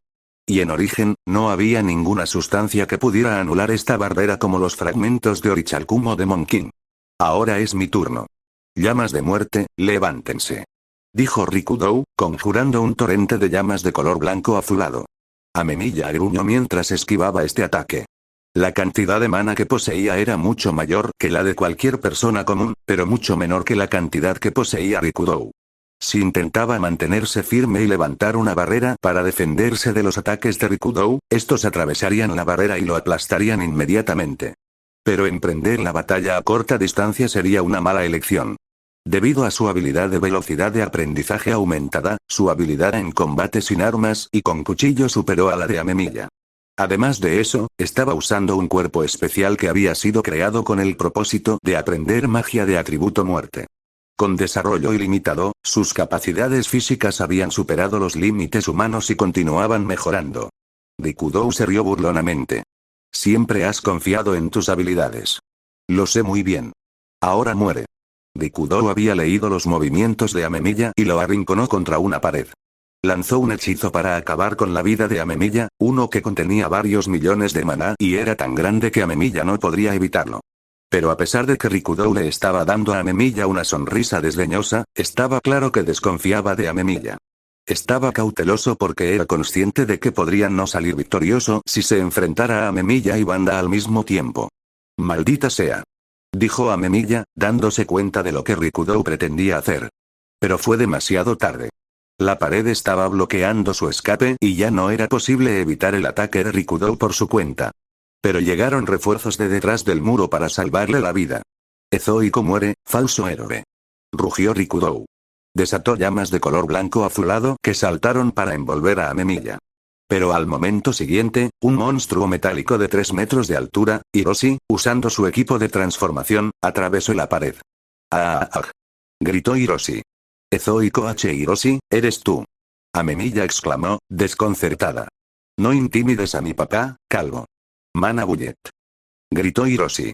Y en origen, no había ninguna sustancia que pudiera anular esta barrera como los fragmentos de Orichalcum o de Monkin. Ahora es mi turno. Llamas de muerte, levántense. Dijo Rikudou, conjurando un torrente de llamas de color blanco azulado. Amemiya gruñó mientras esquivaba este ataque. La cantidad de mana que poseía era mucho mayor que la de cualquier persona común, pero mucho menor que la cantidad que poseía Rikudou. Si intentaba mantenerse firme y levantar una barrera para defenderse de los ataques de Rikudou, estos atravesarían la barrera y lo aplastarían inmediatamente. Pero emprender la batalla a corta distancia sería una mala elección. Debido a su habilidad de velocidad de aprendizaje aumentada, su habilidad en combate sin armas y con cuchillo superó a la de Amemiya. Además de eso, estaba usando un cuerpo especial que había sido creado con el propósito de aprender magia de atributo muerte. Con desarrollo ilimitado, sus capacidades físicas habían superado los límites humanos y continuaban mejorando. Rikudou se rió burlonamente. Siempre has confiado en tus habilidades. Lo sé muy bien. Ahora muere. Rikudou había leído los movimientos de Amemiya y lo arrinconó contra una pared. Lanzó un hechizo para acabar con la vida de Amemiya, uno que contenía varios millones de maná y era tan grande que Amemiya no podría evitarlo. Pero a pesar de que Rikudou le estaba dando a Amemiya una sonrisa desdeñosa, estaba claro que desconfiaba de Amemiya. Estaba cauteloso porque era consciente de que podría no salir victorioso si se enfrentara a Amemiya y Banda al mismo tiempo. Maldita sea. Dijo Amemiya, dándose cuenta de lo que Rikudou pretendía hacer. Pero fue demasiado tarde. La pared estaba bloqueando su escape y ya no era posible evitar el ataque de Rikudou por su cuenta. Pero llegaron refuerzos de detrás del muro para salvarle la vida. Ezoico muere, falso héroe. Rugió Rikudou. Desató llamas de color blanco azulado que saltaron para envolver a Amemiya. Pero al momento siguiente, un monstruo metálico de 3 metros de altura, Hiroshi, usando su equipo de transformación, atravesó la pared. ¡Ah! Gritó Hiroshi. Ezoico H. Hiroshi, ¿eres tú? Amemiya exclamó, desconcertada. No intimides a mi papá, calvo. Mana Bullet. Gritó Hiroshi.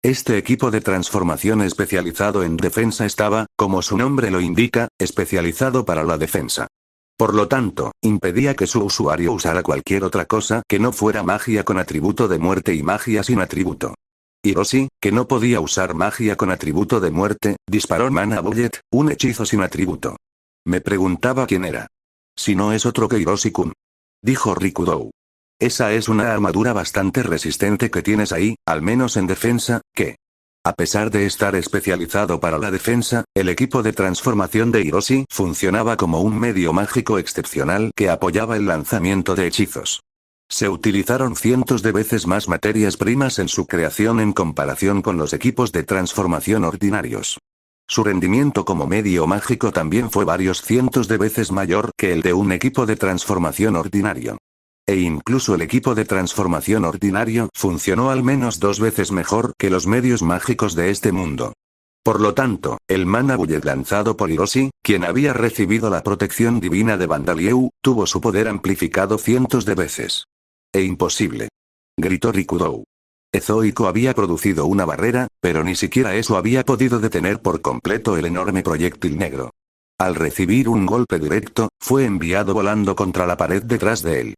Este equipo de transformación especializado en defensa estaba, como su nombre lo indica, especializado para la defensa. Por lo tanto, impedía que su usuario usara cualquier otra cosa que no fuera magia con atributo de muerte y magia sin atributo. Hiroshi, que no podía usar magia con atributo de muerte, disparó Mana Bullet, un hechizo sin atributo. Me preguntaba quién era. Si no es otro que Hiroshi-kun. Dijo Rikudou. Esa es una armadura bastante resistente que tienes ahí, al menos en defensa, ¿qué? A pesar de estar especializado para la defensa, el equipo de transformación de Hiroshi funcionaba como un medio mágico excepcional que apoyaba el lanzamiento de hechizos. Se utilizaron cientos de veces más materias primas en su creación en comparación con los equipos de transformación ordinarios. Su rendimiento como medio mágico también fue varios cientos de veces mayor que el de un equipo de transformación ordinario. E incluso el equipo de transformación ordinario funcionó al menos 2 veces mejor que los medios mágicos de este mundo. Por lo tanto, el Mana Bullet lanzado por Hiroshi, quien había recibido la protección divina de Bandalieu, tuvo su poder amplificado cientos de veces. Imposible. Gritó Rikudou. Ezoico había producido una barrera, pero ni siquiera eso había podido detener por completo el enorme proyectil negro. Al recibir un golpe directo, fue enviado volando contra la pared detrás de él.